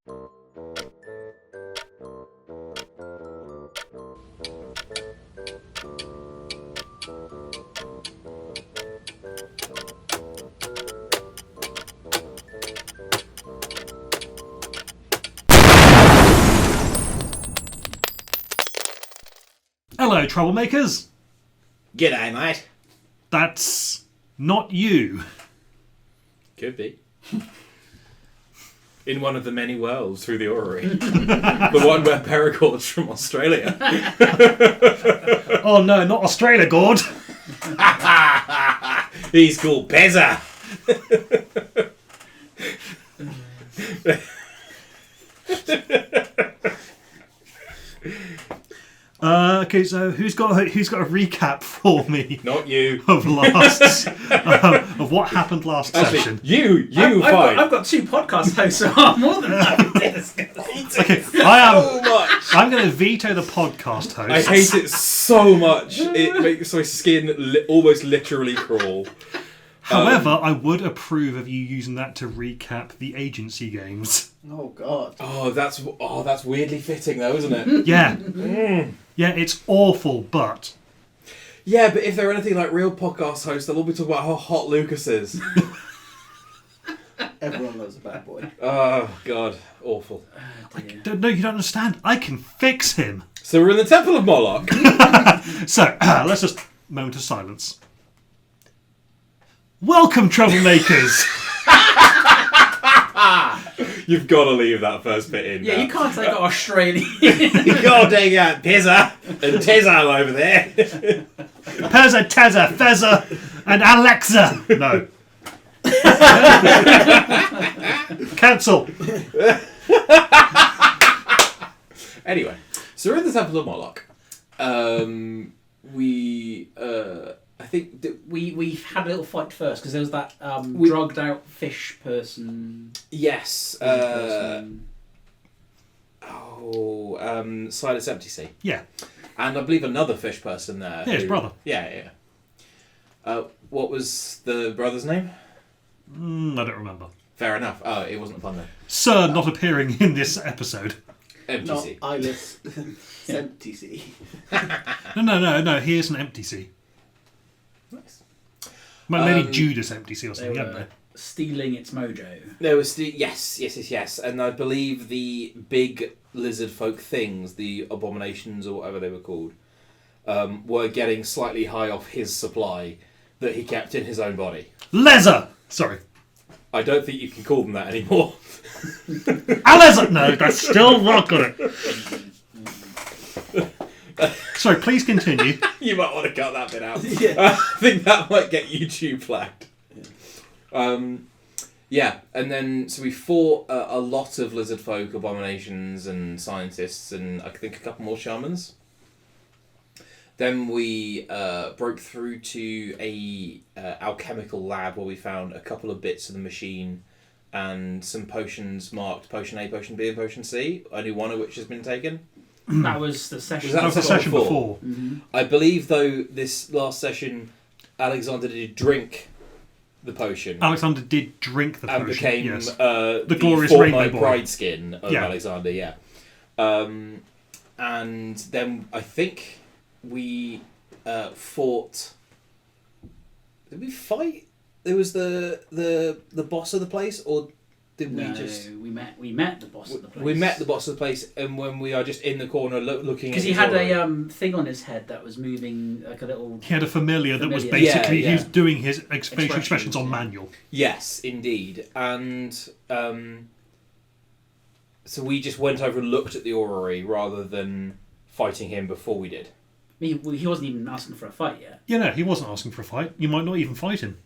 Hello, troublemakers. G'day, mate. That's not you. Could be. In one of the many worlds through the orrery. The one where Perigord's from Australia. Oh no, not Australia, Gord. He's called Pezza. Okay, so who's got a recap for me Not you. of of what happened last session? You I've got two podcast hosts, so I'm more than happy to discuss. Okay, So much. I'm going to veto the podcast host. I hate it so much. It makes my skin almost literally crawl. However, I would approve of you using that to recap the agency games. Oh God. Oh, that's weirdly fitting though, isn't it? Yeah. Yeah, it's awful, but... Yeah, but if they're anything like real podcast hosts, they'll all be talking about how hot Lucas is. Everyone loves a bad boy. Oh, God. Awful. No, you don't understand. I can fix him. So we're in the Temple of Moloch. So, let's just... moment of silence. Welcome, troublemakers! You've got to leave that first bit in. Yeah, now. you can't take Australian. You've got to dig out Pizza and Tizzo over there. Pezza, Tezza, Fezza, and Alexa! No. Cancel. Anyway, so we're in the Temple of Moloch. I think that we had a little fight first because there was that drugged out fish person. yes. Silas Empty Sea. Yeah. And I believe another fish person there. Yeah, his brother. Yeah. What was the brother's name? I don't remember. Fair enough. Oh, it wasn't fun then. Sir not appearing in this episode. Empty Not Sea. eyeless. Empty sea. No, he is an Empty Sea. Nice. Maybe Judas Empty Sea or They something, hadn't were they? stealing its mojo. There was yes, and I believe the big lizard folk things, the abominations or whatever they were called, were getting slightly high off his supply that he kept in his own body. Leather! Sorry. I don't think you can call them that anymore. Leather! No, that's still not got it. Sorry, please continue. You might want to cut that bit out. Yeah. I think that might get YouTube flagged. Yeah, and then so we fought a lot of lizard folk, abominations, and scientists, and I think a couple more shamans. Then we broke through to a alchemical lab where we found a couple of bits of the machine and some potions marked Potion A, Potion B, and Potion C, only one of which has been taken. That was the session. That That was the session before. Mm-hmm. I believe, though, this last session, Alexander did drink the potion. Alexander did drink the and potion. became Yes. the glorious Fortnite rainbow boy. bride skin of Yeah. Alexander, yeah. And then I think we fought... Did we fight? There was the boss of the place, or did we just... we met the boss of the place. We met the boss of the place, and when we are just in the corner looking at... Because he had a thing on his head that was moving like a little... He had a familiar that was Familiar. basically, Yeah. he was doing his facial Expressions, expressions on yeah. manual. Yes, indeed. And so we just went over and looked at the orrery rather than fighting him before we did. He wasn't even asking for a fight yet. Yeah, no, he wasn't asking for a fight. You might not even fight him.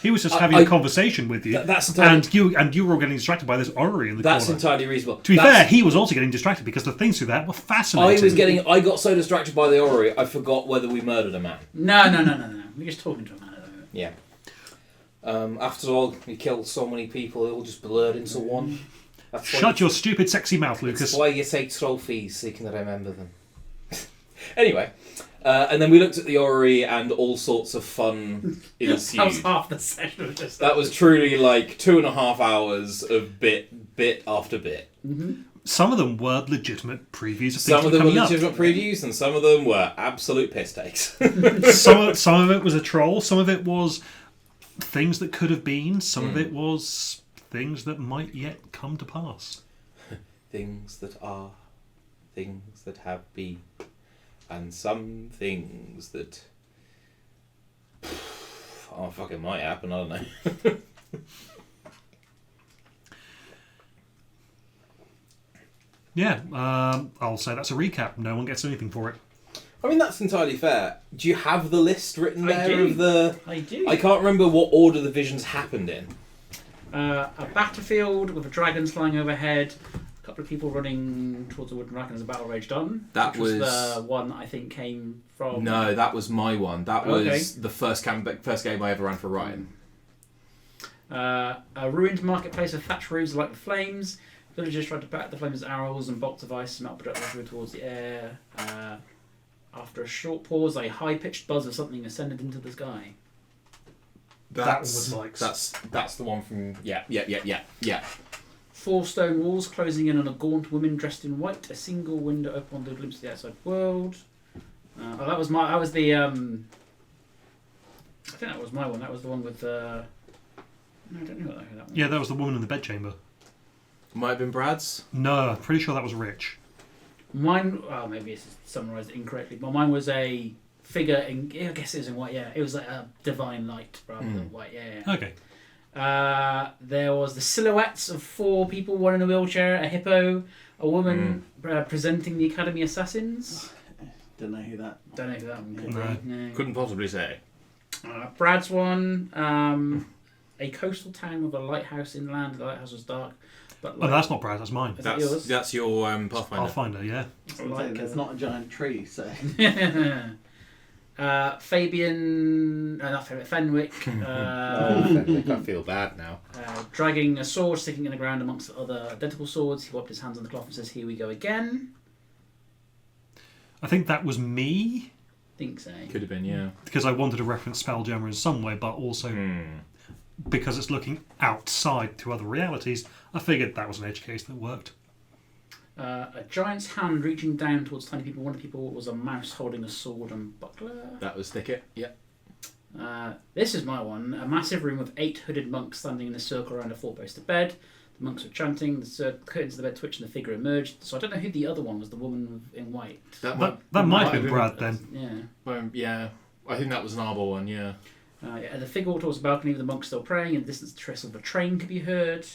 He was just I- having a conversation with you. That's entirely, and you were all getting distracted by this orrery in the that's corner. entirely reasonable. To be fair, he was also getting distracted because the things through that were fascinating. I got so distracted by the orrery, I forgot whether we murdered a man. No. We're just talking to a man at the moment. Yeah. After all, we killed so many people, it all just blurred into one. That's Shut your stupid, sexy mouth, Lucas. That's why you take trophies so you can remember them. Anyway, And then we looked at the orrery and all sorts of fun ensued. That was half the session. Just That was truly like 2.5 hours of bit after bit. Mm-hmm. Some of them were legitimate previews of things Some of them were coming up. legitimate previews, and some of them were absolute piss takes. Some of it was a troll. Some of it was things that could have been. Some of it was things that might yet come to pass. Things that are, things that have been, and some things that fucking might happen. I don't know. Yeah, I'll say that's a recap. No one gets anything for it. I mean, that's entirely fair. Do you have the list written there? I do. I can't remember what order the visions happened in. A battlefield with dragons flying overhead. A couple of people running towards the wooden dragon as a battle raged on. That was the one that I think came from. No, that was my one. That was the first game I ever ran for Ryan. A ruined marketplace of thatched roofs alight with flames. Villagers tried to bat the flames with arrows and bolts of ice melt projectiles towards the air. After a short pause, a high-pitched buzz of something ascended into the sky. That's the one from yeah. 4 stone walls closing in on a gaunt woman dressed in white. A single window open on the glimpse of the outside world. That was the. I think that was my one. That was the one with. No, I don't know who that one. Yeah, that was the woman in the bedchamber. Might have been Brad's. No, pretty sure that was Rich. Mine. Well, maybe it's summarised incorrectly, but mine was a figure in. I guess it was in white. Yeah, it was like a divine light rather than white. Yeah. Okay. There was the silhouettes of 4 people, one in a wheelchair, a hippo, a woman presenting the Academy Assassins. Don't know who that. Don't know who that one could No. be. No. Couldn't possibly say. Brad's one. A coastal town with a lighthouse inland. The lighthouse was dark, but Oh, that's not Brad, that's mine. Is that yours? That's your Pathfinder. Pathfinder, yeah. There's not a giant tree, so. Fabian, not Fabian, Fenwick. I feel bad now. Dragging a sword sticking in the ground amongst the other identical swords. He wiped his hands on the cloth and says, "Here we go again." I think that was me, Think so. Could have been, yeah. because I wanted to reference Spelljammer in some way, but also because it's looking outside to other realities, I figured that was an edge case that worked. A giant's hand reaching down towards tiny people. One of the people was a mouse holding a sword and buckler. That was Thicket, yeah. This is my one. A massive room with 8 hooded monks standing in a circle around a 4-posted bed. The monks were chanting, the curtains of the bed twitched and the figure emerged. So I don't know who the other one was, the woman in white. That might have been Brad then. Yeah. Yeah, I think that was an Arbor one, yeah. The figure walked towards the balcony with the monks still praying. In the distance, the trestle of a train could be heard.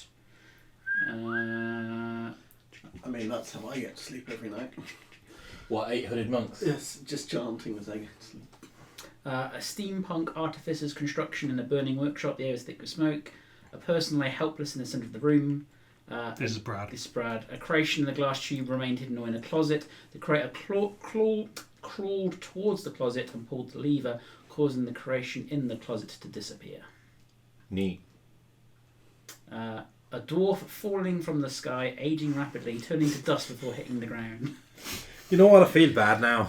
I mean, that's how I get to sleep every night. What, 800 monks? Yes, just chanting as I get to sleep. A steampunk artificer's construction in a burning workshop. The air was thick with smoke. A person lay helpless in the centre of the room. This is Brad. A creation in the glass tube remained hidden or in a closet. The creator crawled towards the closet and pulled the lever, causing the creation in the closet to disappear. Neat. A dwarf falling from the sky, aging rapidly, turning to dust before hitting the ground. You know what? I feel bad now.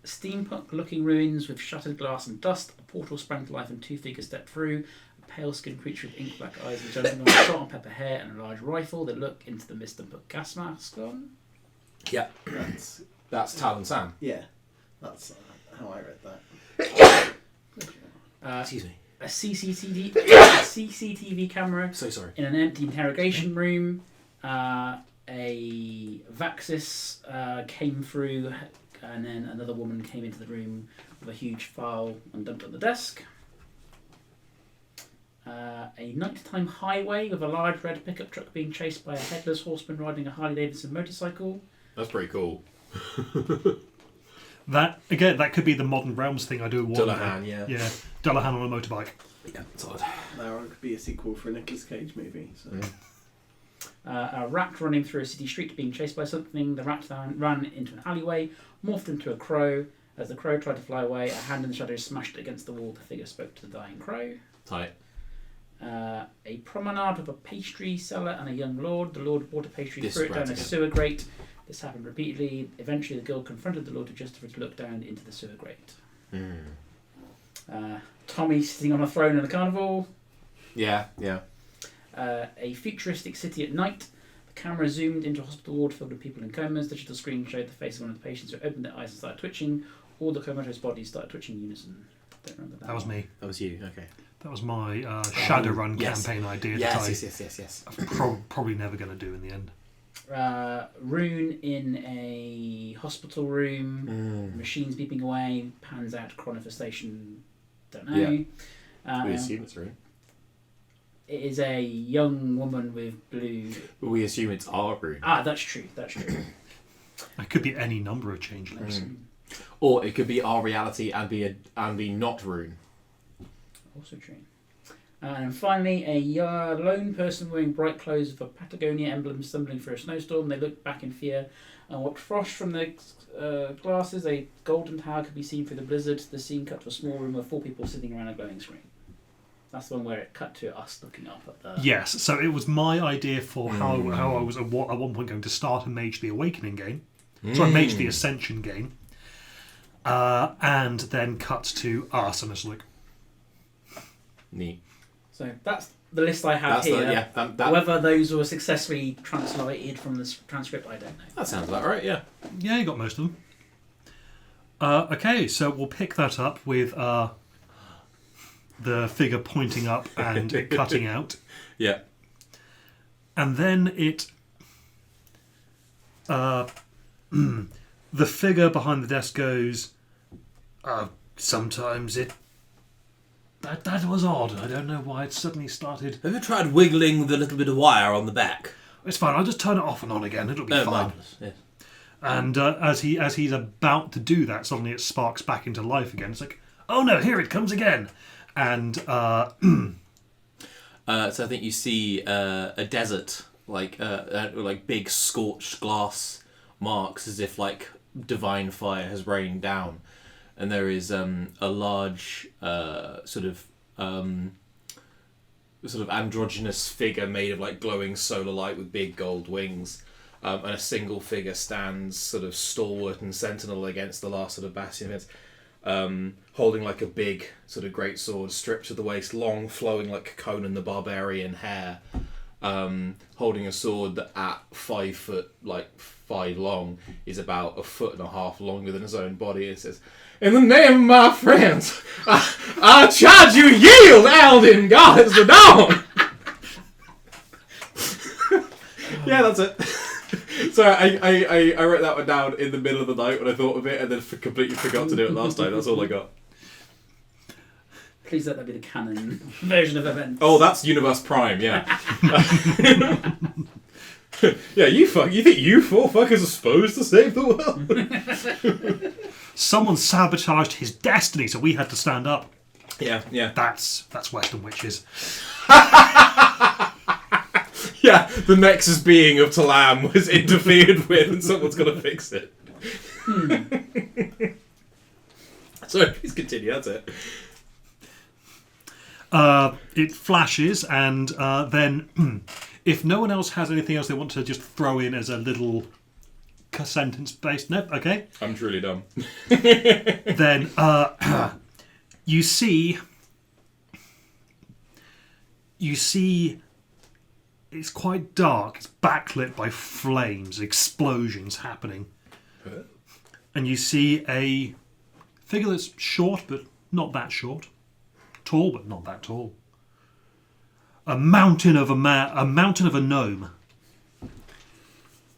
Steampunk-looking ruins with shattered glass and dust. A portal sprang to life and 2 figures stepped through. A pale-skinned creature with ink-black eyes and gentleman with salt and pepper hair and a large rifle. They look into the mist and put gas masks on. Yeah. That's Talon Sam. Yeah, that's how I read that. Excuse me. A CCTV camera So sorry. in an empty interrogation room. A Vaxis came through, and then another woman came into the room with a huge file and dumped on the desk. A nighttime highway with a large red pickup truck being chased by a headless horseman riding a Harley-Davidson motorcycle. That's pretty cool. That could be the Modern Realms thing I do. Dullahan, yeah. Yeah, Dullahan on a motorbike. Yeah, it's odd. Now it could be a sequel for a Nicolas Cage movie. So. A rat running through a city street being chased by something. The rat ran into an alleyway, morphed into a crow. As the crow tried to fly away, a hand in the shadows smashed against the wall. The figure spoke to the dying crow. Tight. A promenade with a pastry seller and a young lord. The lord bought a pastry, This threw it down spreads a again. sewer grate. This happened repeatedly. Eventually, the girl confronted the lord who just to look down into the sewer grate. Tommy sitting on a throne in a carnival. Yeah. A futuristic city at night. The camera zoomed into a hospital ward filled with people in comas. Digital screen showed the face of one of the patients who opened their eyes and started twitching. All the comatose bodies started twitching in unison. Don't remember that. That was me. That was you. Okay. That was my Shadowrun yes. campaign idea Yes. I'm probably never going to do in the end. Rune in a hospital room. Machines beeping away. Pans out chronifestation. Don't know. We assume it's Rune. It is a young woman with blue. We assume it's our Rune. That's true. It could be any number of changelings. Or it could be our reality and be not Rune. Also true. And finally, a lone person wearing bright clothes with a Patagonia emblem stumbling through a snowstorm. They looked back in fear and watched frost from their glasses. A golden tower could be seen through the blizzard. The scene cut to a small room with 4 people sitting around a glowing screen. That's the one where it cut to us looking up at the... Yes, so it was my idea for how I was at one point going to start a Mage the Awakening game. So I Mage the Ascension game. And then cut to us, and it's like... Neat. So that's the list I have here. Whether those were successfully translated from the transcript, I don't know. That sounds about right, yeah. Yeah, you got most of them. Okay, so we'll pick that up with the figure pointing up and it cutting out. Yeah. And then it... the figure behind the desk goes, sometimes it... That was odd. I don't know why it suddenly started... Have you tried wiggling the little bit of wire on the back? It's fine, I'll just turn it off and on again. It'll be fine. Marvellous, yes. And as he's about to do that, suddenly it sparks back into life again. It's like, oh no, here it comes again. And... so I think you see a desert, like big scorched glass marks as if like divine fire has rained down. And there is a large sort of androgynous figure made of like glowing solar light with big gold wings, and a single figure stands sort of stalwart and sentinel against the last sort of bastion, holding like a big sort of great sword stripped to the waist, long flowing like Conan the Barbarian hair, holding a sword that at 5 foot, like 5 long, is about 1.5 foot longer than his own body. It says, "In the name of my friends, I charge you yield, Alden gods the dawn." Yeah, that's it. So I wrote that one down in the middle of the night when I thought of it, and then completely forgot to do it last time. That's all I got. Please let that be the canon version of events. Oh, that's Universe Prime, yeah. Yeah, you think you 4 fuckers are supposed to save the world? Someone sabotaged his destiny, so we had to stand up. Yeah. That's Western Witches. Yeah, the Nexus being of Talam was interfered with, and someone's got to fix it. So please continue. That's it. It flashes, and then if no one else has anything else they want to just throw in as a little sentence based, nope, okay. I'm truly dumb. Then you see it's quite dark. It's backlit by flames, explosions happening. And you see a figure that's short, but not that short. Tall, but not that tall. A mountain of a gnome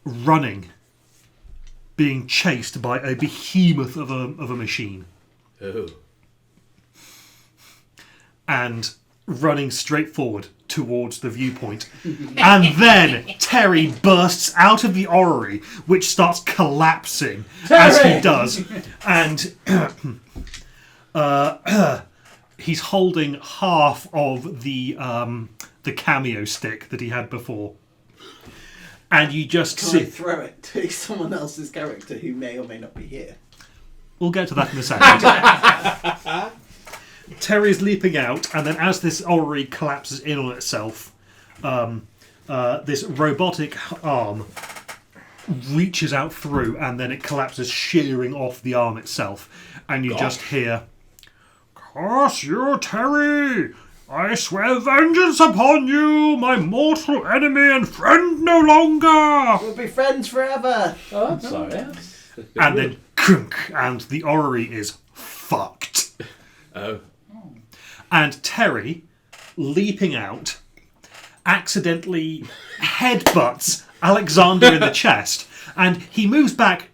running, being chased by a behemoth of a machine. Oh. And running straight forward towards the viewpoint. And then Terry bursts out of the orrery, which starts collapsing as he does. And he's holding half of the cameo stick that he had before. And you just Can see... I throw it to someone else's character who may or may not be here? We'll get to that in a second. Terry's leaping out, and then as this orrery collapses in on itself, this robotic arm reaches out through, and then it collapses, shearing off the arm itself. And you just hear, "Curse you, Terry! I swear vengeance upon you, my mortal enemy and friend no longer!" We'll be friends forever. Oh, I'm sorry. And then, crunk, and the orrery is fucked. Oh. And Terry, leaping out, accidentally headbutts Alexander in the chest, and he moves back,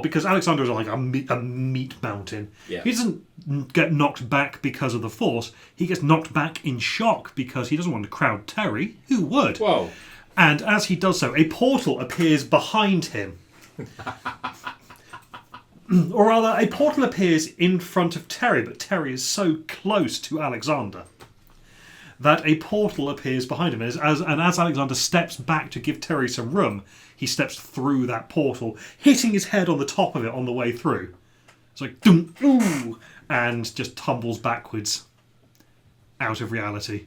because Alexander is like a meat mountain. Yeah. He doesn't get knocked back because of the force. He gets knocked back in shock because he doesn't want to crowd Terry. Who would? Whoa. And as he does so, a portal appears behind him. Or rather, a portal appears in front of Terry, but Terry is so close to Alexander that a portal appears behind him. And as Alexander steps back to give Terry some room, he steps through that portal, hitting his head on the top of it on the way through. It's like, doom, ooh, and just tumbles backwards out of reality.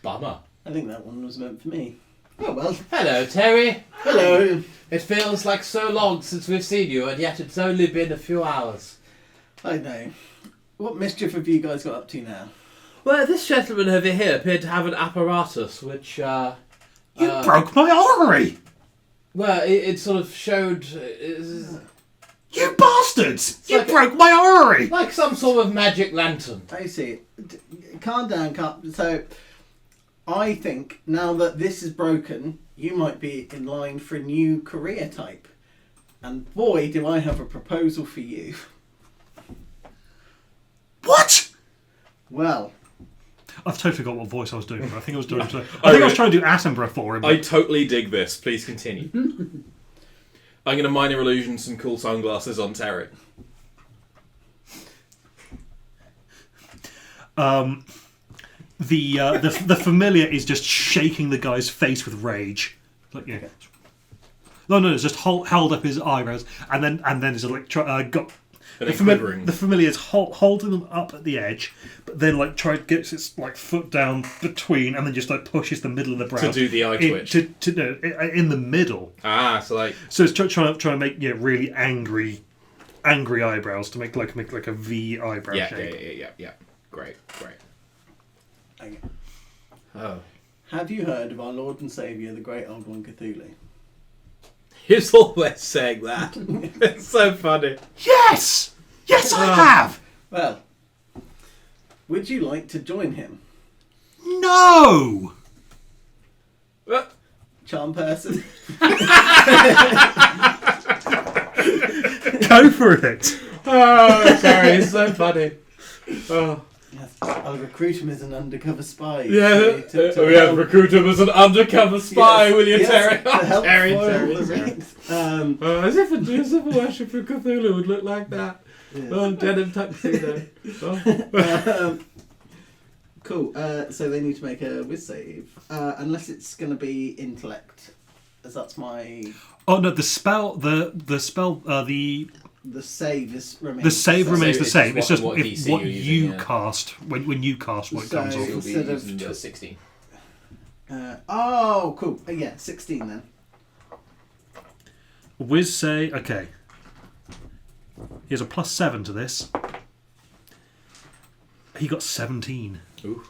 Bummer. I think that one was meant for me. Oh well. Hello, Terry. Hello. It feels like so long since we've seen you, and yet it's only been a few hours. I know. What mischief have you guys got up to now? Well, this gentleman over here appeared to have an apparatus which, You broke my orrery! well, it sort of showed... You bastards! You like- broke my orrery! like some sort of magic lantern. I see. Calm down, So, I think now that this is broken, you might be in line for a new career type. And boy, do I have a proposal for you. What? Well, I've totally forgot what voice I was doing. But I think I was doing. I was trying to do Attenborough for him. I totally dig this. Please continue. I'm going to minor illusion some cool sunglasses on Terry. The familiar is just shaking the guy's face with rage. Like, yeah. No, it's just held up his eyebrows, and then he's like got. The familiar is holding them up at the edge, but then gets its foot down between, and then just pushes the middle of the brow To do the eye twitch. In the middle. So it's trying to make really angry eyebrows to make like a V eyebrow shape. Yeah. Great. okay. Oh. Have you heard of our Lord and Saviour, the Great Old One Cthulhu? He's always saying that. It's so funny. Yes, I have. Well, would you like to join him? No. Charm person? Go for it. Oh, sorry, it's so funny. Oh. Yes, I'll recruit him as an undercover spy. Yeah, to we have recruited him as an undercover spy, Yes, will you, yes, Terry? to help Terry, foil Terry, the Terry. rings. As if a worship of Cthulhu would look like that. Yes. Oh, denim tuxedo. Oh. Cool. So they need to make a whiz save, unless it's going to be intellect, as that's my. Oh no, the spell, the save remains. The save remains the same. It's just what DC what you're you using, yeah. cast when you cast what So- comes off. You'll be Instead of using 16. Oh, cool. Yeah, 16 then. Whiz say okay. He has a +7 to this. He got 17. Ooh.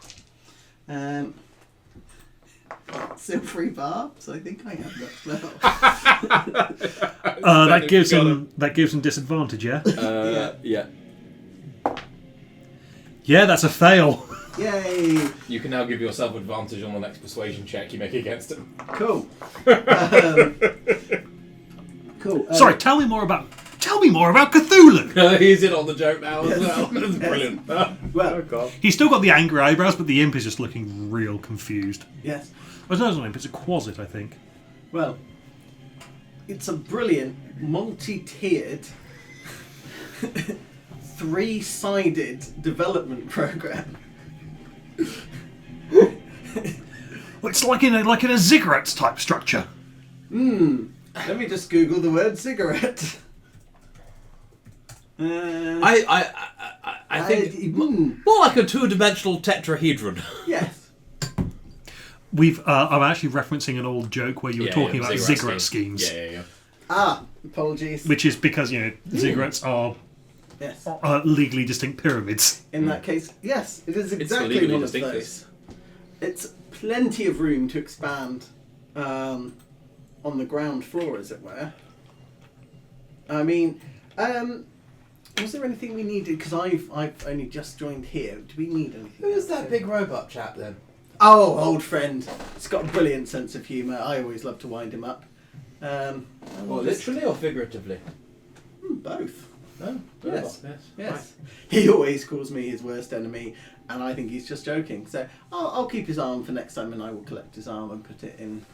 Still free barbs. I think I have that spell. That gives him disadvantage. Yeah. Yeah. Yeah, that's a fail. Yay! You can now give yourself advantage on the next persuasion check you make against him. Cool. Cool. Sorry, tell me more about Cthulhu. He's in on the joke now as Yes. well. That's brilliant. Well, Oh, God. He's still got the angry eyebrows, but the imp is just looking real confused. yes. Oh, no, it's not an imp, it's a quasit, I think. Well, it's a brilliant multi-tiered, three-sided development program. Well, it's like in a ziggurat type structure. Let me just Google the word cigarette. I think mm, more like a two-dimensional tetrahedron. yes. I'm actually referencing an old joke where you were talking about ziggurat schemes. Yeah. Ah, apologies. Which is because, ziggurats are Yes. legally distinct pyramids. In that case, yes, it is It's exactly legally one of distinct. those. It's plenty of room to expand on the ground floor, as it were. I mean, was there anything we needed? Because I've only just joined here. Do we need anything? Who's else? that big robot chap then? Oh, old friend. He's got a brilliant sense of humour. I always love to wind him up. Well, literally or figuratively? Both. No. Yes. Yes. Yes. Right. He always calls me his worst enemy, and I think he's just joking. So I'll keep his arm for next time, and I will collect his arm and put it in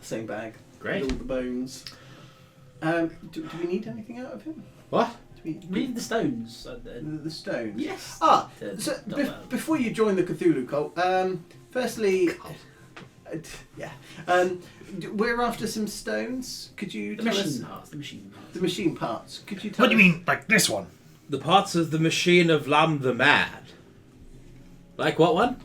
the same bag. Great. With all the bones. Do we need anything out of him? What? Do we We need the stones. the stones? Yes. So Not that. before you join the Cthulhu cult, firstly, yeah, we're after some stones. Could you The tell machine us parts. The machine parts. the machine parts? Could you tell What do you us- mean, like this one? The parts of the machine of Lam the Mad. Like what one?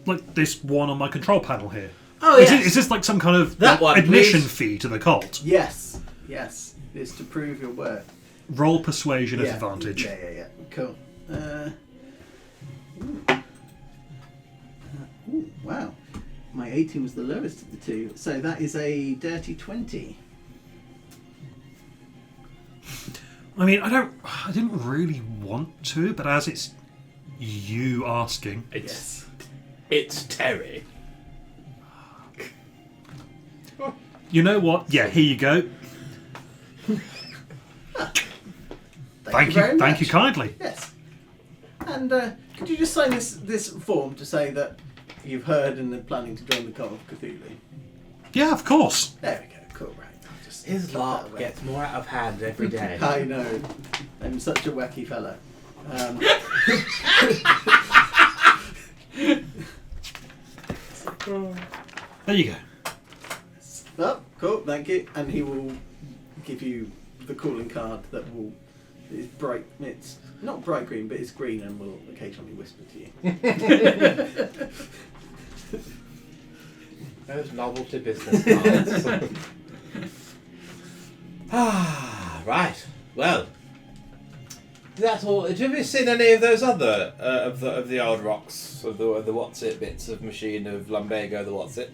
Like this one on my control panel here. Oh, Is this like some kind of That one, admission please. fee to the cult? Yes, yes, it's to prove your worth. Roll persuasion at Yeah. advantage. Yeah. Cool. Wow. My 18 was the lowest of the two, so that is a dirty 20. I mean, I didn't really want to, but as it's you asking, It's Terry. you know what? Yeah, here you go. Thank you very much. Thank you kindly. Yes. And could you just sign this form to say that you've heard and are planning to join the cult of Cthulhu? Yeah, of course. There we go. Cool. Right. I'll just His tuck that lark away. gets more out of hand every day. I know. I'm such a wacky fella. There you go. Oh, cool. Thank you. And he will give you the calling card that is bright. It's not bright green, but it's green and will occasionally whisper to you. Those novelty business cards. Right. Well, that's all. Have you seen any of those other of the old rocks of the what's it bits of machine of lumbago? The what's it?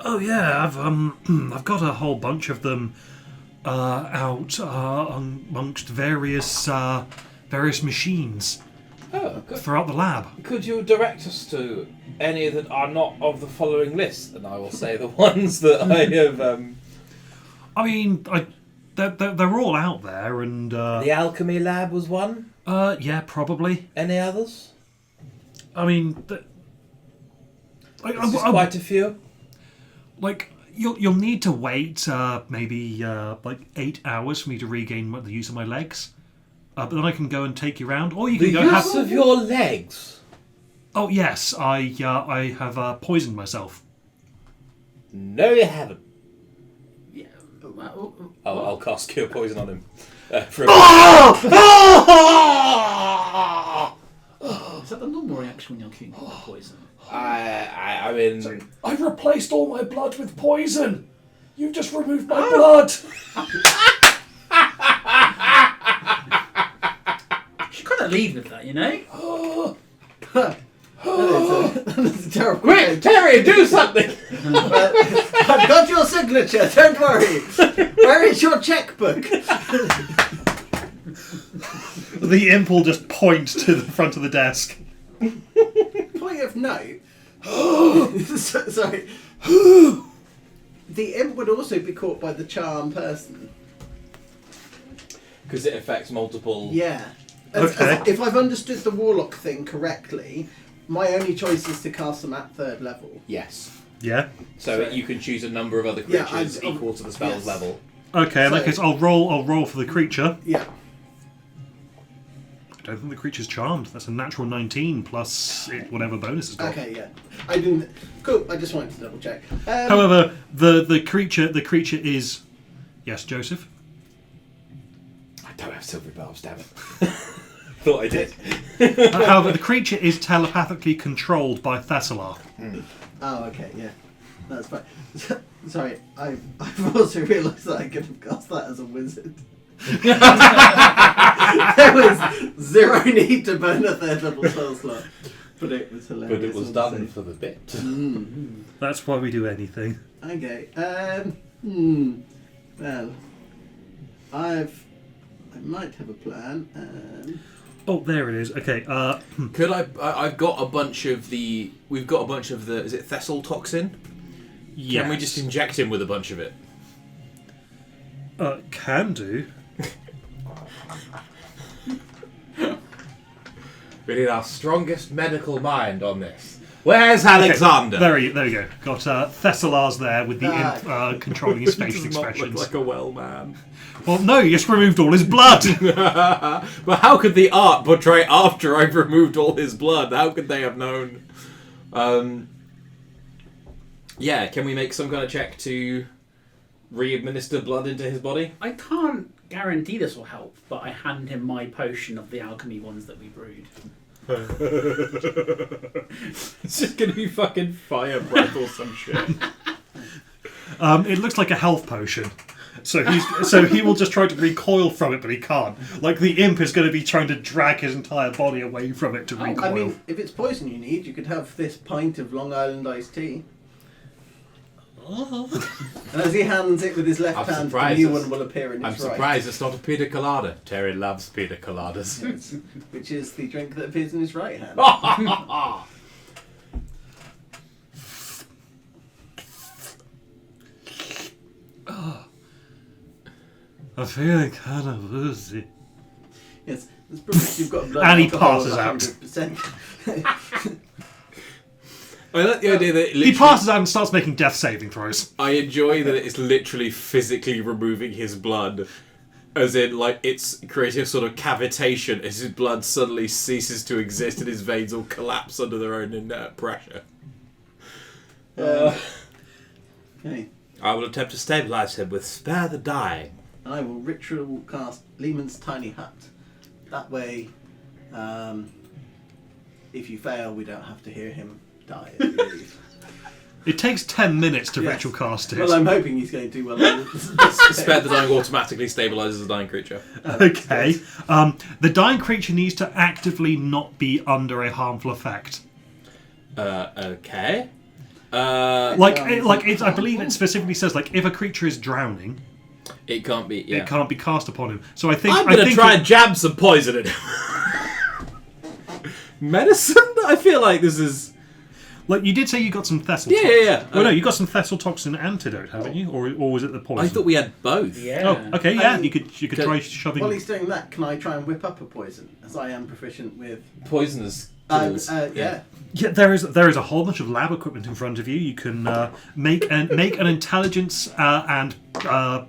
Oh yeah, I've got a whole bunch of them out amongst various machines Oh, good. throughout the lab. Could you direct us to any that are not of the following list, and I will say the ones that I have. I mean, they're all out there, and The alchemy lab was one. yeah, probably. Any others? I mean, This is quite a few. like you'll need to wait maybe like 8 hours for me to regain the use of my legs. But then I can go and take you round, or you The can go use have. of your legs. Oh yes, I have poisoned myself. No, you haven't. Yeah. I'll cast Cure Poison on him. For Is that the normal reaction when you're curing people with poison? I mean, I've replaced all my blood with poison. You've just removed my blood. You should kind of lead with that, you know? That is a terrible. quick, Terry, do something. I've got your signature. Don't worry. Where is your checkbook? The imp will just point to the front of the desk. Point of note. Sorry. The imp would also be caught by the charm person. Because it affects multiple. Yeah. Okay. If I've understood the warlock thing correctly, my only choice is to cast them at 3rd level. Yes. Yeah. So So- you can choose a number of other Yeah, creatures I'm- equal to the spell's yes. level. Okay, in that So- case, I'll roll for the creature. Yeah. I don't think the creature's charmed. That's a natural 19 plus whatever bonus it's got. Okay. Yeah. I didn't. Cool. I just wanted to double check. However, the creature is yes, Joseph. I don't have silver bulbs, damn it. Thought I did. However, the creature is telepathically controlled by Thessalar. Oh, okay, yeah. That's fine. Sorry, I've also realised that I could have cast that as a wizard. There was zero need to burn a third level spell slot. But it was hilarious. But it was done for the bit. That's why we do anything. Okay. Well, I might have a plan. Oh, there it is. Okay. Could I've got a bunch of the. We've got a bunch of the. Is it Thessal toxin? Yes. Can we just inject him with a bunch of it? Can do. We need our strongest medical mind on this. Where's Alexander? Okay, there you go. Got Thessalar's there with the imp controlling his facial expressions. Look like a well man. Well, no, you just removed all his blood. But how could the art portray after I've removed all his blood? How could they have known? Yeah, can we make some kind of check to re-administer blood into his body? I can't guarantee this will help, but I hand him my potion of the alchemy ones that we brewed. It's just gonna be fucking fire breath or some shit. It looks like a health potion. So he will just try to recoil from it, but he can't. Like the imp is going to be trying to drag his entire body away from it to recoil. I mean, if it's poison you need, you could have this pint of Long Island iced tea. And as he hands it with his left hand, the new one will appear in his right. I'm surprised it's not a pina colada. Terry loves pina coladas. Yes, which is the drink that appears in his right hand. I'm feeling kind of woozy. Yes, it's proof you've got blood And he alcohol passes out. 100%. I like the idea that He passes out and starts making death saving throws. I enjoy that it's literally physically removing his blood. As in, like, it's creating a sort of cavitation as his blood suddenly ceases to exist and his veins all collapse under their own pressure. Okay. I will attempt to stabilise him with Spare the Dying. I will ritual cast Lehman's Tiny Hut. That way, if you fail, we don't have to hear him die. It takes 10 minutes to Yes. ritual cast it. Well, I'm hoping he's going to do well. Spare the Dying automatically stabilises the dying creature. Okay. The dying creature needs to actively not be under a harmful effect. Okay. I believe it specifically says, like, if a creature is drowning, It can't be, yeah. it can't be cast upon him. So I think I'm going to try and jab some poison in him. Medicine? I feel like this is... Like, you did say you got some Thessal Yeah, toxin. yeah, yeah. Oh, no, you got some Thessal toxin antidote, haven't you? Or was it the poison? I thought we had both. Yeah. Oh, okay, yeah. mean, You could try shoving... While he's doing that, can I try and whip up a poison? As I am proficient with... Poisonous tools. Yeah. Yeah, there is a whole bunch of lab equipment in front of you. You can make an intelligence and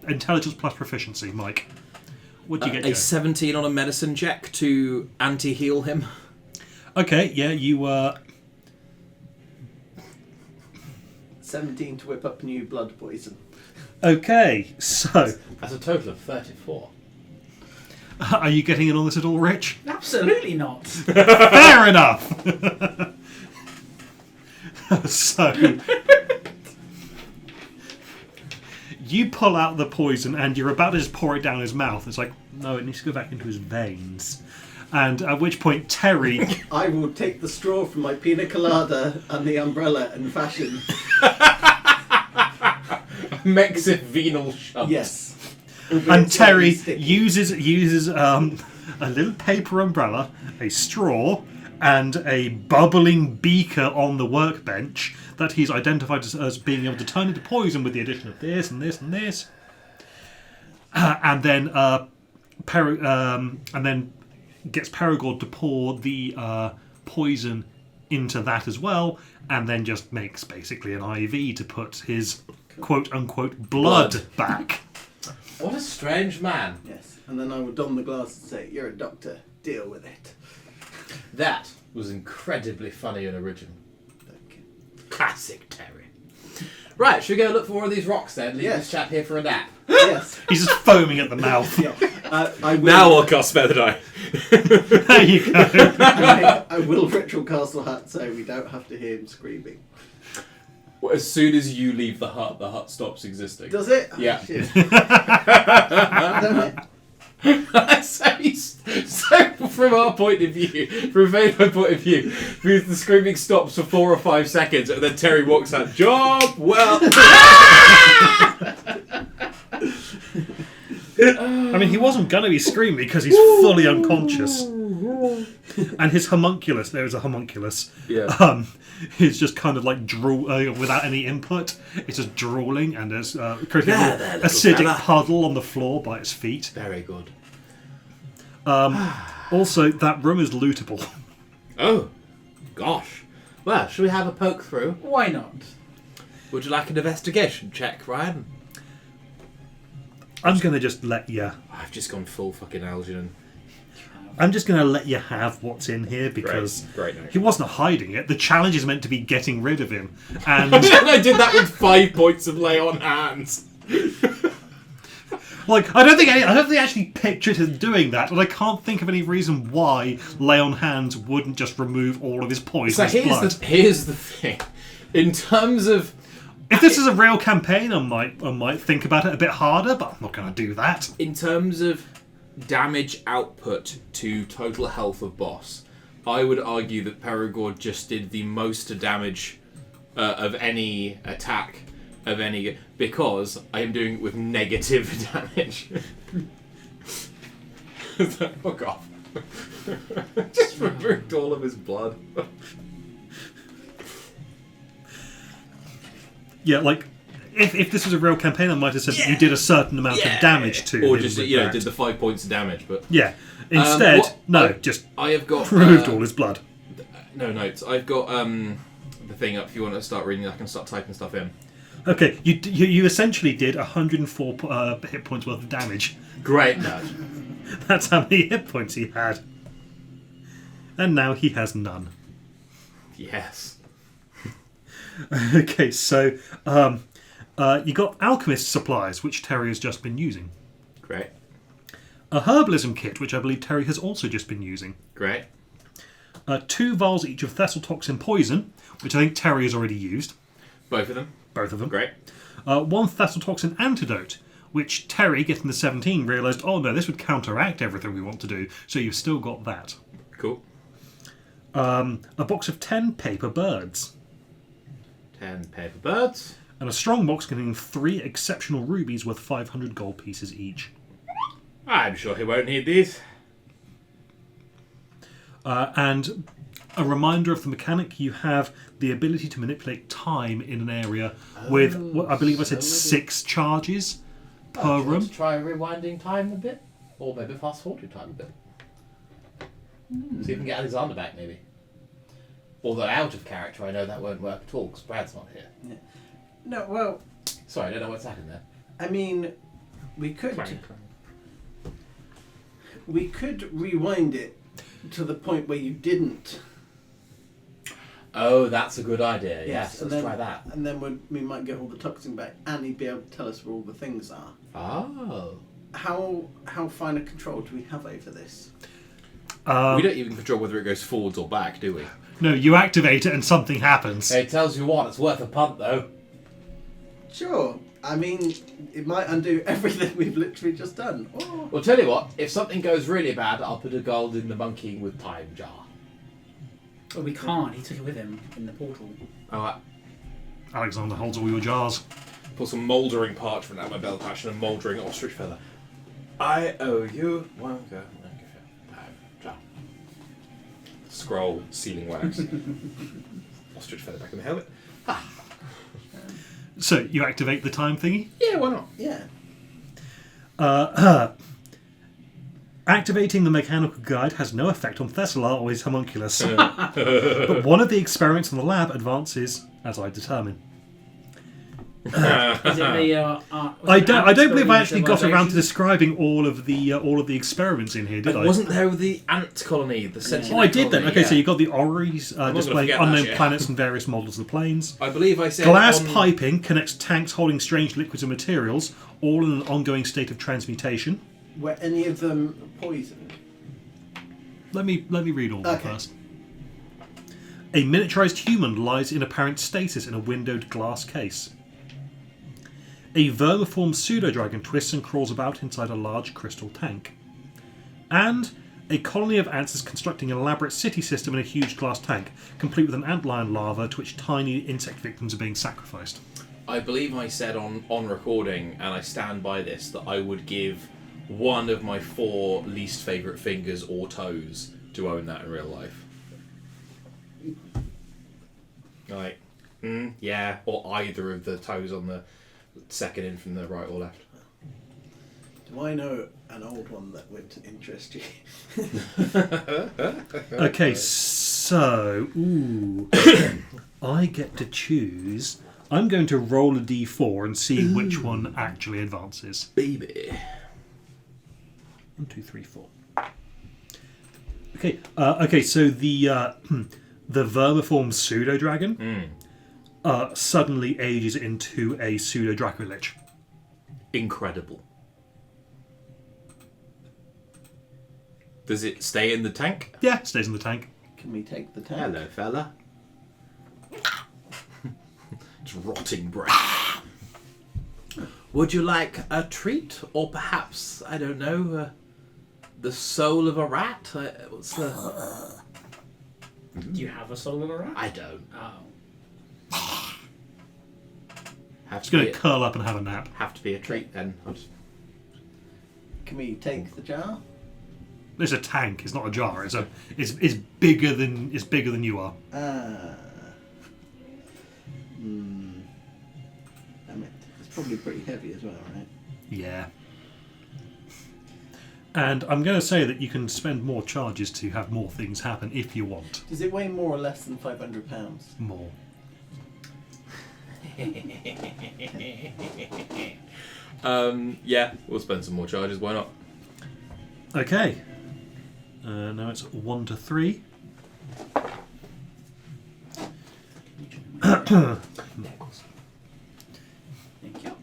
intelligence plus proficiency, Mike. What do you get? A Joe? 17 on a medicine check to anti-heal him. Okay, yeah, you 17 to whip up new blood poison. Okay, so That's a total of 34. are you getting in on this at all, Rich? Absolutely not. Fair enough. So you pull out the poison and you're about to just pour it down his mouth. It's like, no, it needs to go back into his veins. And at which point Terry I will take the straw from my pina colada and the umbrella and fashion. Makes it venal shunt. Yes. and Terry uses a little paper umbrella, a straw, and a bubbling beaker on the workbench that he's identified as being able to turn into poison with the addition of this and this and this. And then gets Perigord to pour the poison into that as well, and then just makes basically an IV to put his quote-unquote blood back. What a strange man. Yes. And then I will don the glass and say, you're a doctor, deal with it. That was incredibly funny and original. Okay. Classic Terry. Right, should we go look for one of these rocks then? Leave Yes. this chap here for a nap. Yes. He's just foaming at the mouth. Yeah. I will, Now I'll cast Spare the Die. There you go. I will ritual castle hut so we don't have to hear him screaming. Well, as soon as you leave the hut stops existing. Does it? Yeah. Oh, shit. Damn it. So from our point of view, from Vader's point of view, because the screaming stops for 4 or 5 seconds, and then Terry walks out. Job well. I mean, he wasn't going to be screaming because he's fully unconscious. And his homunculus, there is a homunculus, Yeah. is just kind of like drool without any input. It's just drooling, and there's creating a There, little little acidic fella. puddle on the floor by its feet. Very good. Also, that room is lootable. Oh, gosh. Well, should we have a poke through? Why not? Would you like an investigation check, Ryan? I'm going to just let you... I've just gone full fucking Algernon. I'm just going to let you have what's in here because Great. he wasn't hiding it. The challenge is meant to be getting rid of him. And I did that with 5 points of lay on hands. like, I don't think they actually pictured him doing that, but I can't think of any reason why Lay on Hands wouldn't just remove all of his poisonous blood. Here's the thing. In terms of... If this is a real campaign, I might think about it a bit harder, but I'm not going to do that. In terms of damage output to total health of boss, I would argue that Perigord just did the most damage of any attack of any, because I am doing it with negative damage. Fuck off. Just removed all of his blood. Yeah, like, if this was a real campaign, I might have said that you did a certain amount of damage to or him. just with did that. the 5 points of damage, but Yeah. Instead, what- just I have got removed all his blood. no notes. I've got the thing up. If you want to start reading, I can start typing stuff in. Okay, you essentially did 104 hit points worth of damage. Great. No. That's how many hit points he had. And now he has none. Yes. Okay, so you got alchemist supplies, which Terry has just been using. Great. A herbalism kit, which I believe Terry has also just been using. Great. 2 vials each of Thessal toxin poison, which I think Terry has already used. Both of them. Both of them. Great. 1 Thessal toxin antidote, which Terry, getting the 17, realised, oh no, this would counteract everything we want to do, so you've still got that. Cool. A box of 10 paper birds. 10 paper birds. And a strong box containing 3 exceptional rubies worth 500 gold pieces each. I'm sure he won't need these. And a reminder of the mechanic, you have the ability to manipulate time in an area with, what I believe I said, 6 charges per room. Try rewinding time a bit, or maybe fast forwarding time a bit. So you can get Alexander back, maybe. Although out of character, I know that won't work at all because Brad's not here. Yeah. No, well, Sorry, I don't know what's happening there. I mean, we could rewind it to the point where you didn't. Oh, that's a good idea. Yes, and let's then, try that. And then we might get all the toxin back, and he'd be able to tell us where all the things are. Oh. How fine a control do we have over this? We don't even control whether it goes forwards or back, do we? No, you activate it and something happens. It tells you what, it's worth a punt though. Sure. I mean, it might undo everything we've literally just done. Oh. Well, tell you what, if something goes really bad, I'll put a gold in the monkeying with time jar. Well, we can't. He took it with him in the portal. Alright. Alexander holds all your jars. Pull some mouldering parchment out of my belt pouch and a mouldering ostrich feather. I owe you one go. Scroll, sealing wax. Ostrich feather back in the helmet. So, you activate the time thingy. Yeah, why not? Yeah. Activating the mechanical guide has no effect on Thessalar or his homunculus. But one of the experiments in the lab advances as I determine. Is it the? I don't believe I actually got around to describing all of the experiments in here, did I? Wasn't there the ant colony, the sentient Oh, I did then. colony? Okay, Yeah. so you got the orreries displaying forget that unknown shit. planets and various models of the planes. I believe I said Glass on... piping connects tanks holding strange liquids and materials, all in an ongoing state of transmutation. Were any of them poisoned? let me read all of them Okay. first. A miniaturized human lies in apparent stasis in a windowed glass case. A vermiform pseudo-dragon twists and crawls about inside a large crystal tank. And a colony of ants is constructing an elaborate city system in a huge glass tank, complete with an antlion larva to which tiny insect victims are being sacrificed. I believe I said on recording, and I stand by this, that I would give one of my 4 least favourite fingers or toes to own that in real life. Like, yeah, or either of the toes on the second in from the right or left. Do I know an old one that would interest you? Okay, so I get to choose. I'm going to roll a d4 and see which one actually advances. Baby. 1, 2, 3, 4. Okay. Okay. So the vermiform pseudo dragon suddenly ages into a pseudo Dracolich. Incredible. Does it stay in the tank? Yeah, stays in the tank. Can we take the tank? Hello, fella. It's rotting breath. Would you like a treat, or perhaps, I don't know, the soul of a rat? What's the? Do you have a soul of a rat? I don't. Oh. Have It's to going be to curl up and have a nap. have to be a treat then. I'll just... Can we take the jar? It's a tank. It's not a jar. It's bigger than you are. Damn it. It's probably pretty heavy as well, right? Yeah. And I'm going to say that you can spend more charges to have more things happen if you want. Does it weigh more or less than 500 pounds? More. Yeah, we'll spend some more charges. Why not? Okay. Now it's 1 to 3. Thank you.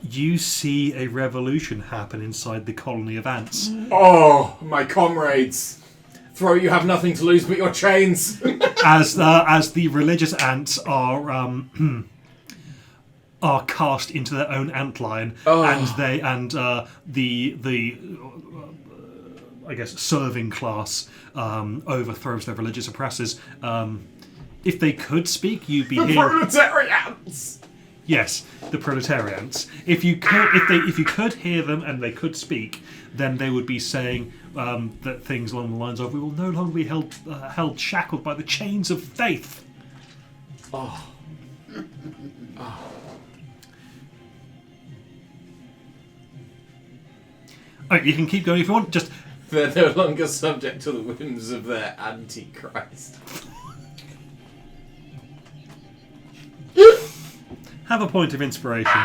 You see a revolution happen inside the colony of ants. Oh, my comrades! Throw, you have nothing to lose but your chains. As the religious ants are cast into their own antlion, and the I guess serving class overthrows their religious oppressors. If they could speak, you'd be hearing. Proletarians! Yes, the proletarians. If you could hear them and they could speak, then they would be saying that things along the lines of, "We will no longer be held shackled by the chains of faith." Oh. Alright, you can keep going if you want. Just They're no longer subject to the whims of their antichrist. have a point of inspiration.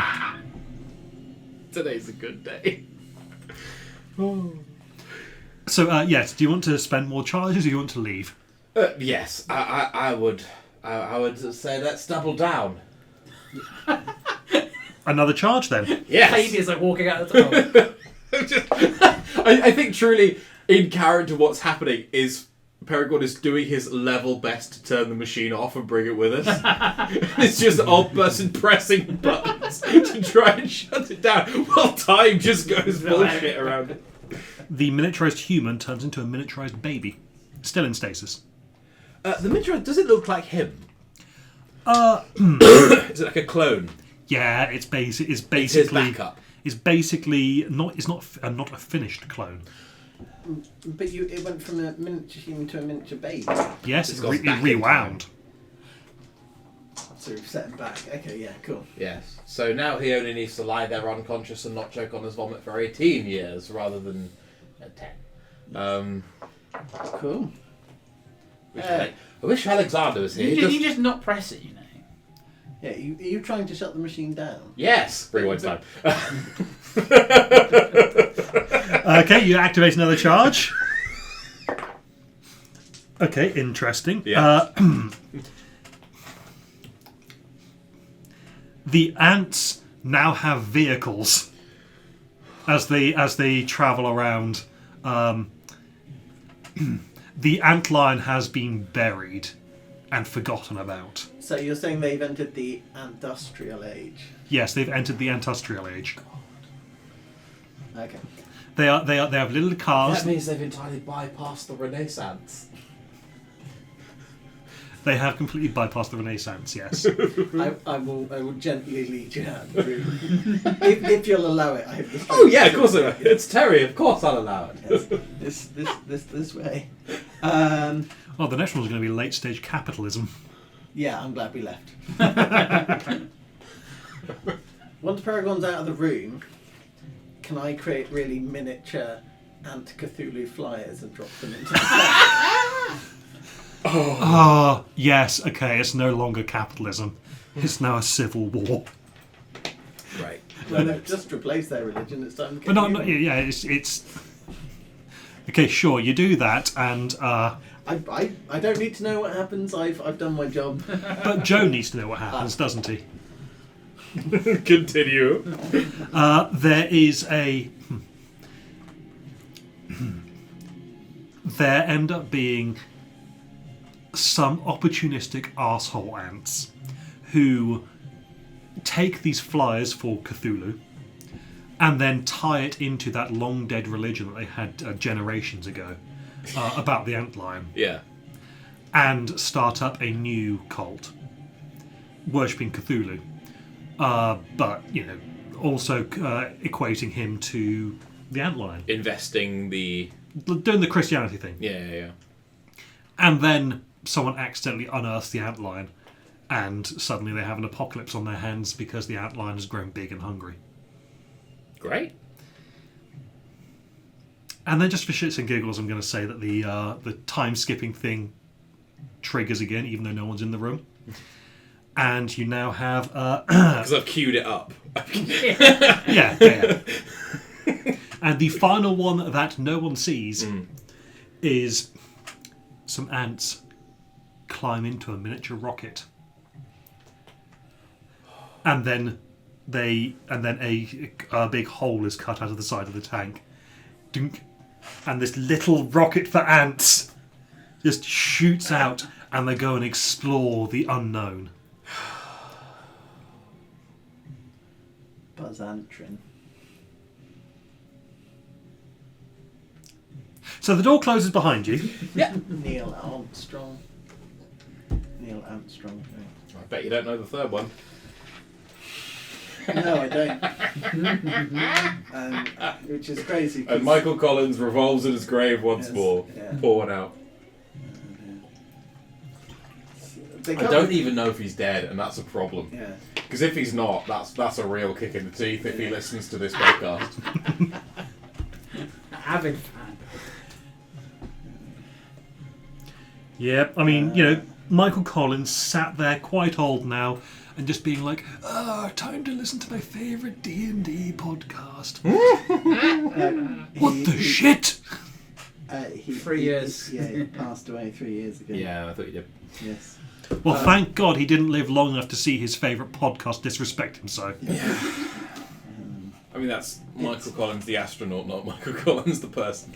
Today's a good day. So, yes, do you want to spend more charges or do you want to leave? Yes, I would say let's double down. Another charge then? Yes. Baby is like walking out the door. I think truly, in character, what's happening is Peregrine is doing his level best to turn the machine off and bring it with us. It's just an old person pressing buttons to try and shut it down while time just goes bullshit around it. The miniaturized human turns into a miniaturized baby, still in stasis. The miniature, does it look like him? Is it like a clone? Yeah, it's basically It's his backup. It's basically not a finished clone. But it went from a miniature human to a miniature baby. Yes, It's it gone back in rewound. So we've set him back. Okay, yeah, cool. Yes. So now he only needs to lie there unconscious and not choke on his vomit for 18 years rather than 10. Cool. I wish Alexander was here. You just not press it, you know. Yeah, are you trying to shut the machine down? Yes. Rewind time. Okay, you activate another charge. Okay, interesting. Yeah. The ants now have vehicles as they travel around. the antlion has been buried and forgotten about. So you're saying they've entered the industrial age? Yes, they've entered the industrial age. Okay. They have little cars. That means they've entirely bypassed the Renaissance. They have completely bypassed the Renaissance. Yes. I will gently lead you out through. if you'll allow it, I have this. Oh yeah, of course I will. It's Terry. Of course I'll allow it. Yes. This way. Well, the next one's going to be late stage capitalism. Yeah, I'm glad we left. Once Paragon's out of the room, can I create really miniature Ant-Cthulhu flyers and drop them into the fire? Ah, yes. Okay, it's no longer capitalism. It's now a civil war. Right. Well, they've just replaced their religion. It's time to But not yeah. It's okay. Sure, you do that, and I don't need to know what happens. I've done my job. but Joe needs to know what happens, doesn't he? Continue. There is a. There end up being some opportunistic arsehole ants who take these flyers for Cthulhu and then tie it into that long dead religion that they had generations ago about the antlion, Yeah. and start up a new cult worshipping Cthulhu, but also equating him to the antlion, Investing the. doing the Christianity thing. Yeah. And then someone accidentally unearths the antlion, and suddenly they have an apocalypse on their hands because the antlion has grown big and hungry. Great. And then, just for shits and giggles, I'm going to say that the time skipping thing triggers again, even though no one's in the room. And you now have Because I've queued it up. yeah. And the final one that no one sees is some ants climb into a miniature rocket, and then a big hole is cut out of the side of the tank. Dunk. And this little rocket for ants just shoots out, and they go and explore the unknown. Buzz Antrin. So the door closes behind you. Yeah. Neil Armstrong. I bet you don't know the third one. No, I don't. Which is crazy. 'Cause And Michael Collins revolves in his grave once Yes, more. yeah. Pour one out. they I got don't the- even know if he's dead, and that's a problem. Yeah. Because if he's not, that's a real kick in the teeth if he listens to this podcast. Avid fan. Yep, I mean, Michael Collins sat there quite old now and just being like, time to listen to my favourite D&D podcast. What the shit? 3 years. He passed away 3 years ago. Yeah, I thought you did. Yes. Well, thank God he didn't live long enough to see his favourite podcast disrespect him so. I mean, that's Michael Collins the astronaut, not Michael Collins the person.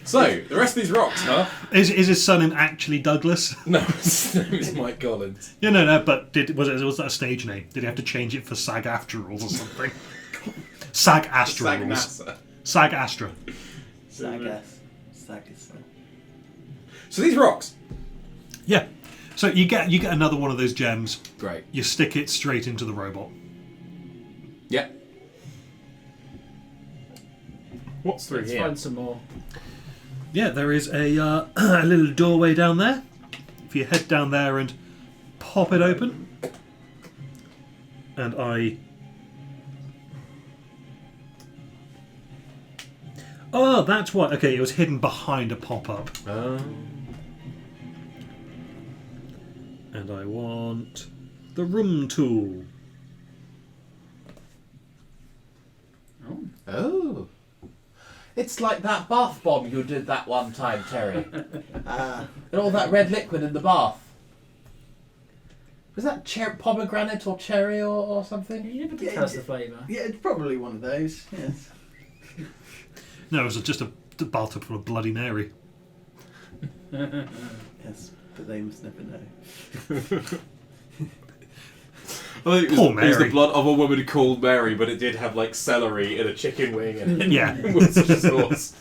So, the rest of these rocks, huh? Is his son actually Douglas? No, his name is Mike Collins. Yeah, no, but was that a stage name? Did he have to change it for SAG After Rules or something? SAG Astra Sag Rules. NASA. SAG Astra. Sagas. So these rocks. Yeah. So you get another one of those gems. Great. You stick it straight into the robot. Yeah. What's through Let's here? find some more. Yeah, there is a a little doorway down there. If you head down there and pop it open, and oh, that's what. Okay, it was hidden behind a pop-up. And I want the room tool. Oh. It's like that bath bomb you did that one time, Terry. And all that red liquid in the bath. Was that pomegranate or cherry or something? You never did tell us the flavour. Yeah, it's probably one of those. Yes. No, it was just a The bathtub full of Bloody Mary. Yes, but they must never know. I think Poor it was the Mary. blood of a woman called Mary, but it did have like celery and a chicken wing and Yeah. Worcestershire sauce.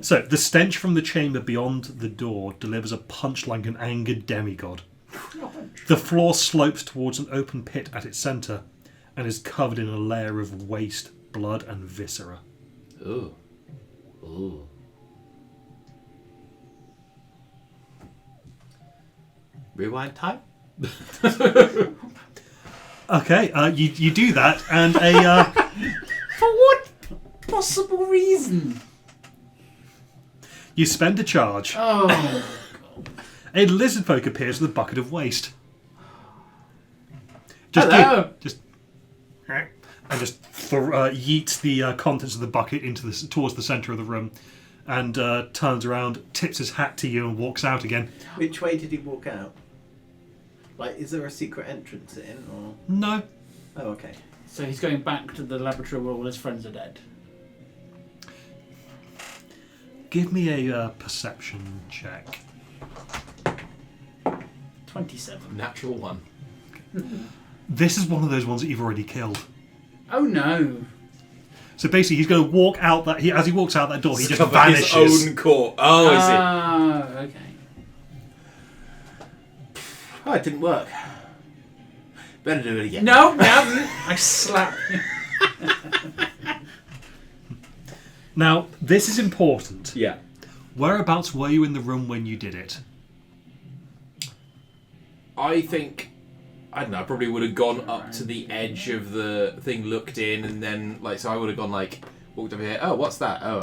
So, the stench from the chamber beyond the door delivers a punch like an angered demigod. The floor slopes towards an open pit at its centre and is covered in a layer of waste, blood and viscera. Ooh. Ooh. Rewind time? Okay, you do that, and a For what possible reason? you spend a charge. Oh. A lizard folk appears with a bucket of waste. Hello. Yeets the contents of the bucket towards the centre of the room, and turns around, tips his hat to you, and walks out again. Which way did he walk out? Like, is there a secret entrance in, or? No. Oh, okay. So he's going back to the laboratory where all his friends are dead. Give me a perception check. 27. Natural one. This is one of those ones that you've already killed. Oh no. So basically, he's going to walk out as he walks out that door, he just Discover vanishes. his own core. Oh, I see. Ah, okay. Oh, it didn't work. Better do it again. No, I slap you. Now, this is important. Yeah. Whereabouts were you in the room when you did it? I think, I don't know, I probably would have gone up to the edge of the thing, looked in, and then, so I would have gone, walked over here. Oh, what's that? Oh,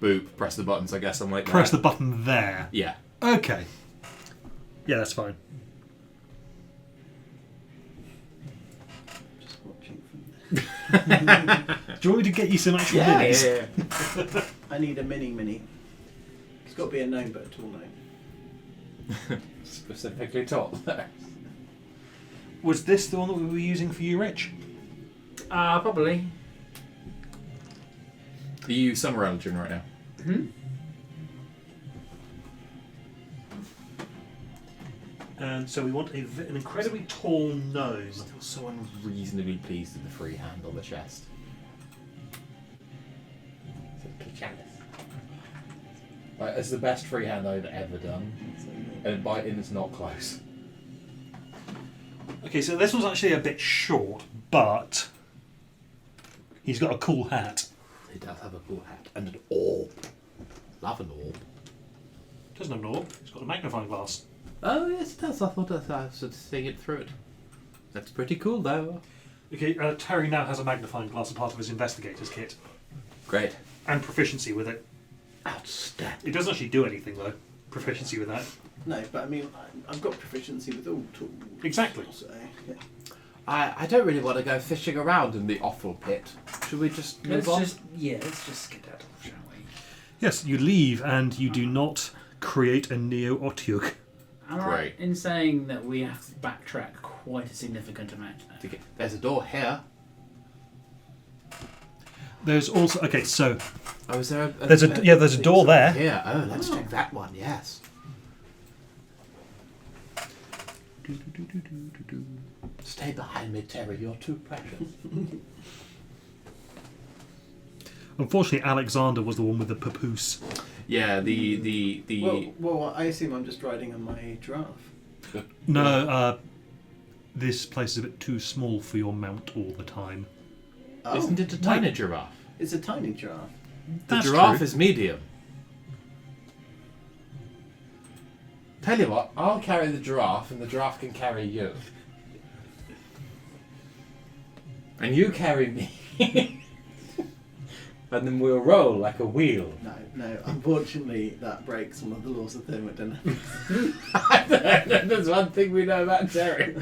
boop, press the buttons, I guess. I'm like, Press the button there. Yeah. Okay. Yeah, that's fine. Just watching from there. Do you want me to get you some actual Yeah. minis? I need a mini. It's got to be a gnome, but a tall gnome. Specifically top. Was this the one that we were using for you, Rich? Probably. Are you summer religion right now? And so we want an incredibly tall gnome. Still so unreasonably pleased with the free hand on the chest. It's the best free hand I've ever done. And it's not close. Okay, so this one's actually a bit short, but he's got a cool hat. He does have a cool hat. And an orb. Love an orb. Doesn't have an orb. He's got a magnifying glass. Oh, yes, it does. I thought I was seeing it through it. That's pretty cool, though. Okay, Terry now has a magnifying glass as part of his investigator's kit. Great. And proficiency with it. Outstanding. It doesn't actually do anything, though. Proficiency with that. No, but I mean, I've got proficiency with all tools. Exactly. So, yeah. I don't really want to go fishing around in the offal pit. Should we just move on? Let's just skedaddle, shall we? Yes, you leave and you do not create a Neo-Otyugh. Am I right in saying that we have to backtrack quite a significant amount now? There's a door here. There's also... Okay, so... Oh, is there there's a door there. Here. Oh, let's check that one, yes. Stay behind me, Terry. You're too precious. Unfortunately, Alexander was the one with the papoose. Yeah, the Well, I assume I'm just riding on my giraffe. No, this place is a bit too small for your mount all the time. Oh, Isn't it a tiny giraffe? It's a tiny giraffe. The That's giraffe true. is medium. Tell you what, I'll carry the giraffe and the giraffe can carry you. And you carry me. And then we'll roll like a wheel. No. Unfortunately, that breaks one of the laws of thermodynamics. There's one thing we know about Terry.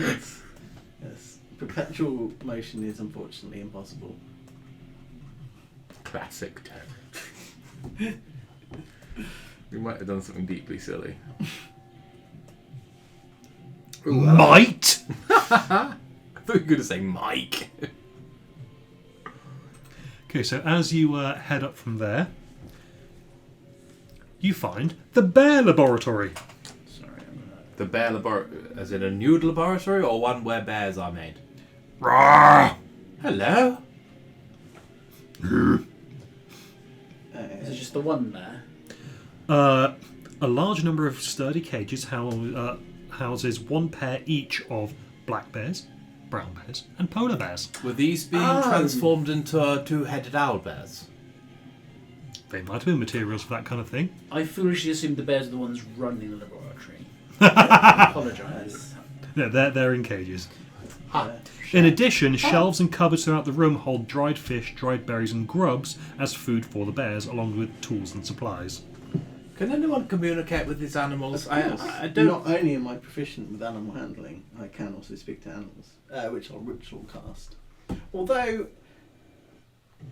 Yes. Perpetual motion is unfortunately impossible. Classic Terry. We might have done something deeply silly. Might? I thought you were going to say Mike. Okay, so as you head up from there, you find the Bear Laboratory. Sorry, I'm gonna... The bear laboratory, as in a nude laboratory, or one where bears are made? Rawr! Hello. Is it just the one there? A large number of sturdy cages houses one pair each of black bears, brown bears, and polar bears. Were these being transformed into two-headed owl bears? They might have been materials for that kind of thing. I foolishly assumed the bears are the ones running the laboratory. I apologise. Yeah, they're in cages. Ha. In addition, shelves and cupboards throughout the room hold dried fish, dried berries, and grubs as food for the bears, along with tools and supplies. Can anyone communicate with these animals? I don't. Not only am I proficient with animal handling, I can also speak to animals, which I'll ritual cast. Although,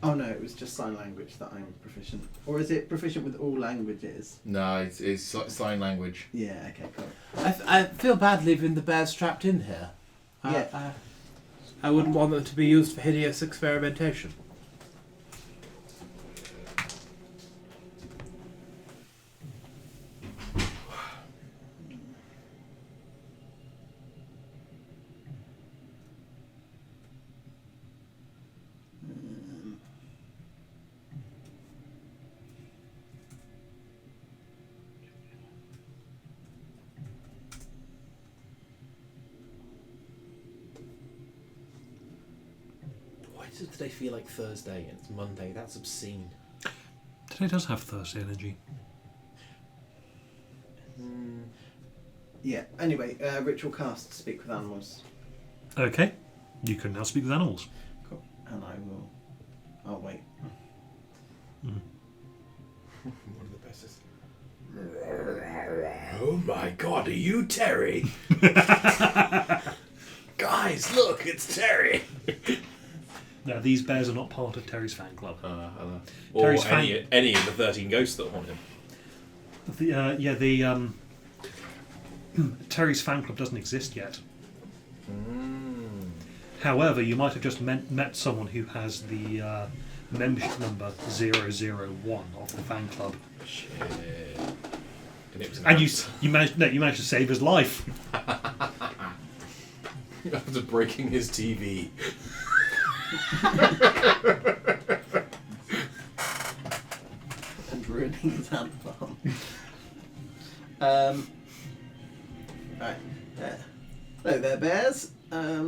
oh no, it was just sign language that I'm proficient. Or is it proficient with all languages? No, it's sign language. Yeah. Okay. Cool. I feel bad leaving the bears trapped in here. Yeah. I wouldn't want them to be used for hideous experimentation. Why does today feel like Thursday and it's Monday? That's obscene. Today does have Thursday energy. Yeah. Anyway, ritual cast. Speak with animals. Okay, you can now speak with animals. Cool. And I will. I'll wait. One of the best is... Oh my god, are you Terry? Guys, look, it's Terry! Now, these bears are not part of Terry's fan club. Or Terry's any of the 13 ghosts that haunt him. Terry's fan club doesn't exist yet. However, you might have just met someone who has the membership number 001 of the fan club. Shit. And it was And you managed to save his life. After breaking his TV. And ruining his ant farm. Right. Hello there, bears. Hello.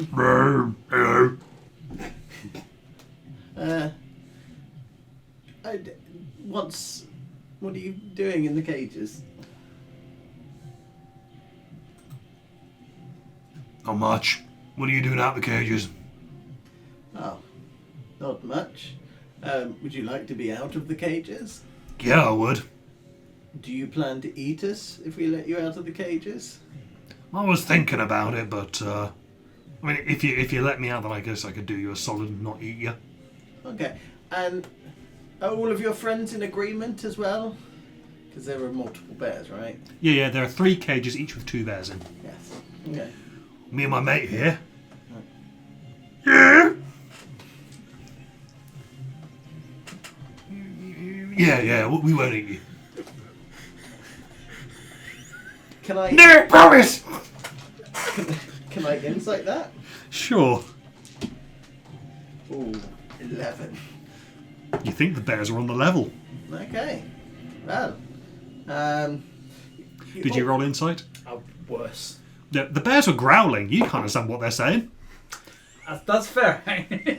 What are you doing in the cages? Not much. What are you doing out the cages? Oh, not much. Would you like to be out of the cages? Yeah, I would. Do you plan to eat us if we let you out of the cages? I was thinking about it, but I mean, if you let me out, then I guess I could do you a solid and not eat you. Okay. And are all of your friends in agreement as well? Because there are multiple bears, right? Yeah. There are 3 cages, each with 2 bears in. Yes. Okay. Me and my mate here. Yeah. Yeah. We won't eat you. Can I? No, promise. Can I insight that? Sure. Ooh, 11. You think the bears are on the level? Okay. Well. Did you roll insight? Oh, worse. The bears were growling. You can't understand what they're saying. That's fair.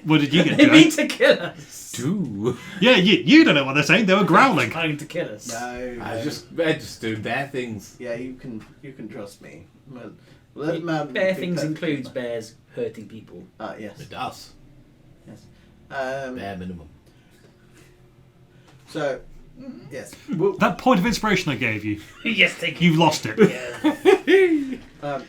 What did you get, They Joe? mean to kill us. Dude. Yeah, you don't know what they're saying. They were growling. Trying to kill us. No. I just do bad things. Yeah, you can trust me. Well, let man Bear be things perfectly includes fine. bears hurting people. Yes. It does. Yes. Bare minimum. So, yes. Well, That point of inspiration I gave you, Yes, take it. you've lost it. Yeah.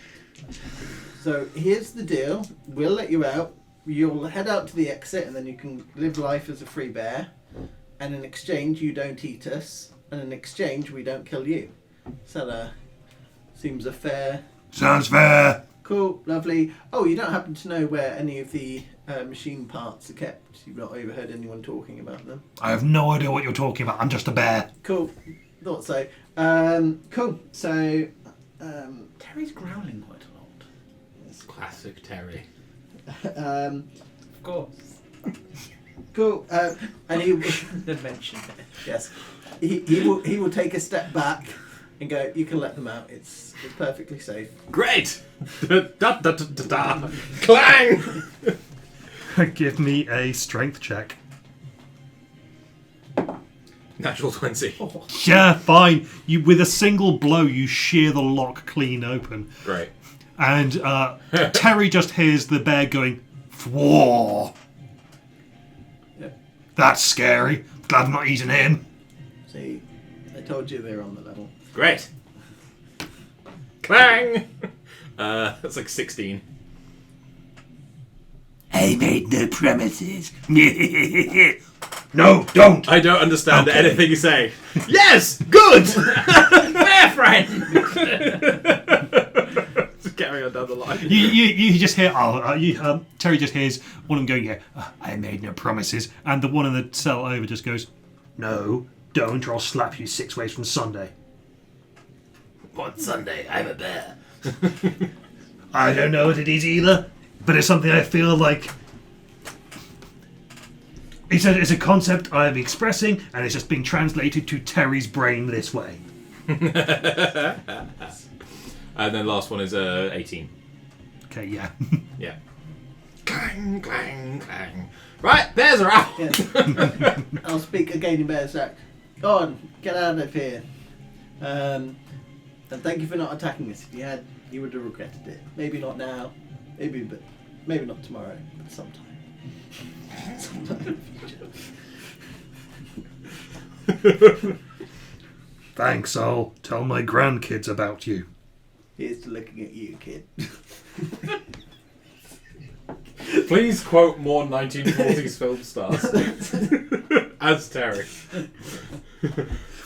so here's the deal. We'll let you out. You'll head out to the exit, and then you can live life as a free bear. And in exchange, you don't eat us. And in exchange, we don't kill you. So that seems a fair. Sounds fair. Cool, lovely. Oh, you don't happen to know where any of the machine parts are kept? You've not overheard anyone talking about them? I have no idea what you're talking about. I'm just a bear. Cool. thought so. Cool. So, Terry's growling quite a lot. Classic Terry. Of course. cool. And he The mention. yes, he will take a step back and go. You can let them out. It's perfectly safe. Great! Da, da, da, da, da. Clang! Give me a strength check. Natural 20. Yeah, fine. You with a single blow, you shear the lock clean open, Great. and Terry just hears the bear going, "Whoa, Yeah. that's scary. Glad I'm not eating him." See, I told you they're on the level. Great. Clang! That's like 16. I made no promises. No, don't. I don't understand Okay. anything you say. Yes! Good! Bear friend! Just carry on down the line. You just hear Terry just hears one of them going, "Yeah, I made no promises," and the one in the cell over just goes, "No, don't, or I'll slap you 6 ways from Sunday." On Sunday, I'm a bear. I don't know what it is either, but it's something I feel like it's a concept I'm expressing, and it's just being translated to Terry's brain this way. And then last one is 18. Okay, yeah. Yeah. Clang, clang, clang. Right, bears are out! Yes. I'll speak again in Bear's Sack. Go on, get out of here. And thank you for not attacking us. If you had, you would have regretted it. Maybe not now. Maybe not tomorrow. But sometime. Sometime in the future. Thanks, I'll tell my grandkids about you. Here's to looking at you, kid. Please quote more 1940s film stars. As Terry.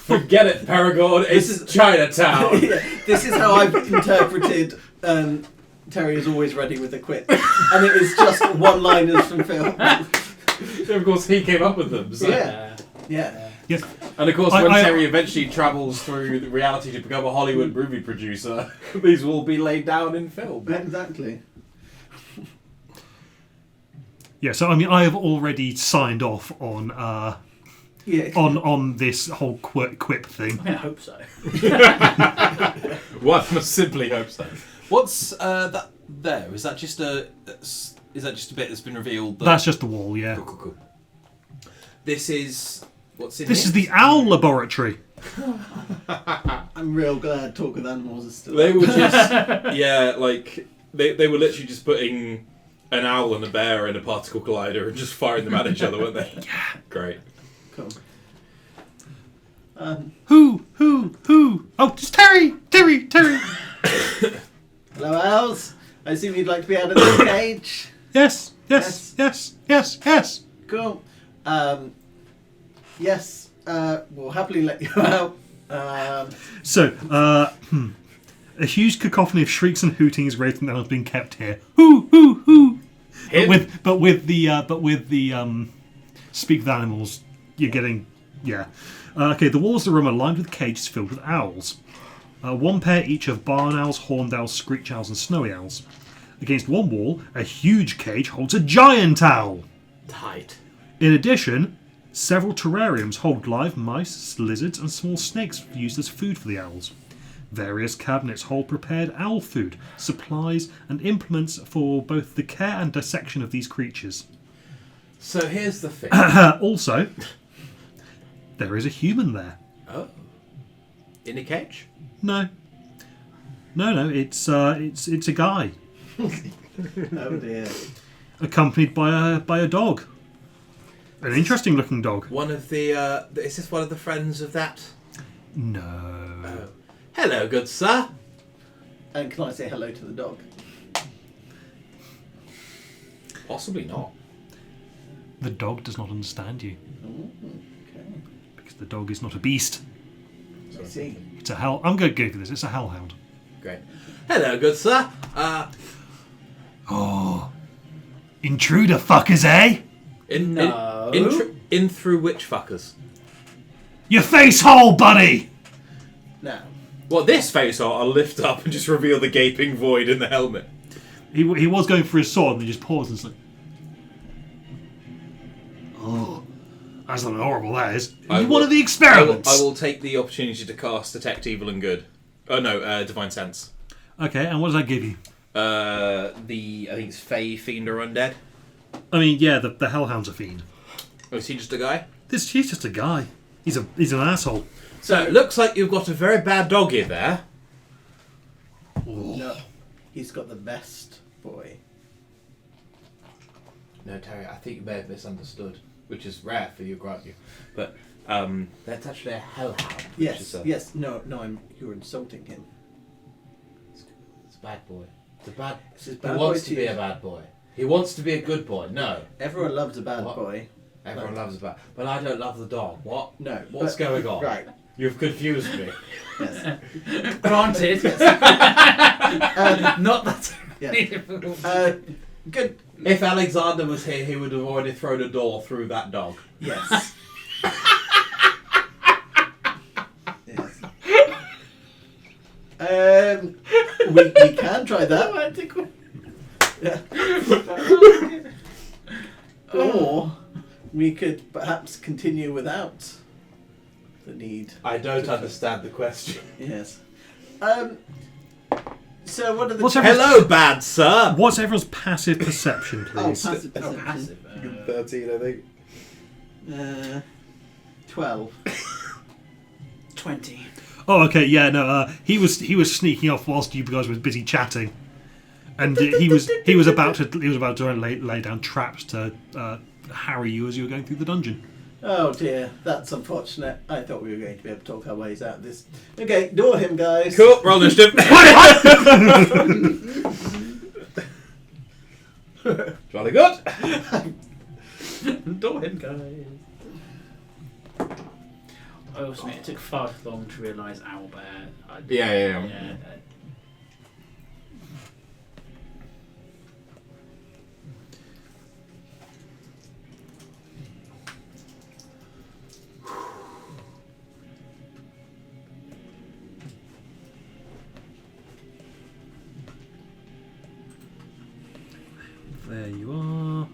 Forget it, Paragon. It's Chinatown. Yeah, this is how I've interpreted Terry is always ready with a quip. And it is just one-liners from film. Of course, he came up with them. So. Yeah. Yes. And of course, I- when I- Terry eventually travels through the reality to become a Hollywood movie producer, these will be laid down in film. Exactly. Yeah, so I mean, I have already signed off on Yeah. on this whole quip thing. I mean, I hope so. One must simply hope so. What's that there? Is that just a bit that's been revealed? That's just the wall, yeah. Cool. This is what's in This here? is the owl laboratory. I'm real glad Talk with Animals is still They were just they were literally just putting an owl and a bear in a particle collider and just firing them at each other, weren't they? Yeah. Great. Cool. Who? Oh, it's Terry! Hello, Owls. I assume you'd like to be out of this cage. Yes. Cool. Yes. We'll happily let you out. So, a huge cacophony of shrieks and hootings raised from the animals being kept here. Hoo! Him? But with the speak with animals, you're getting okay. The walls of the room are lined with cages filled with owls. One pair each of barn owls, horned owls, screech owls, and snowy owls. Against one wall, a huge cage holds a giant owl. Tight. In addition, several terrariums hold live mice, lizards, and small snakes used as food for the owls. Various cabinets hold prepared owl food, supplies, and implements for both the care and dissection of these creatures. So here's the thing. Also, there is a human there. Oh. In a cage? No, it's a guy Oh dear. accompanied by a dog. An interesting looking dog. One of the is this one of the friends of that? No. Oh. Hello, good sir. And can I say hello to the dog? Possibly not. The dog does not understand you Ooh, okay. because the dog is not a beast. I see. It's a hell. I'm going to go for this. It's a hellhound. Great. Hello, good sir. Oh, intruder fuckers, eh? No. In through which fuckers? Your face hole, buddy. Now, What, this face art? I'll lift up and just reveal the gaping void in the helmet. He was going for his sword and he just paused and was like, oh, that's not horrible, that is. One of the experiments. I will take the opportunity to cast Detect Evil and Good. Oh no, Divine Sense. Okay, and what does that give you? I think it's Fey, Fiend, or Undead. I mean, yeah, the Hellhound's a fiend. Oh, is he just a guy? He's just a guy. He's an asshole. So, it looks like you've got a very bad dog in there. no, he's got the best boy. No, Terry, I think you may have misunderstood, which is rare for you, grant you. But that's actually a hellhound. Yes, yes. No, you're insulting him. It's a bad boy. It's a bad. It's his He bad wants boy to be a you. bad boy. He wants to be a good boy. No, Everyone loves a bad What? boy. everyone loves a bad. But I don't love the dog. What? No. What's but- going on? Right. You've confused me. Yes. Granted. Not that. Yeah. Good. If Alexander was here, he would have already thrown a door through that dog. Yes. Yes. We can try that. Yeah. Or we could perhaps continue without the need. I don't understand the question. Yes. So what are the What's Hello, bad sir. What's everyone's passive perception, Oh, please? passive Oh, perception. passive. 13, I think. 12. 20. Oh, okay, yeah, no. He was sneaking off whilst you guys were busy chatting, and he was about to lay down traps to harry you as you were going through the dungeon. Oh dear, that's unfortunate. I thought we were going to be able to talk our ways out of this. Okay, door him, guys. Cool. Roll initiative. Jolly good. Door him, guys. I also mean, it took far too long to realise owlbear. Yeah. There you are.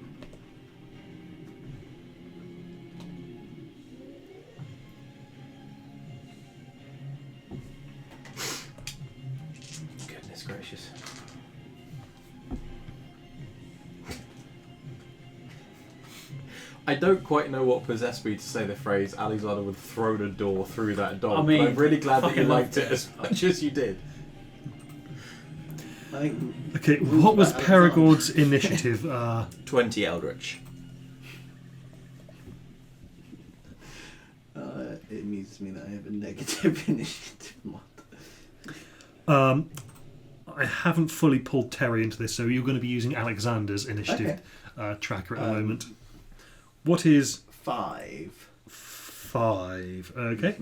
Goodness gracious. I don't quite know what possessed me to say the phrase Alexander would have thrown a door through that dog. I mean, but I'm really glad that you fucking liked loved it as much as you did. I think Okay, what was Perigord's initiative? 20 Eldritch. it amuses me that I have a negative initiative mod. I haven't fully pulled Terry into this, so you're going to be using Alexander's initiative tracker at the moment. What is 5? 5? Okay.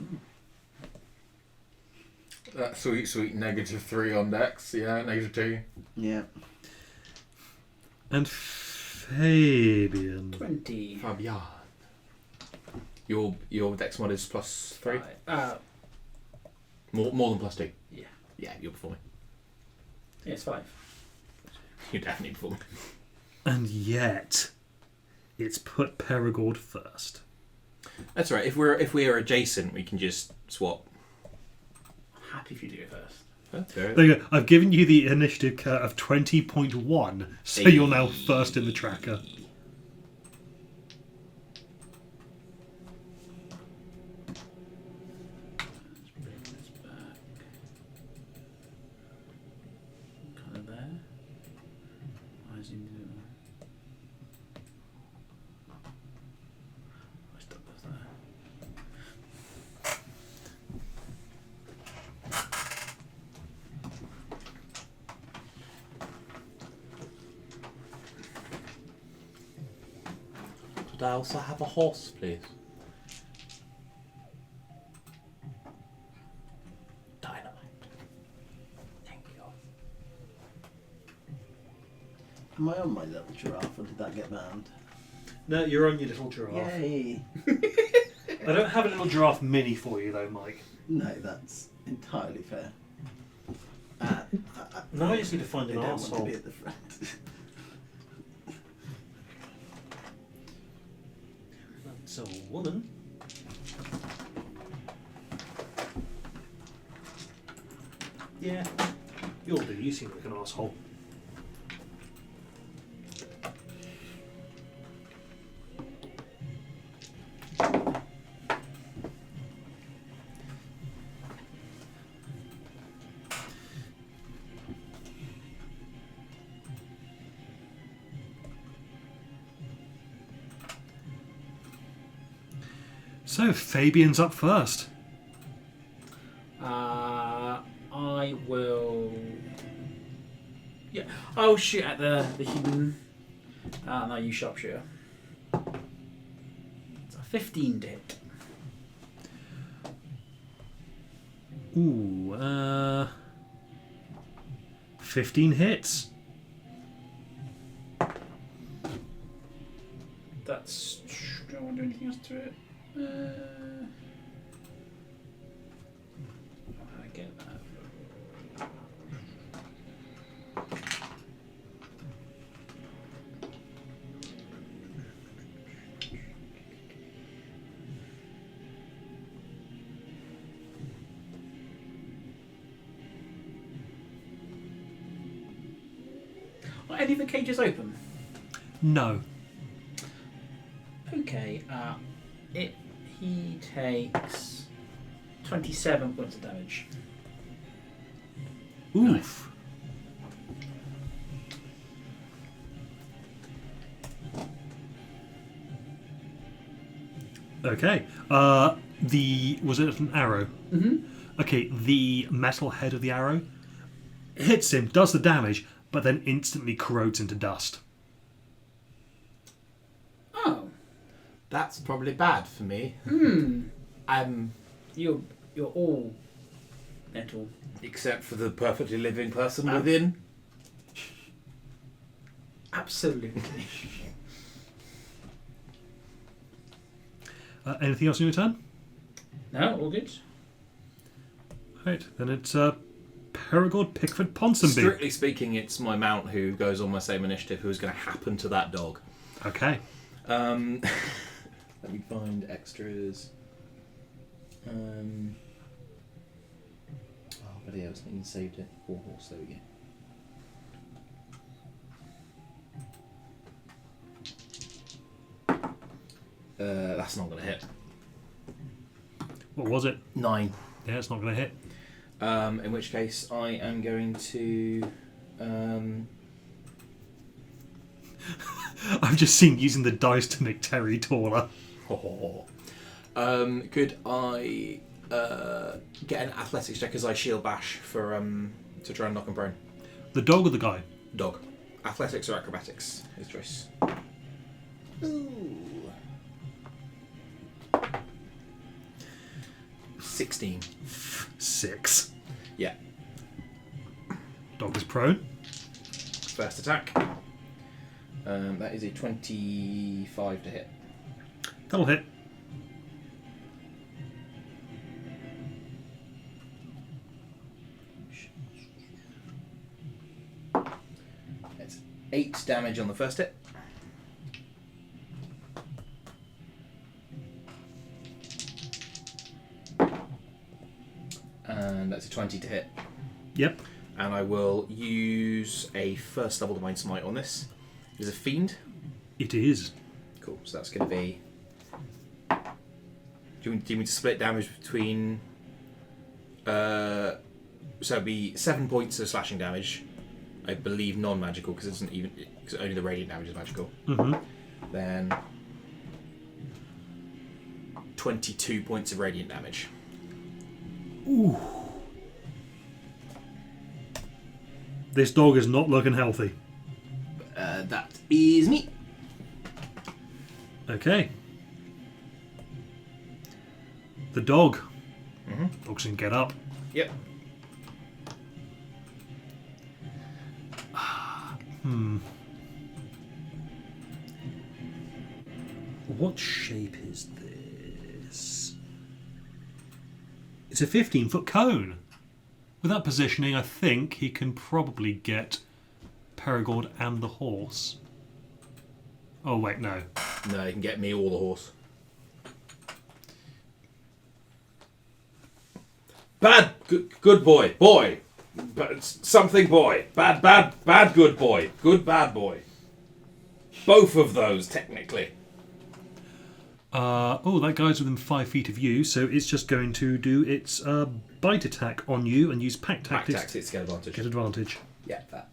That sweet -3 on Dex. Yeah, -2. Yeah. And Fabian. 20. Fabian. Your Dex mod is +3. More than +2. Yeah. Yeah, you're performing. Yeah, it's 5. You're definitely performing. And yet, it's put Perigord first. That's right. If we're adjacent, we can just swap. Happy if you do it first. There you go. I've given you the initiative cut of 20.1, so you're now first in the tracker. Let's bring this back. Kind of there. I zoomed in. I stuck this there. Could I also have a horse, please? Dynamite. Thank you. Am I on my little giraffe or did that get banned? No, you're on your little giraffe. Yay! I don't have a little giraffe mini for you though, Mike. No, that's entirely fair. Now I just need to find They an don't want to arsehole. be at the front. That's a woman. Yeah, you'll do. You seem like an arsehole. So, Fabian's up first. I will. Yeah, I'll shoot at the human. No, you sharpshooter. It's a 15 to hit. Ooh, 15 hits. That's. Do I want to do anything else to it? I get that. Are any of the cages open? No. Okay, he takes 27 points of damage. Oof. Okay. Was it an arrow? Mm-hmm. Okay, the metal head of the arrow hits him, does the damage, but then instantly corrodes into dust. Oh. That's probably bad for me. You're all metal. Except for the perfectly living person within. Absolutely. Anything else on your turn? No, all good. Right, then it's Perigord Pickford Ponsonby. Strictly speaking, it's my mount who goes on my same initiative who's going to happen to that dog. Okay. Let me find extras. Oh, but yeah, I was thinking saved it. 4 horse, there we go. That's not going to hit. What was it? 9. Yeah, it's not going to hit. In which case, I am going to. I've just seen using the dice to make Terry taller. Could I get an athletics check as I shield bash for to try and knock him prone? The dog or the guy? Dog. Athletics or acrobatics? His choice. Ooh. 16. 6. Yeah. Dog is prone. First attack. That is a 25 to hit. That'll hit. It's 8 damage on the first hit. And that's a 20 to hit. Yep. And I will use a first level Divine Smite on this. It is a fiend. It is. Cool, so that's going to be... Do you want me to split damage between... so it'd be 7 points of slashing damage. I believe non-magical, because it doesn't even... Because only the radiant damage is magical. Mm-hmm. Then... 22 points of radiant damage. Ooh. This dog is not looking healthy. That is me. Okay. The dog. Mm-hmm. Dogs can get up. Yep. What shape is this? It's a 15-foot cone. With that positioning, I think he can probably get Perigord and the horse. Oh, wait, no. No, you can get me or the horse. Bad, good boy. Boy. Something boy. Bad, good boy. Good, bad boy. Both of those, technically. That guy's within 5 feet of you, so it's just going to do its bite attack on you and use pack Pack tactics. tactics, get advantage. Get advantage. Yeah, that.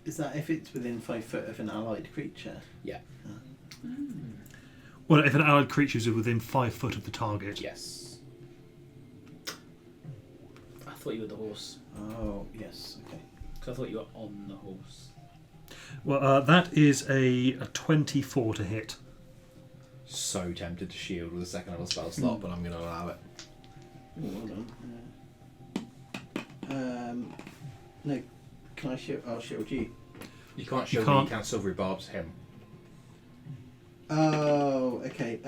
Is that if it's within 5 foot of an allied creature? Yeah. Well, if an allied creature is within 5 foot of the target. Yes. I thought you were the horse. Oh, yes, okay. Because I thought you were on the horse. Well, that is a 24 to hit. So tempted to shield with a second level spell slot, but I'm going to allow it. Oh, well done. No, can I shield? I'll shield you. You can't shield can't. me, you can't silvery barbs him. Oh, okay.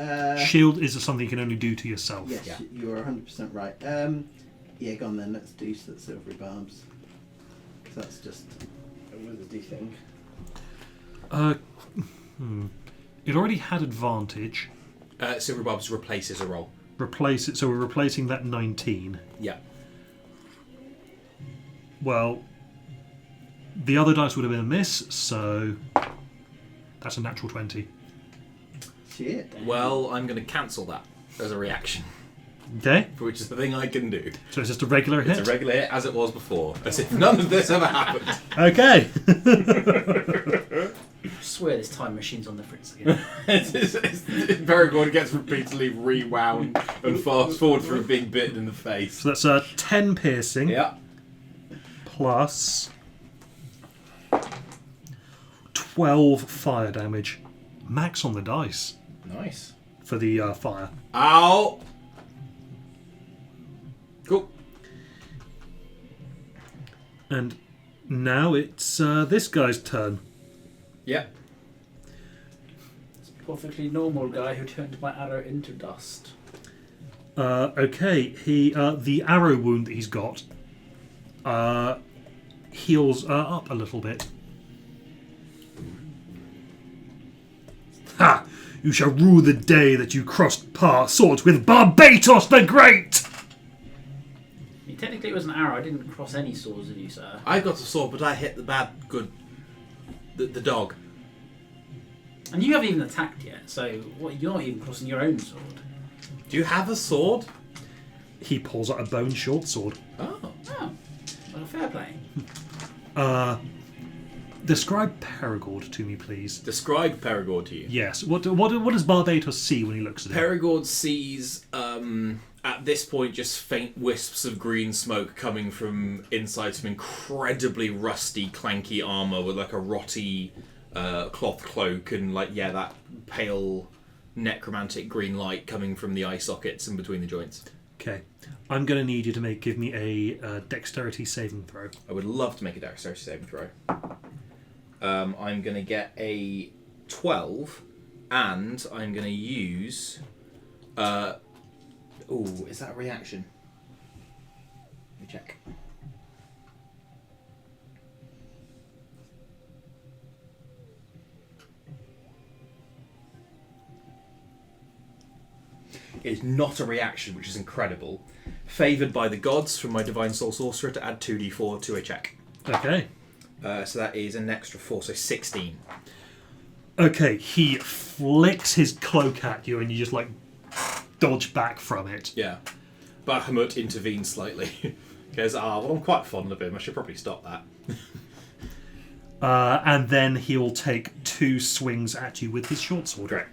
Shield is something you can only do to yourself. Yes, Yeah. you are 100% right. Yeah, go on then. Let's do silvery barbs. 'Cause that's just a wizardy thing. It already had advantage. Silvery barbs replaces a roll. Replace it, so we're replacing that 19. Yeah. Well, the other dice would have been a miss, so that's a natural 20. Shit. Well, I'm going to cancel that as a reaction, Okay, which is the thing I can do. so it's just a regular hit. It's a regular hit as it was before, as if none of this ever happened. Okay. I swear this time machine's on the fritz again. Perigord gets repeatedly rewound and fast forward through being bitten in the face. So that's 10 piercing Yeah. plus 12 fire damage. Max on the dice Nice. for the fire. Ow! Cool. And now it's this guy's turn. Yeah. It's a perfectly normal guy who turned my arrow into dust. Okay, he the arrow wound that he's got heals up a little bit. Ha! You shall rue the day that you crossed swords with Barbatos the Great! I mean, technically it was an arrow. I didn't cross any swords with you, sir. I got a sword, but I hit the dog. And you haven't even attacked yet, so you're not even crossing your own sword. Do you have a sword? He pulls out a bone short sword. Oh. Oh, well, fair play. Describe Perigord to me, please. Describe Perigord to you. Yes. What does Barbatos see when he looks at him? Perigord sees, at this point, just faint wisps of green smoke coming from inside some incredibly rusty, clanky armour with like a rotty cloth cloak and that pale necromantic green light coming from the eye sockets and between the joints. Okay. I'm going to need you to give me a dexterity saving throw. I would love to make a dexterity saving throw. I'm going to get a 12, and I'm going to use... is that a reaction? Let me check. It is not a reaction, which is incredible. Favoured by the gods from my Divine Soul Sorcerer to add 2d4 to a check. Okay. So that is an extra 4, so 16. Okay, he flicks his cloak at you and you just dodge back from it. Yeah. Bahamut intervenes slightly. Goes, I'm quite fond of him. I should probably stop that. And then he'll take 2 swings at you with his short sword. Great.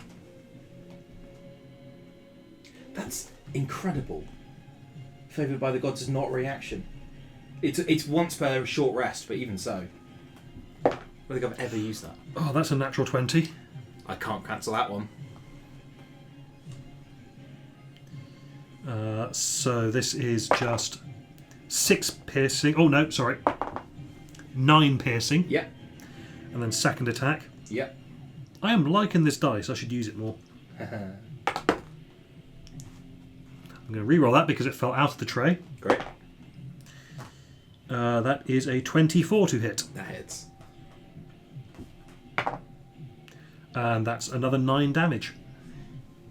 That's incredible. Favoured by the gods is not reaction. It's once per short rest, but even so. I don't think I've ever used that. Oh, that's a natural 20. I can't cancel that one. So this is just 6 piercing. Oh, no, sorry. 9 piercing. Yep. And then second attack. Yep. I am liking this dice. I should use it more. I'm going to re-roll that because it fell out of the tray. Great. That is a 24 to hit. That hits. And that's another 9 damage.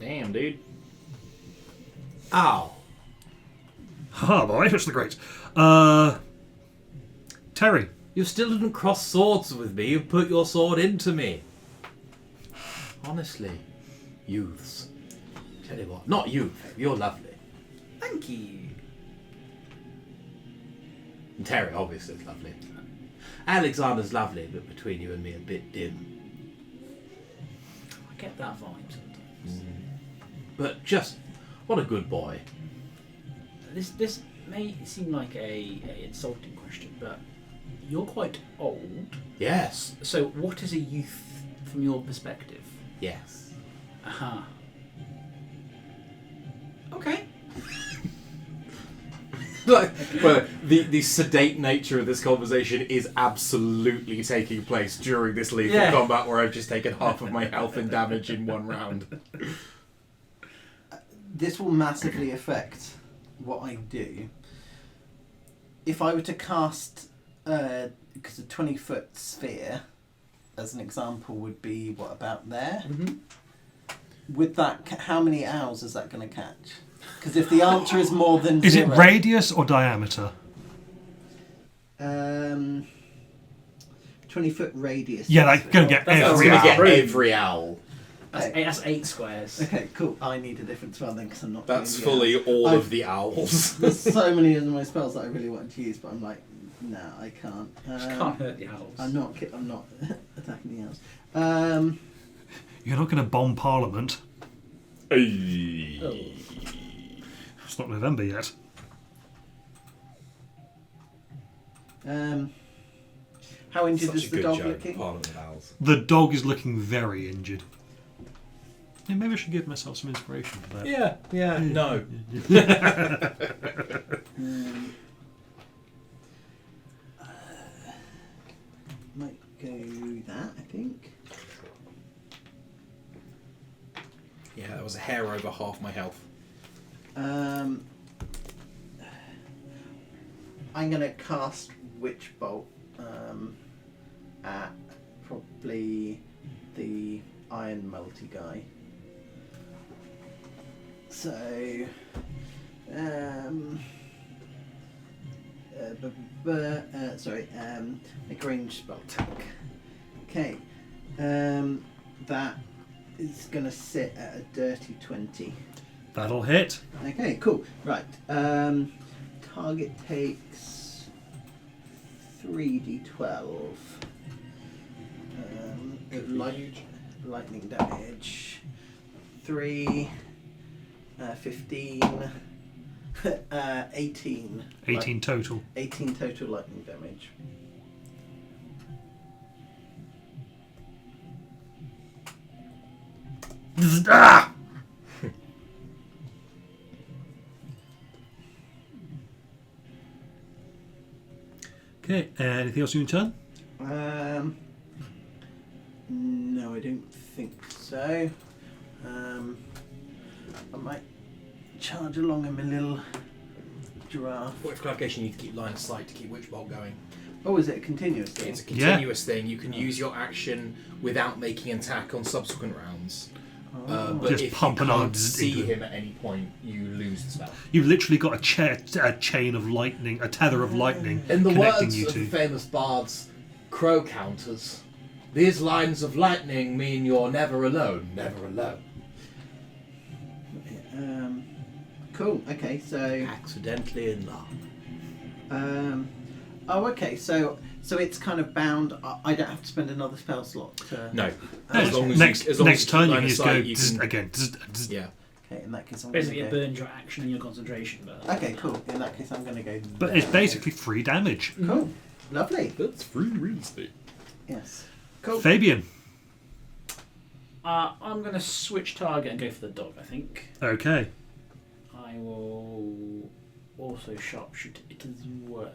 Damn, dude. Ow. Ha, boy, that's the great. Terry. You still didn't cross swords with me. You put your sword into me. Honestly, youths. Tell you what, not you. You're lovely. Thank you. And Terry, obviously, is lovely. Alexander's lovely, but between you and me, a bit dim. I get that vibe sometimes. But just, what a good boy. This may seem like a insulting question, but you're quite old. Yes. So what is a youth from your perspective? Yes. Aha. Okay. Well, the sedate nature of this conversation is absolutely taking place during this lethal combat where I've just taken half of my health and damage in one round. This will massively affect what I do. If I were to cast, because a 20-foot sphere, as an example, would be, what, about there? Mm-hmm. With that, how many owls is that going to catch? Because if the answer is more than Is 0... it radius or diameter? 20-foot radius. Yeah, that's going to get That's every We're gonna going to owl. get every owl. That's 8 squares. Okay, cool. I need a different spell then, because I'm not That's doing the fully owls. all I've- of the owls. There's so many of my spells that I really wanted to use, but I'm like, no, I can't. Just can't hurt the owls. I'm not attacking the owls. You're not going to bomb Parliament. Oh. It's not November yet. How injured Such is a the good dog joke, looking? Parliament of Owls. The dog is looking very injured. Yeah, maybe I should give myself some inspiration for that. Yeah, no. Might go that, I think. Yeah, that was a hair over half my health. I'm gonna cast Witch Bolt at probably the Iron Melty guy. So, make a ranged spell attack. Okay, that is gonna sit at a dirty 20. That'll hit. Okay, cool. Right. Target takes 3d12. Lightning damage. 3, 15, 18. 18 total. 18 total lightning damage. Ah! Okay, anything else you can turn? No, I don't think so. I might charge along in my little giraffe. What clarification, you need to keep line of sight to keep Witch Bolt going. Oh, is it a continuous thing? It's a continuous thing. You can use your action without making an attack on subsequent rounds. But Just if pump you another can't see into him at any point, you lose the spell. You've literally got a chain of lightning, a tether of lightning In the connecting words you of two. the famous bards, crow counters, these lines of lightning mean you're never alone, never alone. Cool. Okay, so. Accidentally in love. Okay. So it's kind of bound. I don't have to spend another spell slot. No. Next turn you can just go you can, again. yeah. Okay. In that case, I'm Basically, going it to go. burns your action and your concentration. But Okay. Cool. In that case, I'm going to go. But there. it's basically free damage. Cool. Lovely. That's free real estate. Yes. Cool. Fabian. I'm going to switch target and go for the dog, I think. Okay. I will also sharpshoot it as well.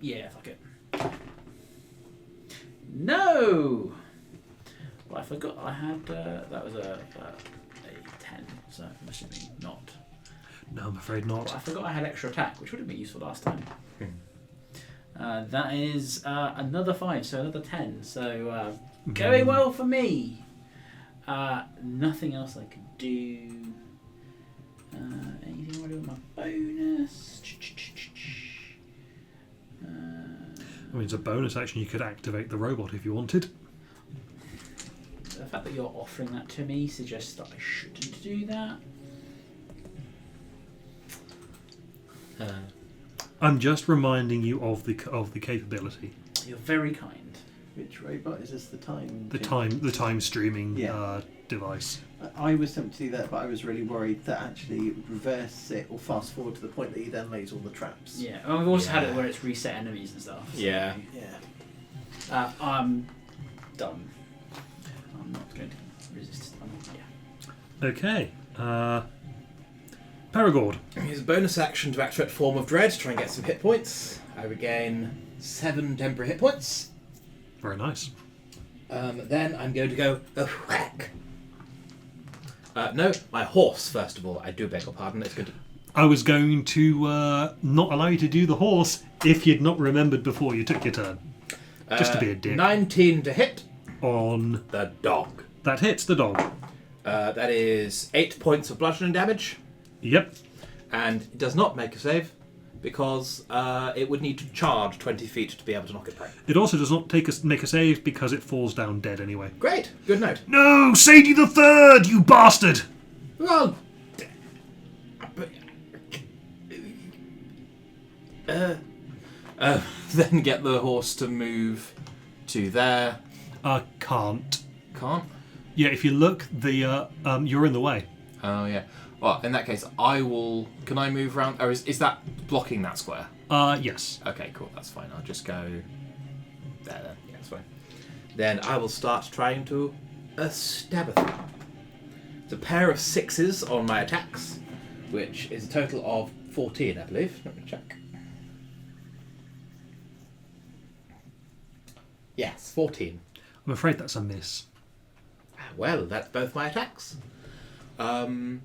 Yeah, fuck it. No! Well, I forgot I had... that was a so I'm assuming not. No, I'm afraid not. Well, I forgot I had extra attack, which would have been useful last time. That is another 5, so another 10. So going well for me. Nothing else I can do. Anything I want to do with my bonus? I mean, it's a bonus action. You could activate the robot if you wanted. The fact that you're offering that to me suggests that I shouldn't do that. I'm just reminding you of the capability. You're very kind. Which robot is this? The time. The time streaming Yeah. device. I was tempted to do that, but I was really worried that actually it would reverse it or fast forward to the point that he then lays all the traps. Yeah, and we've also had it where it's reset enemies and stuff. So Yeah. Yeah. I'm done. I'm not going to resist. Okay. Paragord. Use a bonus action to activate Form of Dread to try and get some hit points. I regain 7 temporary hit points. Very nice. Then I'm going to go whack. No, my horse, first of all. I do beg your pardon. It's going to... I was going to not allow you to do the horse if you'd not remembered before you took your turn. Just to be a dick. 19 to hit. On... The dog. That hits the dog. That is 8 points of bludgeoning damage. Yep. And it does not make a save because it would need to charge 20 feet to be able to knock it prone. It also does not make a save because it falls down dead anyway. Great. Good note. No! Sadie the Third, you bastard! Well... then get the horse to move to there. Can't. Can't? Yeah, if you look, you're in the way. Oh, yeah. Well, in that case, I will... Can I move around? Or is that blocking that square? Yes. Okay, cool. That's fine. I'll just go... There, then. Yeah, that's fine. Then I will start trying to stab a thing. It's a pair of 6s on my attacks, which is a total of 14, I believe. Let me check. Yes, 14. I'm afraid that's a miss. Well, that's both my attacks. Okay.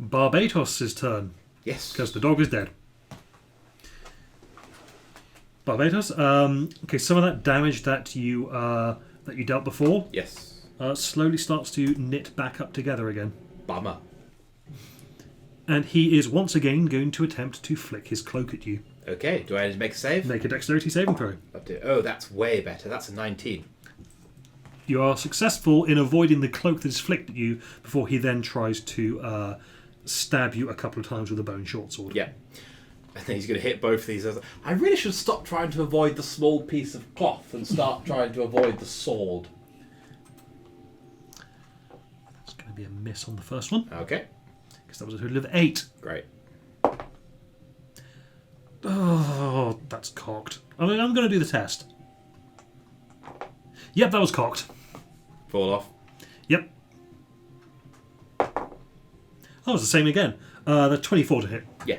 Barbatos' turn, Yes. because the dog is dead. Barbatos, okay, some of that damage that you dealt before Yes. slowly starts to knit back up together again. Bummer. And he is once again going to attempt to flick his cloak at you. Okay, do I need to make a save? Make a dexterity saving throw. Oh, that's way better. That's a 19. You are successful in avoiding the cloak that is flicked at you before he then tries to stab you a couple of times with a bone short sword. Yeah. I think he's going to hit both of these. I really should stop trying to avoid the small piece of cloth and start trying to avoid the sword. It's going to be a miss on the first one, Okay. because that was a total of 8. Great. Oh, that's cocked. I'm going to do the test. Yep, that was cocked. Fall off. Yep. Oh, it's the same again. The 24 to hit. Yeah.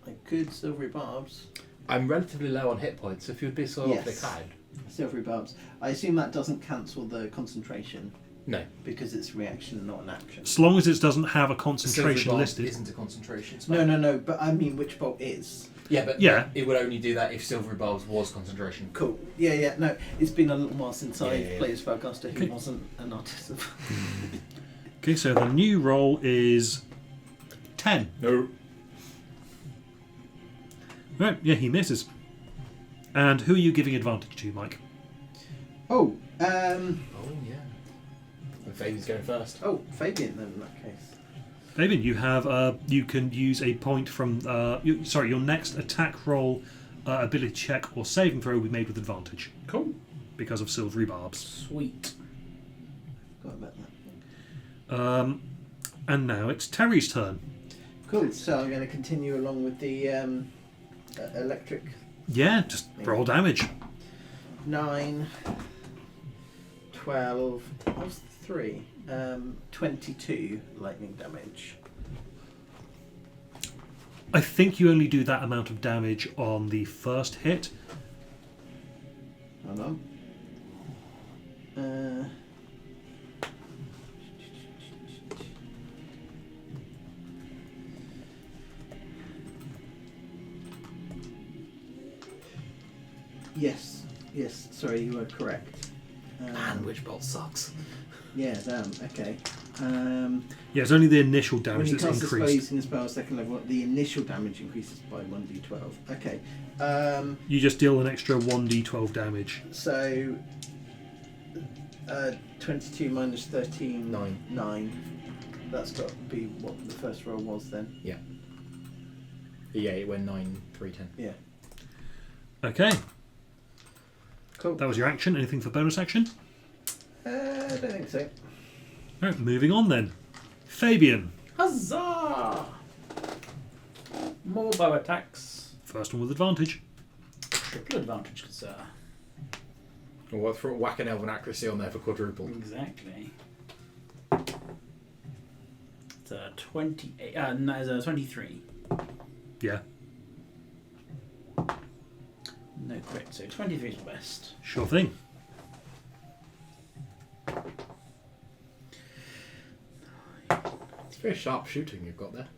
Like good silvery barbs. I'm relatively low on hit points, if you'd be so awfully kind. Silvery barbs. I assume that doesn't cancel the concentration No. because it's reaction, not an action. As long as it doesn't have a concentration Silver listed. isn't a concentration spell. No. But I mean, which bolt is? Yeah, but Yeah. it would only do that if Silvery Bulbs was concentration. Cool. Yeah. No, it's been a little while since I Yeah. played as Spellcaster who Okay. wasn't an artist. Okay, so the new roll is 10. No. Right, yeah, he misses. And who are you giving advantage to, Mike? Oh, Oh, yeah. And Fabian's going first. Fabian then in that case. Fabian, you have you can use a point from your next attack roll, ability check or saving throw will be made with advantage Cool. because of silvery barbs. Sweet. Got about that. And now it's Terry's turn. Cool. So I'm going to continue along with the electric. Yeah, just roll damage. 9, 12. What was the 3? 22 lightning damage. I think you only do that amount of damage on the first hit. Hold on. Yes. Sorry, you were correct. Man, Witch Bolt sucks. Yeah, damn. Okay. Yeah, it's only the initial When damage you that's cast a spell increased. using a spell second level, the initial damage increases by 1d12. Okay. You just deal an extra 1d12 damage. So 22 minus 13. 9. That's got to be what the first roll was then. Yeah, it went 9, 3, 10. Yeah. Okay, Cool. that was your action. Anything for bonus action? I don't think so. Alright, moving on then. Fabian. Huzzah! More bow attacks. First one with advantage. Triple advantage, because Or what? Throw whack an elven accuracy on there for quadruple. exactly. It's a 28. No, it's a 23. Yeah, No crit, so 23 is the best. sure thing. It's very sharp shooting you've got there.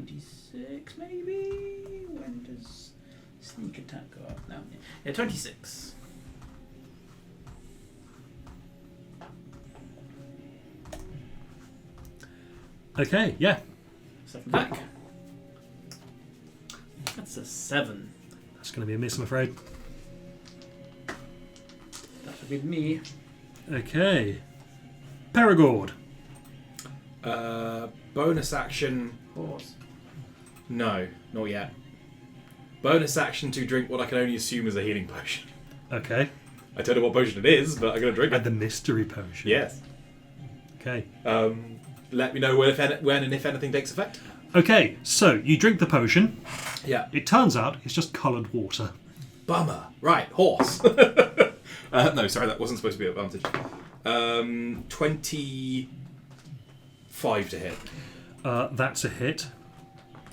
Twenty-six, maybe? When does sneak attack go up? No. Yeah, 26. Okay, yeah. Second attack. That's a 7. That's going to be a miss, I'm afraid. That would be me. Okay. Perigord. Bonus action. Horse. No, not yet. Bonus action to drink what I can only assume is a healing potion. Okay. I don't know what potion it is, but I'm going to drink And it. the mystery potion. Yes. Okay. Let me know when and if anything takes effect. Okay, so you drink the potion. Yeah. It turns out it's just coloured water. Bummer. Right, horse. No, sorry, that wasn't supposed to be an advantage. 25 to hit. That's a hit.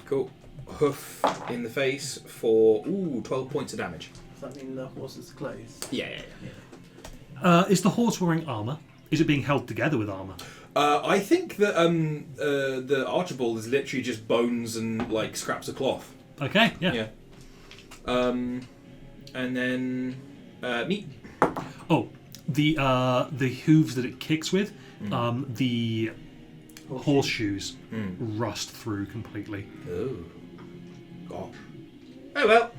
Cool. Hoof in the face for 12 points of damage. Does that mean the horse is closed? Yeah. Is the horse wearing armour? Is it being held together with armour? I think that the Archibald is literally just bones and like scraps of cloth. Okay, yeah. Yeah. And then meat. Oh, the hooves that it kicks with, the horseshoes rust through completely. Oh. Gosh. Oh well.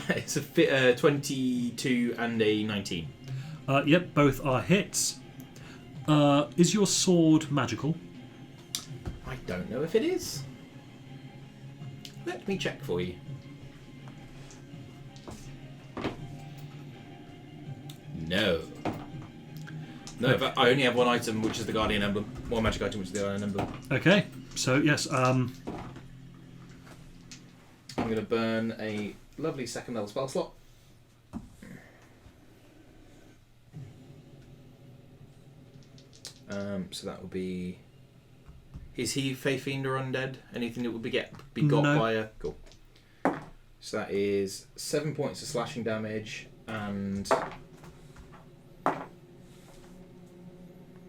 It's a 22 and a 19. Yep, both are hits. Is your sword magical? I don't know if it is. Let me check for you. No. No, but I only have one item, which is the Guardian Emblem. One magic item, which is the Guardian Emblem. Okay, so yes, I'm going to burn a lovely second level spell slot. So that will be... Is he Fae Fiend or Undead? Anything that would be got No. by a... Cool. So that is 7 points of slashing damage and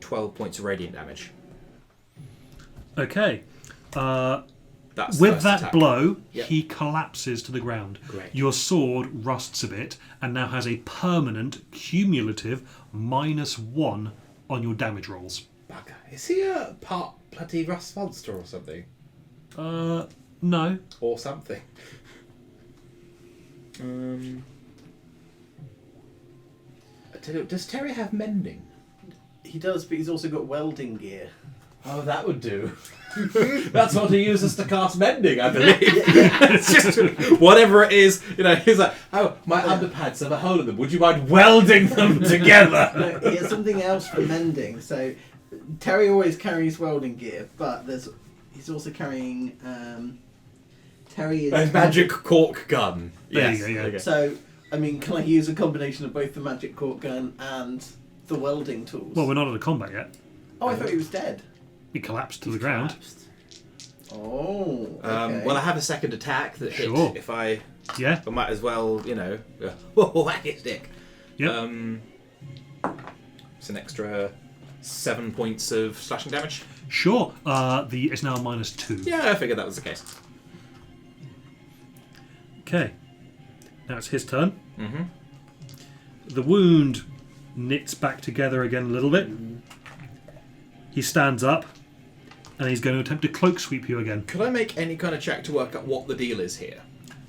12 points of radiant damage. okay. That's With first that attack. blow, Yep. he collapses to the ground. Great. Your sword rusts a bit and now has a permanent cumulative -1 on your damage rolls. Bugger. Is he a part bloody rust monster or something? No. Or something. Does Terry have mending? He does, but he's also got welding gear. Oh, that would do. That's what he uses to cast mending, I believe. It's just whatever it is, he's like, oh, my underpants have a hole in them. Would you mind welding them together? No, he has something else for mending. So Terry always carries welding gear, but he's also carrying Terry is A magic cork gun. There Yes. you go, yeah. Okay. So I mean, can I use a combination of both the magic cork gun and the welding tools? Well, we're not at a combat yet. Oh, I thought he was dead. He collapsed to the ground. Collapsed. Oh. Okay. Well, I have a second attack that hit. Sure. If I Yeah. might as well, whack it stick. Yep. It's an extra 7 points of slashing damage. Sure. It's now -2. Yeah, I figured that was the case. Okay. Now it's his turn. Mm-hmm. The wound knits back together again a little bit. He stands up, and he's going to attempt to cloak sweep you again. Could I make any kind of check to work out what the deal is here?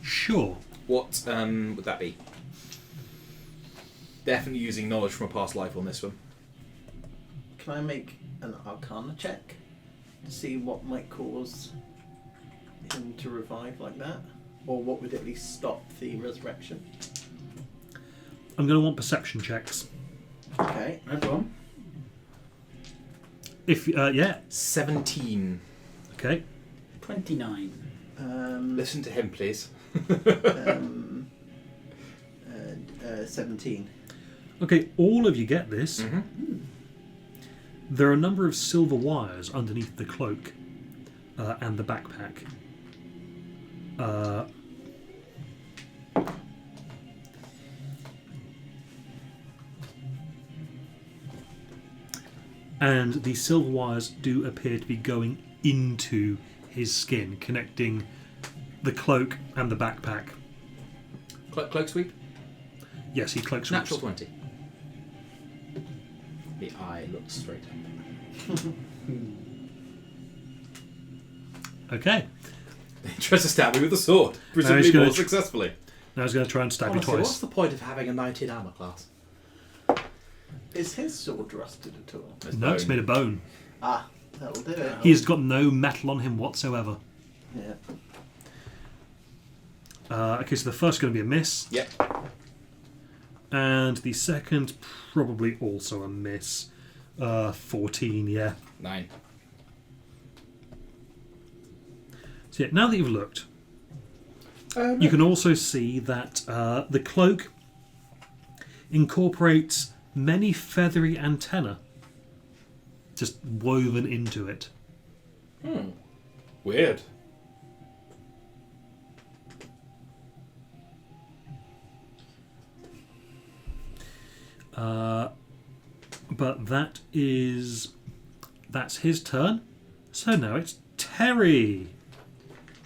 Sure. What would that be? Definitely using knowledge from a past life on this one. Can I make an Arcana check to see what might cause him to revive like that? Or what would at least stop the resurrection? I'm going to want perception checks. Okay. No problem. If yeah. 17. Okay. 29. Listen to him, please. 17. Okay, all of you get this. Mm-hmm. There are a number of silver wires underneath the cloak and the backpack. And the silver wires do appear to be going into his skin, connecting the cloak and the backpack. Cloak sweep? Yes, he cloak sweeps. Natural 20. The eye looks straight. Okay. He tries to stab me with a sword, presumably he's gonna more successfully. Now he's going to try and stab Honestly, you what's twice. the point of having a knight in armour class? Is his sword rusted at all? No, it's made of bone. Ah, that'll do it. He's got no metal on him whatsoever. Yeah. Okay, so the first going to be a miss. Yep. And the second, probably also a miss. 14, yeah. 9. So yeah, now that you've looked, you can also see that the cloak incorporates many feathery antennae just woven into it. Weird. But that's his turn. So now it's Terry.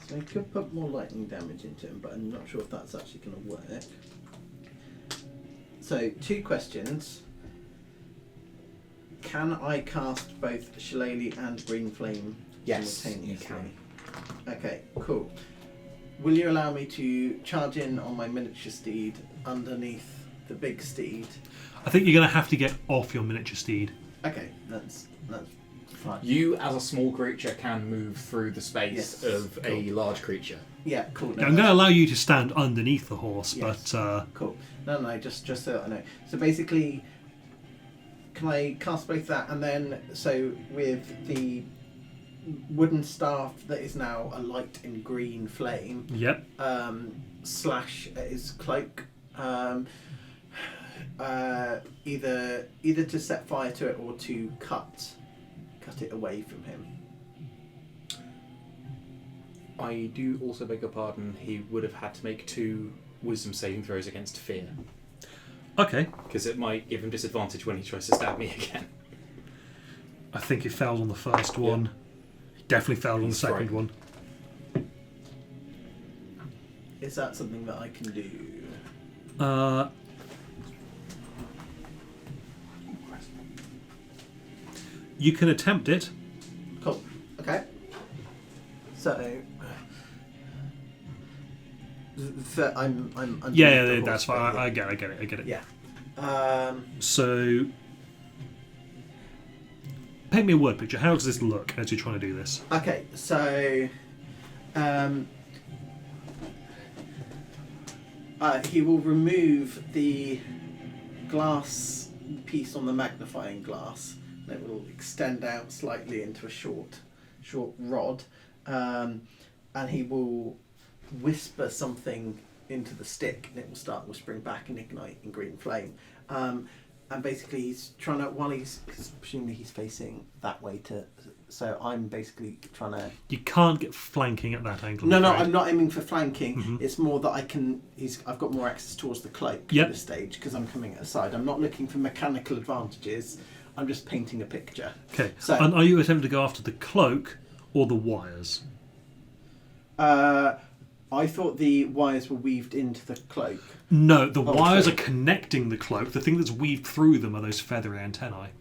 So I could put more lightning damage into him, but I'm not sure if that's actually going to work. So, 2 questions. Can I cast both Shillelagh and Green Flame simultaneously? you can. Okay, cool. Will you allow me to charge in on my miniature steed underneath the big steed? I think you're going to have to get off your miniature steed. Okay, that's fine. You, as a small creature, can move through the space Yes, of a cool. large creature. Yeah, cool. No, Now, I'm going to allow you to stand underneath the horse, Yes. but Cool. No, just so I know. So basically, can I cast both that and then, so with the wooden staff that is now a light and green flame, yep. slash at his cloak, either to set fire to it or to cut it away from him. I do also beg your pardon, he would have had to make 2 wisdom saving throws against fear. Okay. Because it might give him disadvantage when he tries to stab me again. I think he failed on the first one. He definitely failed on the He's second frightened. one. Is that something that I can do? You can attempt it. Cool. Okay. So I'm underneath Yeah, the that's horse, fine. but I get it. yeah. So, paint me a word picture. How does this look as you're trying to do this? Okay, so he will remove the glass piece on the magnifying glass, and it will extend out slightly into a short rod, and he will whisper something into the stick, and it will start whispering back and ignite in green flame. And basically, he's trying to, while he's, because presumably he's facing that way to So I'm basically trying to. You can't get flanking at that angle. No, afraid. I'm not aiming for flanking. Mhm. It's more that I can. I've got more access towards the cloak Yep. at this stage because I'm coming at a side. I'm not looking for mechanical advantages. I'm just painting a picture. Okay. So- and are you attempting to go after the cloak or the wires? I thought the wires were weaved into the cloak. No, the Oh, wires sorry. are connecting the cloak. The thing that's weaved through them are those feathery antennae.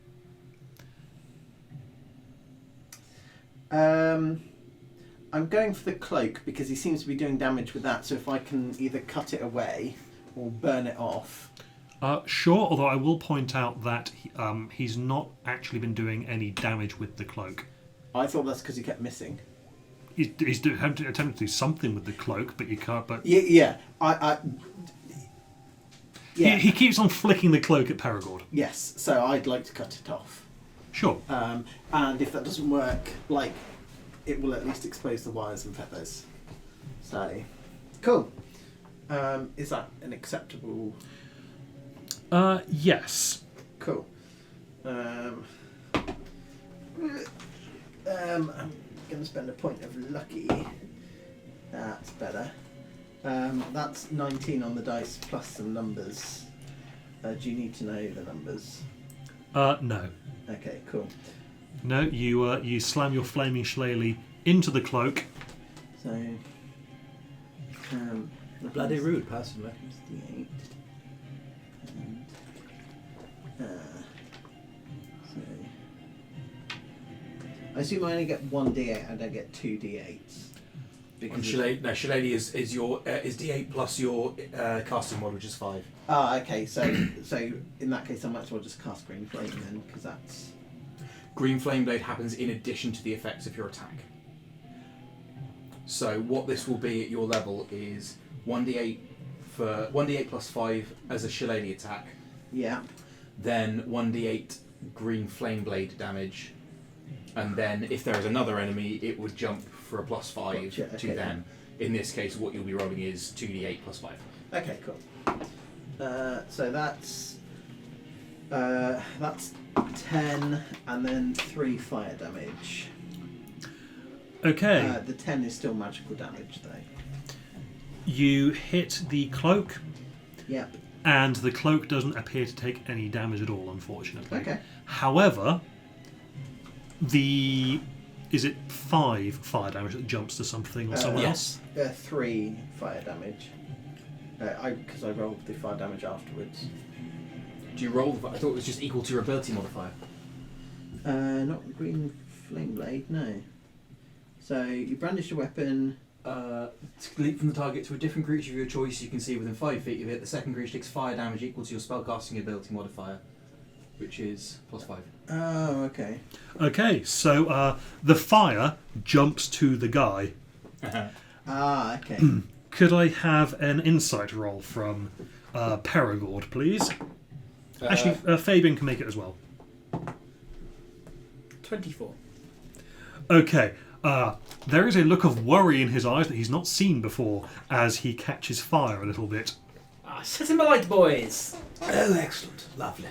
I'm going for the cloak because he seems to be doing damage with that. So if I can either cut it away or burn it off. Sure, although I will point out that he's not actually been doing any damage with the cloak. I thought that's because he kept missing. He's attempting to do something with the cloak, but you can't. But Yeah. Yeah. he keeps on flicking the cloak at Paragord. Yes. So I'd like to cut it off. Sure. And if that doesn't work, like, it will at least expose the wires and feathers. So, cool. Is that an acceptable? Yes. Cool. I'm going to spend a point of lucky. That's better. That's 19 on the dice plus some numbers. Do you need to know the numbers? No. Okay, cool. No, you slam your flaming shillelagh into the cloak. So, Bloody rude, personally. D8. And, so, I assume I only get one D8. I don't get two D8s. Shillelagh is D8 plus your casting mod, which is 5. Ah, okay. So in that case, I might as well just cast Green Flame then, because that's. Green Flame Blade happens in addition to the effects of your attack. So what this will be at your level is 1d8 plus 5 as a shillelagh attack, Yeah. then 1d8 Green Flame Blade damage, and then if there is another enemy, it would jump for a plus 5 Gotcha, to okay. them. In this case, what you'll be rolling is 2d8 plus 5. Okay. Cool. So that's 10, and then 3 fire damage. Okay. The 10 is still magical damage, though. You hit the cloak, Yep. and the cloak doesn't appear to take any damage at all, unfortunately. Okay. However, is it 5 fire damage that jumps to something or someone else? 3 fire damage. Because I rolled the fire damage afterwards. Do you roll? I thought it was just equal to your ability modifier. Not the green flame blade, no. So you brandish a weapon. To leap from the target to a different creature of your choice you can see within 5 feet of it. The second creature takes fire damage equal to your spellcasting ability modifier, which is plus 5. Oh, okay. Okay, so the fire jumps to the guy. Ah, okay. Could I have an insight roll from Paragord, please? Actually, Fabian can make it as well. 24. Okay. There is a look of worry in his eyes that he's not seen before as he catches fire a little bit. Set him alight, boys! Oh, excellent. Lovely.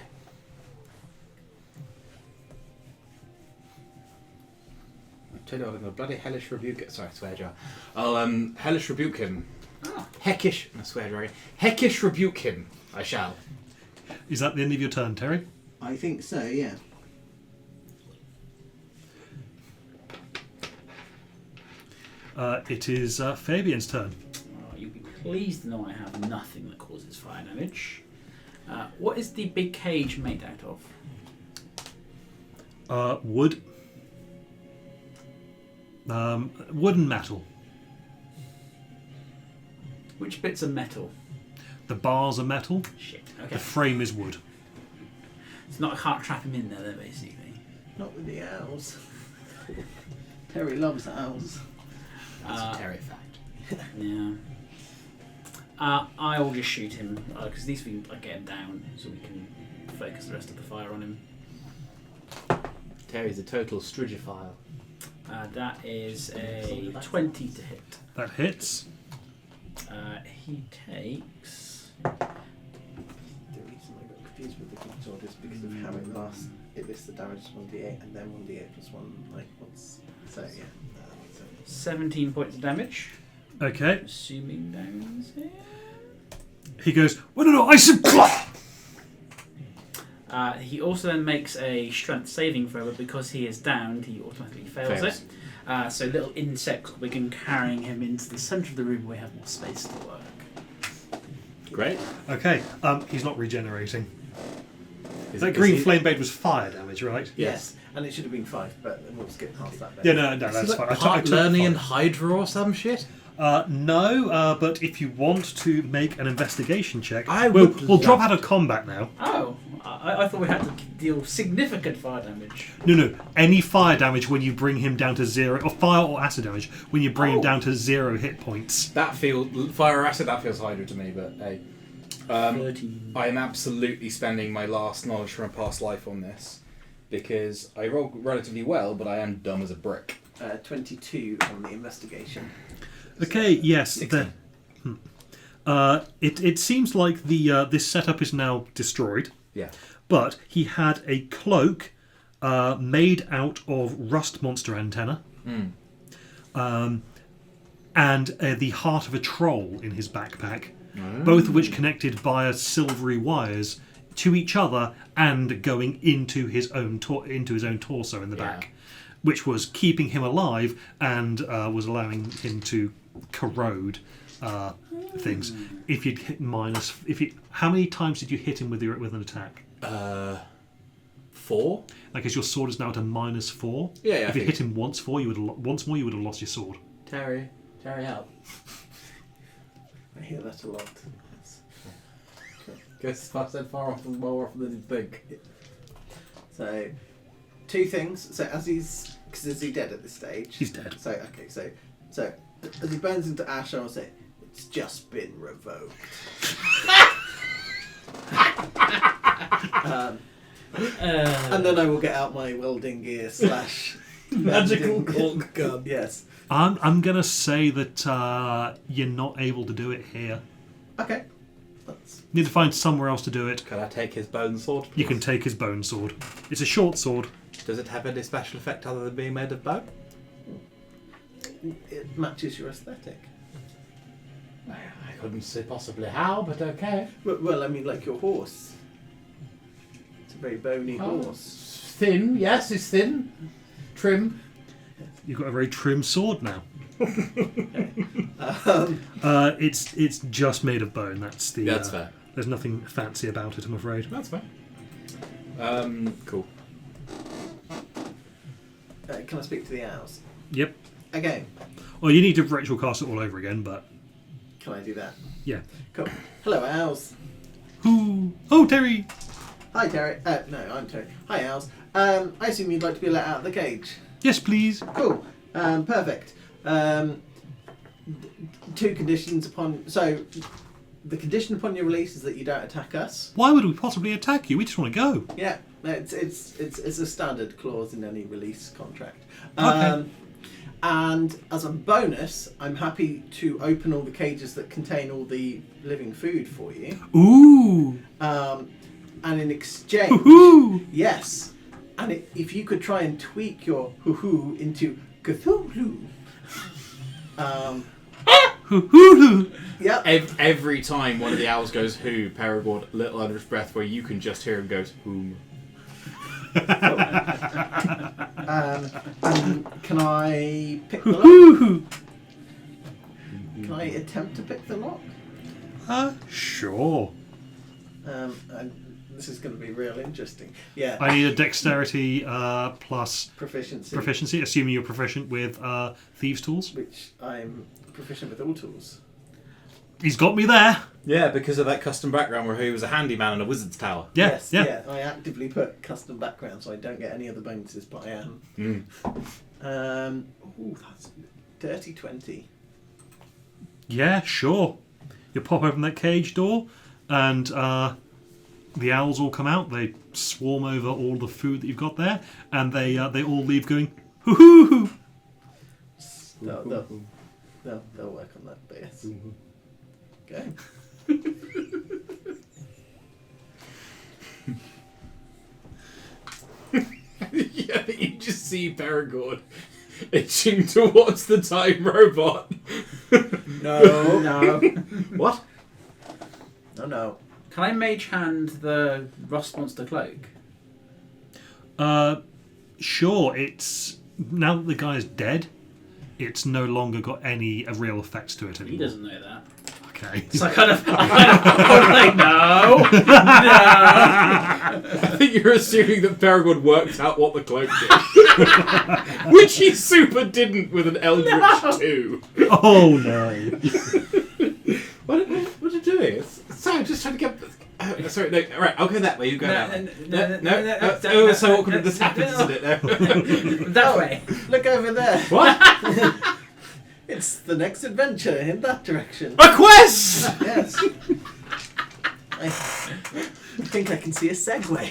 I tell you what, I'm going to bloody hellish rebuke it. Sorry, swear jar. I'll hellish rebuke him. Ah. Heckish, I swear dragon. Heckish rebuke him. I shall. Is that the end of your turn, Terry? I think so, yeah. It is Fabian's turn. You'll be pleased to know I have nothing that causes fire damage. What is the big cage made out of? Wood. Wood and metal. Which bits are metal? The bars are metal. Shit. The Okay. frame is wood. It's not. I can't trap him in there, then, basically. Not with the owls. Terry loves owls. That's a Terry fact. Yeah. I will just shoot him because these things get him down, so we can focus the rest of the fire on him. Terry's a total strigophile. That is a 20 to hit. That hits. He takes. The reason I got confused with the king's orders because of how it lists the damage as 1d8 and then 1d8 plus 1 like once. So yeah. 17 points of damage. Okay. Assuming down's here. He goes, "Well, no, I said." He also then makes a strength saving throw, but because he is downed, he automatically fails it. So little insects will begin carrying him into the centre of the room where we have more space to work. Great. Okay. He's not regenerating. That green flame blade was fire damage, right? Yes. And it should have been 5, but we'll skip past that bit. Yeah, no, that's fine. I Part took learning and 5. Hydra or some shit? No, but if you want to make an investigation check, we'll drop out of combat now. Oh, I thought we had to deal significant fire damage. No. Any fire damage when you bring him down to 0, or fire or acid damage when you bring him down to 0 hit points. That feels fire or acid. That feels Hydra to me, but hey, 13. I am absolutely spending my last knowledge from a past life on this because I roll relatively well, but I am dumb as a brick. 22 on the investigation. Okay, yes. It seems like this setup is now destroyed. Yeah. But he had a cloak made out of rust monster antenna. And the heart of a troll in his backpack, both of which connected via silvery wires to each other and going into his own torso in the back, which was keeping him alive and was allowing him to corrode things. If you'd hit how many times did you hit him with an attack? 4. I guess your sword is now at a -4. Yeah. If you hit him once more, you would have lost your sword. Terry, help. I hear that a lot. Guess I said more often than you think. So, 2 things. So as is he dead at this stage? He's dead. So okay, so as he burns into ash, I will say it's just been revoked. And then I will get out my welding gear / Magical cork gun. Yes. I'm gonna say that you're not able to do it here. Okay. You need to find somewhere else to do it. Can I take his bone sword, please? You can take his bone sword. It's a short sword. Does it have any special effect other than being made of bone? It matches your aesthetic. I couldn't see possibly how, but okay. Well, I mean, like your horse. It's a very bony horse. Thin, yes, it's thin. Trim. You've got a very trim sword now. It's just made of bone. That's fair. There's nothing fancy about it, I'm afraid. That's fair. Cool. Can I speak to the owls? Yep. Okay. Well, you need to ritual cast it all over again, but Can I do that? yeah. Cool. Hello, owls. Who? Oh, Terry. Hi, Terry. No, I'm Terry. Hi, owls. I assume you'd like to be let out of the cage. Yes, please. Cool. Perfect. 2 conditions upon. So, the condition upon your release is that you don't attack us. Why would we possibly attack you? We just want to go. Yeah, it's a standard clause in any release contract. Okay. And as a bonus, I'm happy to open all the cages that contain all the living food for you. Ooh. And in exchange, Hoo-hoo. yes. And if you could try and tweak your hoo-hoo into Cthulhu. Hoo-hoo. Yep. Every time one of the owls goes who, Paragord, little under his breath, where you can just hear him goes whom. And can I pick the lock? Hoo-hoo. Can I attempt to pick the lock? Sure. And this is going to be real interesting. Yeah. I need a dexterity plus Proficiency. assuming you're proficient with thieves' tools. Which I'm proficient with all tools. He's got me there. Yeah, because of that custom background where he was a handyman in a wizard's tower. Yeah, Yes, yeah. I actively put custom background so I don't get any other bonuses, but I am. That's dirty 20. Yeah, sure. You pop open that cage door, and the owls all come out. They swarm over all the food that you've got there, and they all leave going, hoo hoo. They'll work on that, but yes. Okay. see Peregrine itching towards the time robot. No. No. What? No. Can I mage hand the rust monster cloak? Sure, it's... Now that the guy's dead, it's no longer got any real effects to it anymore. He doesn't know that. Okay. So I was like, no. I think you're assuming that Peregrine worked out what the cloak did. Which he super didn't with an Eldritch 2. Oh, no. What are you doing? Sorry, I'm just trying to get... sorry, no, right, I'll go that way, you go that way. No, so awkward this happens, isn't it? No. That way. Look over there. What? It's the next adventure in that direction. A quest! Yes. I think I can see a segue.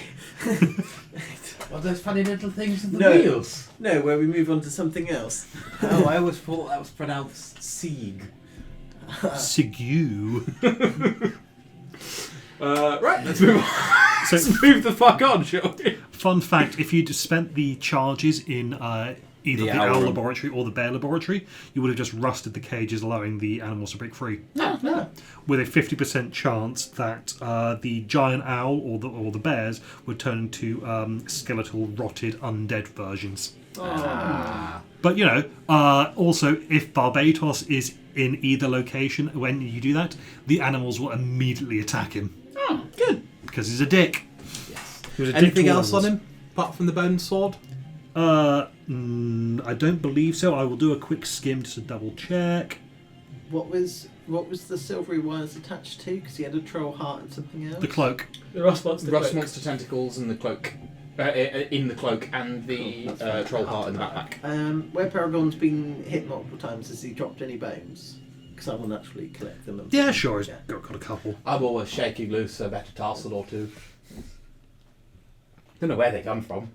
What, those funny little things in the No. wheels? No, where we move on to something else. Oh, I always thought that was pronounced Sieg. Sigu. Right, let's move on. So- Let's move the fuck on, shall we? Fun fact, if you'd spent the charges in either the owl laboratory or the bear laboratory, you would have just rusted the cages, allowing the animals to break free. No. With a 50% chance that the giant owl or the bears would turn into skeletal, rotted, undead versions. But, you know, also, if Barbatos is in either location when you do that, the animals will immediately attack him. Oh, good. Because he's a dick. Yes. He was a dick Anything to else on animals. him, apart from the bone sword? I don't believe so. I will do a quick skim just to double check. What was the silvery wires attached to? Because he had a troll heart and something else. The cloak. The rust monster Rust cloak. monster tentacles and the cloak. In the cloak and the Cool, that's fine. troll heart in the backpack. Where Paragon's been hit multiple times, has he dropped any bones? Because I will naturally collect them. And Yeah, sure. He's Yeah. got a couple. I'm always shaking loose a metatarsal or two. Don't know where they come from.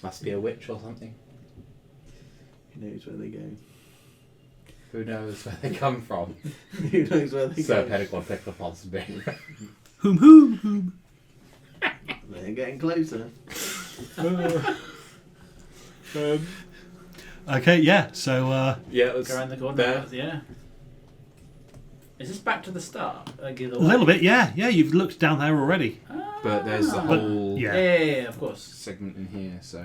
Must be a witch or something. Who knows where they go? Who knows where they come from? Who knows where they Sir go? Peregrine picked up on me. Whom. They're getting closer. Okay, yeah, so... Yeah, it was Go around the corner. there. Yeah. Is this back to the start? Like a little bit, yeah. Yeah, you've looked down there already. But there's a But, whole yeah. Yeah, of course. segment in here, so...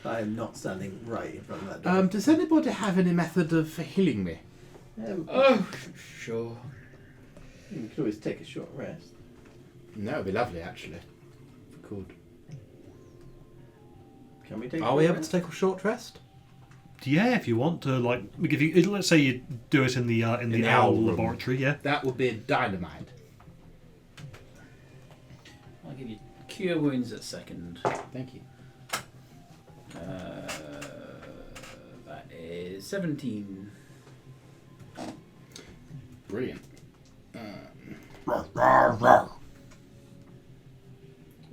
I am not standing right in front of that door. does anybody have any method of healing me? Oh, sure. You could always take a short rest. No, it'd be lovely, actually. If we could. Can we take? Are a we short able rest? to take a short rest? Yeah, if you want to, like... If you, let's say you do it in the the owl owl room. laboratory, yeah. That would be dynamite. I'll give you cure wounds at second. Thank you. That is 17. Brilliant. Well,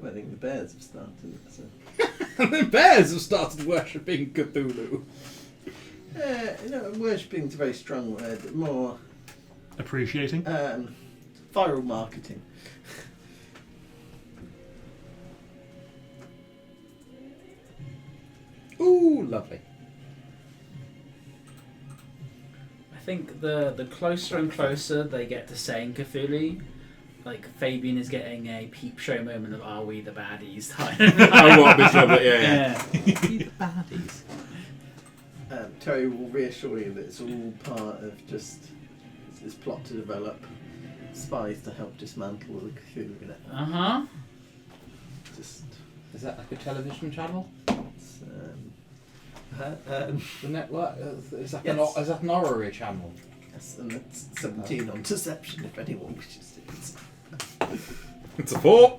I think the bears have started. So. The bears have started worshipping Cthulhu. Worshipping's a very strong word. More Appreciating. viral marketing. Ooh, lovely. I think the closer and closer they get to saying Cthulhu, like Fabian is getting a peep show moment of "Are we the baddies?" Oh, what? This one, yeah. Yeah. Baddies. Terry will reassure you that it's all part of just this plot to develop spies to help dismantle the Cthulhu net. Just Is that like a television channel? it's, The network? Is that, Yes. is that an honorary channel? yes, and it's 17 on deception if anyone wishes to consider. It's a 4.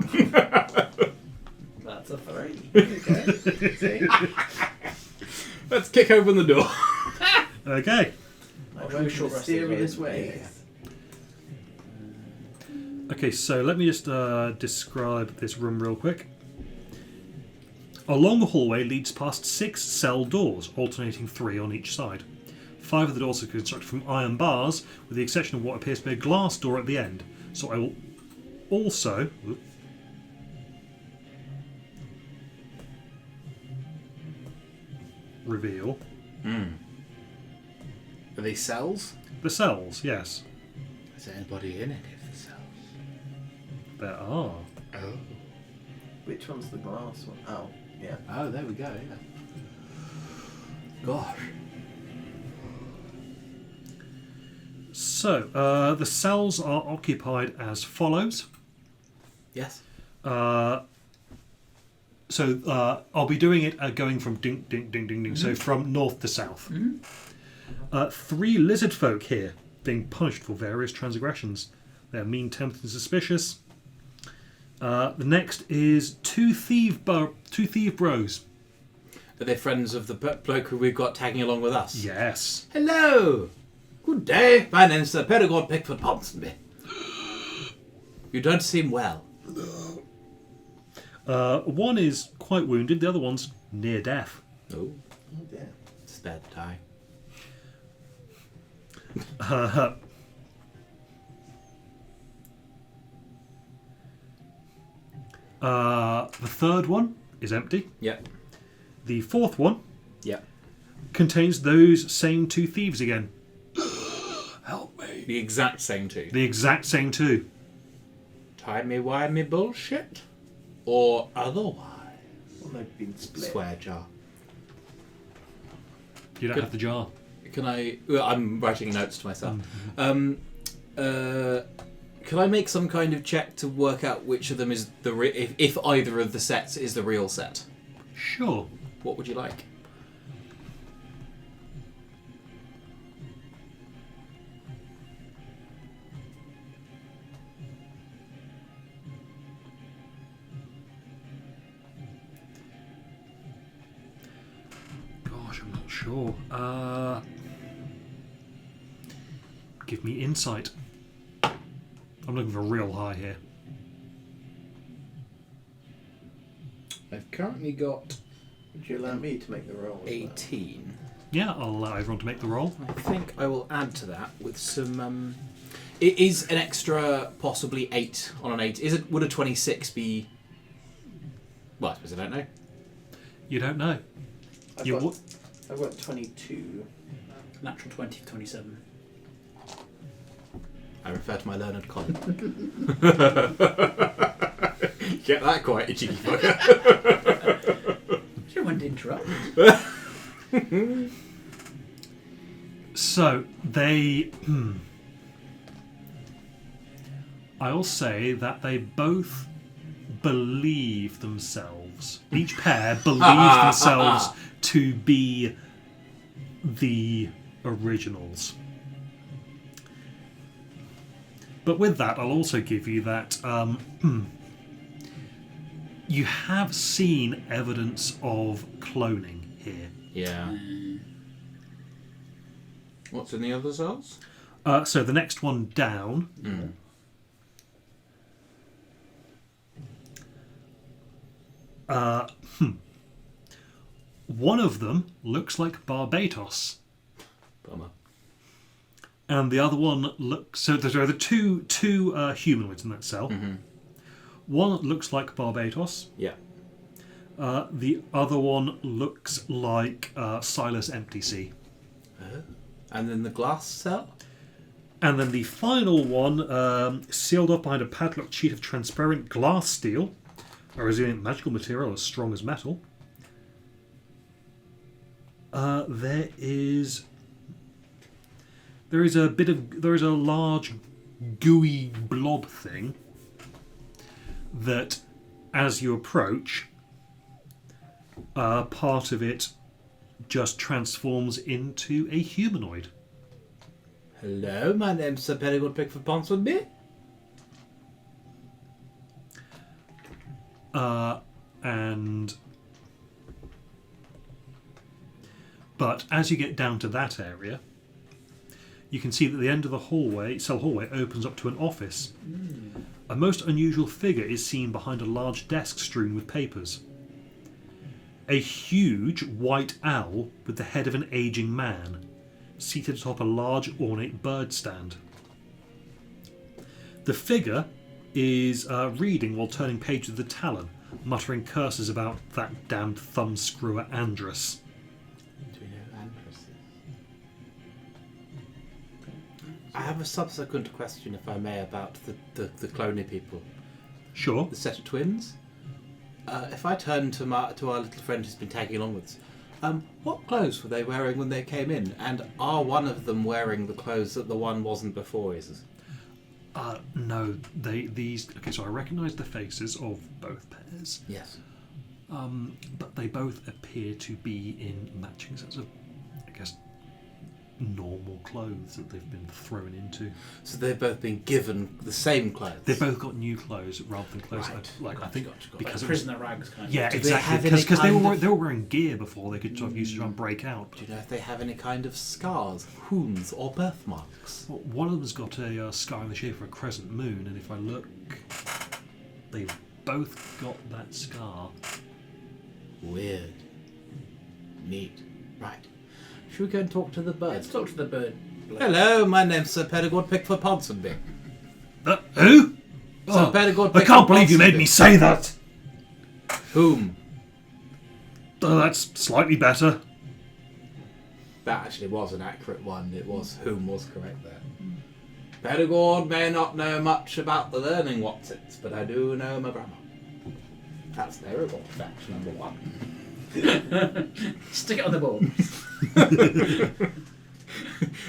That's a 3. Okay. See? Let's kick open the door. Okay. I I'll work in short rest mysterious as well. ways. Okay, so let me just describe this room real quick. A long hallway leads past 6 cell doors, alternating 3 on each side. 5 of the doors are constructed from iron bars, with the exception of what appears to be a glass door at the end. So I will also... reveal. Are they cells? The cells, yes. Is there anybody in any of the cells? There are. Oh. Which one's the glass one? Oh, yeah. Oh, there we go, yeah. Gosh. So, the cells are occupied as follows. Yes. So, I'll be doing it going from ding, ding, ding, ding, ding. So, from north to south. 3 lizard folk here being punished for various transgressions. They are mean-tempered and suspicious. The next is two thief bros. Are they friends of the bloke who we've got tagging along with us? Yes. Hello! Good day. My name's Sir Peregrine Pickford Ponsonby. You don't seem well. One is quite wounded, the other one's near death. Oh, Oh dear. spare the tie. The third one is empty. Yep. The fourth one Yep. contains those same 2 thieves again. Help me. The exact same two. The exact same 2. Timey-wimey bullshit? Or otherwise? Well, they've been split. Swear jar. You don't Good. have the jar. Can I... Well, I'm writing notes to myself. Can I make some kind of check to work out which of them is the... if either of the sets is the real set? Sure. What would you like? Gosh, I'm not sure. Give me insight. I'm looking for real high here. I've currently got Would you allow me to make the roll? as well? 18. Yeah, I'll allow everyone to make the roll. I think I will add to that with some... It is an extra, possibly 8 on an 8. Would a 26 be... Well, I suppose I don't know. You don't know. You would. I've got 22. Natural 20 for 27. I refer to my learned colleague. Get that quite, you cheeky fucker. Sure, went to interrupt. So, they... I'll say that they both believe themselves. Each pair believe themselves to be the originals. But with that, I'll also give you that you have seen evidence of cloning here. Yeah. What's in the other cells? So the next one down. One of them looks like Barbados, Bummer. and the other one looks. So there are the two humanoids in that cell. One looks like Barbados. Yeah. The other one looks like Silas Empty Sea. And then the glass cell? And then the final one, sealed up behind a padlocked sheet of transparent glass steel, a resilient magical material as strong as metal. There is a large gooey blob thing that, as you approach, part of it just transforms into a humanoid. Hello, my name's Sir Peregrine Pickford Ponsonby. But as you get down to that area, you can see that the end of the cell hallway opens up to an office. A most unusual figure is seen behind a large desk strewn with papers. A huge white owl with the head of an aging man, seated atop a large ornate bird stand. The figure is reading while turning pages of the Talon, muttering curses about that damned thumbscrewer Andrus. I have a subsequent question, if I may, about the cloney people. Sure. The set of twins. If I turn to our little friend who's been tagging along with us, what clothes were they wearing when they came in? And are one of them wearing the clothes that the one wasn't before? No, these. Okay, so I recognise the faces of both pairs. Yes. But they both appear to be in matching sets of, I guess, normal clothes that they've been thrown into. So they've both been given the same clothes. They've both got new clothes rather than clothes. Right. I think Gotcha. because Like prisoner rags kind of. Yeah, Do they exactly. have any Because kind of- they were wearing gear before they could sort of use to try and break out. Do you know if they have any kind of scars, wounds, or birthmarks? Well, one of them's got a scar in the shape of a crescent moon, and if I look, they've both got that scar. Weird. Neat. Right. Should we go and talk to the Let's birds? talk to the bird. Hello, my name's Sir Peregrine Pickford Ponsonby. Who? Sir Peregrine I Pickford can't believe you made Ponsonby. me say that! Whom? Oh, that's slightly better. That actually was an accurate one. It was whom was correct there. Peregrine may not know much about the learning Watsits, but I do know my grammar. That's Peregrine fact number 1. Stick it on the board.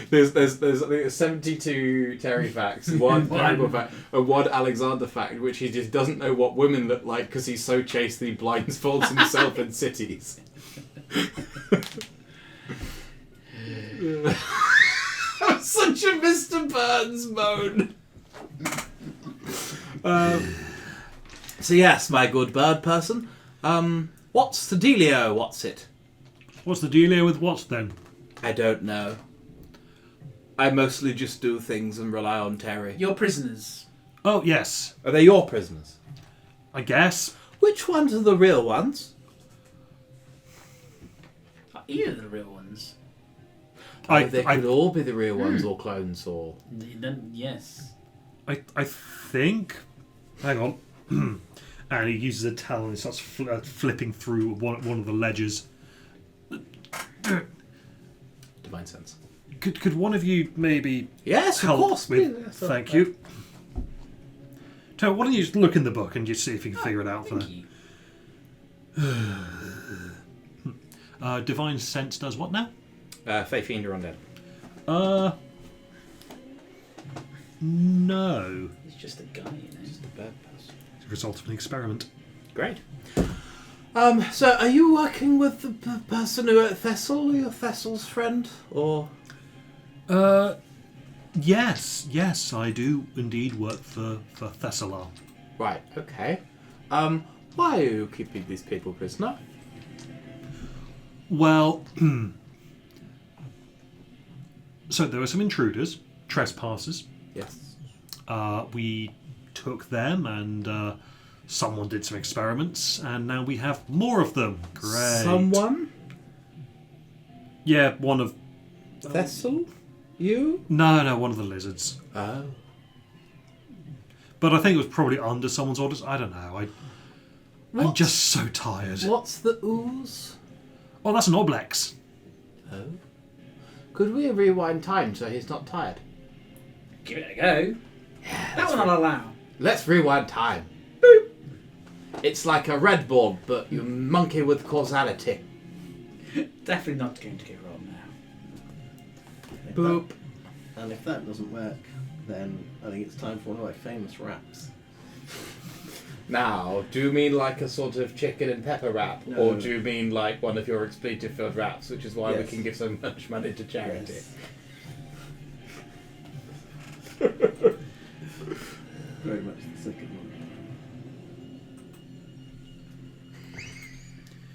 There's I think 72 Terry facts, one Peregrine fact, and one Alexander fact, which he just doesn't know what women look like because he's so chaste that he blindfolds himself in cities. Such a Mr. Burns moan. So yes, my good bird person. What's the dealio? What's it? What's the dealio with what then? I don't know. I mostly just do things and rely on Terry. You're prisoners. Oh, yes. Are they your prisoners? I guess. Which ones are the real ones? Are either the real ones? They could all be the real ones or clones or... Then yes. I think. Hang on. And he uses a talon and starts flipping through one of the ledgers. Divine sense. Could one of you maybe Yes, help of course. with? Yes, Thank you. So why don't you just look in the book and just see if you can figure it out for Thank them? you. Divine sense does what now? Fae Fiend or Undead. No. He's just a guy, you know. Just a bird person. It's a result of an experiment. Great. So are you working with the person who at Thessal, your Thessal's friend, or? Yes, I do indeed work for Thessalar. Right. Okay. Why are you keeping these people prisoner? Well, so there were some intruders, trespassers. Yes. We took them and someone did some experiments and now we have more of them. Great. Someone? Yeah, one of... Thessal? You? No, one of the lizards. Oh. But I think it was probably under someone's orders. I don't know. I'm just so tired. What's the ooze? Oh, that's an Oblex. Oh. Could we rewind time so he's not tired? Give it a go. That one I'll allow. Let's rewind time. Boop. It's like a Red Bull, but you monkey with causality. Definitely not going to get wrong now. Boop. And if that doesn't work, then I think it's time for one of my famous raps. Now, do you mean like a sort of chicken and pepper wrap, No. or do you mean like one of your expletive-filled wraps, which is why we Yes. can give so much money to charity? Yes. Very much the second one.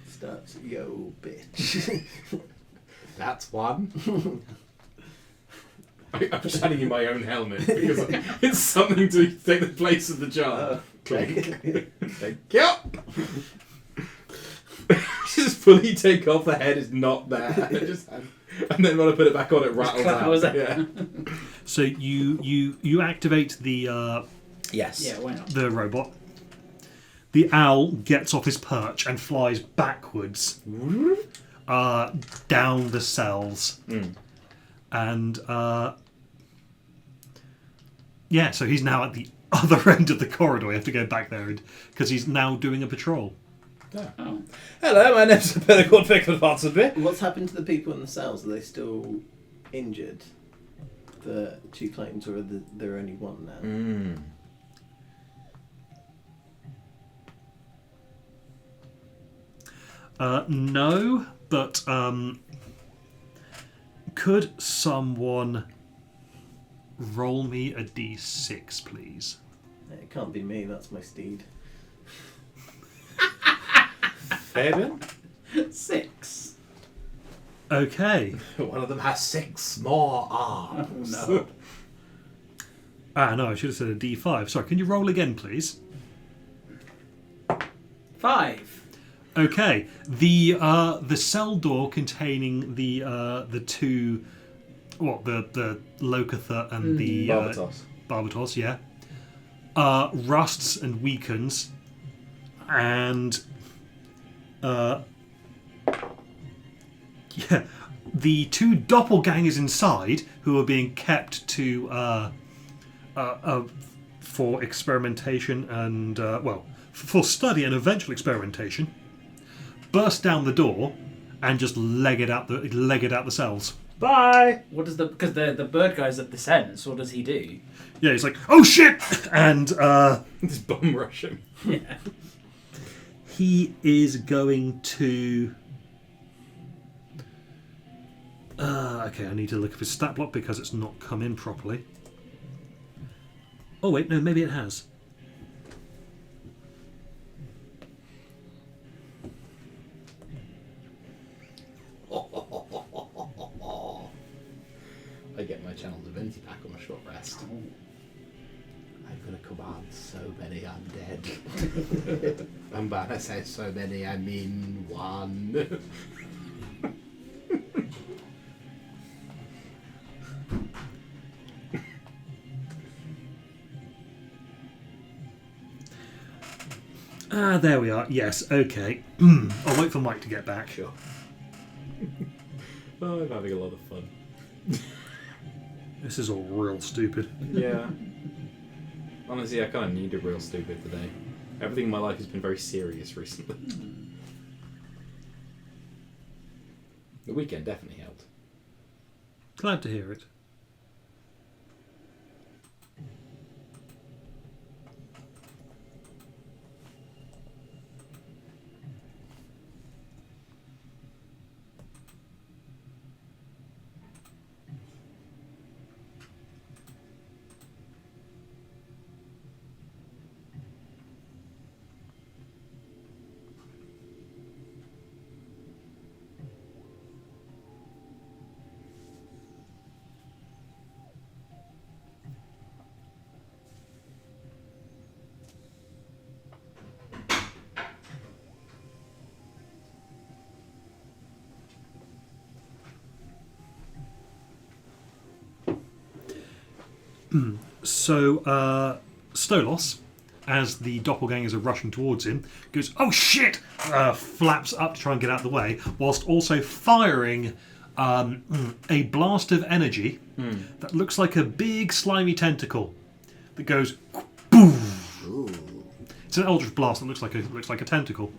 Starts, yo, bitch. That's one. I'm just handing you my own helmet because it's something to take the place of the jar. Okay. Thank you. Just fully take off the head is not there. And then when I put it back on, it rattles clap, out. was it? Yeah. So you activate the Yes. Yeah, why not? the robot. The owl gets off his perch and flies backwards down the cells. And Yeah, so he's now at the other end of the corridor. You have to go back there because he's now doing a patrol. Oh. Hello, my name's Peter Pickford Ponsonby. What's happened to the people in the cells? Are they still injured? The 2 claims, or there only one now? No, but could someone roll me a d6, please? It can't be me, that's my steed. Fabian? 6. Okay. One of them has 6 more arms. Oh, no. No, I should have said a d5. Sorry, can you roll again, please? 5. Okay. The cell door containing the 2, the Locathur and the Barbatos, yeah, rusts and weakens, and the 2 doppelgangers inside who are being kept to for experimentation and for study and eventual experimentation, burst down the door and just leg it out the cells. Bye! What does because the bird guy's at this end, so what does he do? Yeah, he's like, oh shit! And Just bum rush him. Yeah. he is going to. Okay, I need to look up his stat block because it's not come in properly. Oh wait, no, maybe it has. I get my channel divinity back on a short rest. I'm gonna command so many undead. And when I say so many, I mean 1. There we are. Yes, okay. I'll wait for Mike to get back. Sure. Oh, I'm having a lot of fun. This is all real stupid. Yeah. Honestly, I kind of need a real stupid today. Everything in my life has been very serious recently. The weekend definitely helped. Glad to hear it. So, Stolos, as the doppelgangers are rushing towards him, goes, oh shit! Flaps up to try and get out of the way, whilst also firing a blast of energy that looks like a big slimy tentacle that goes boom. It's an eldritch blast that looks like a tentacle.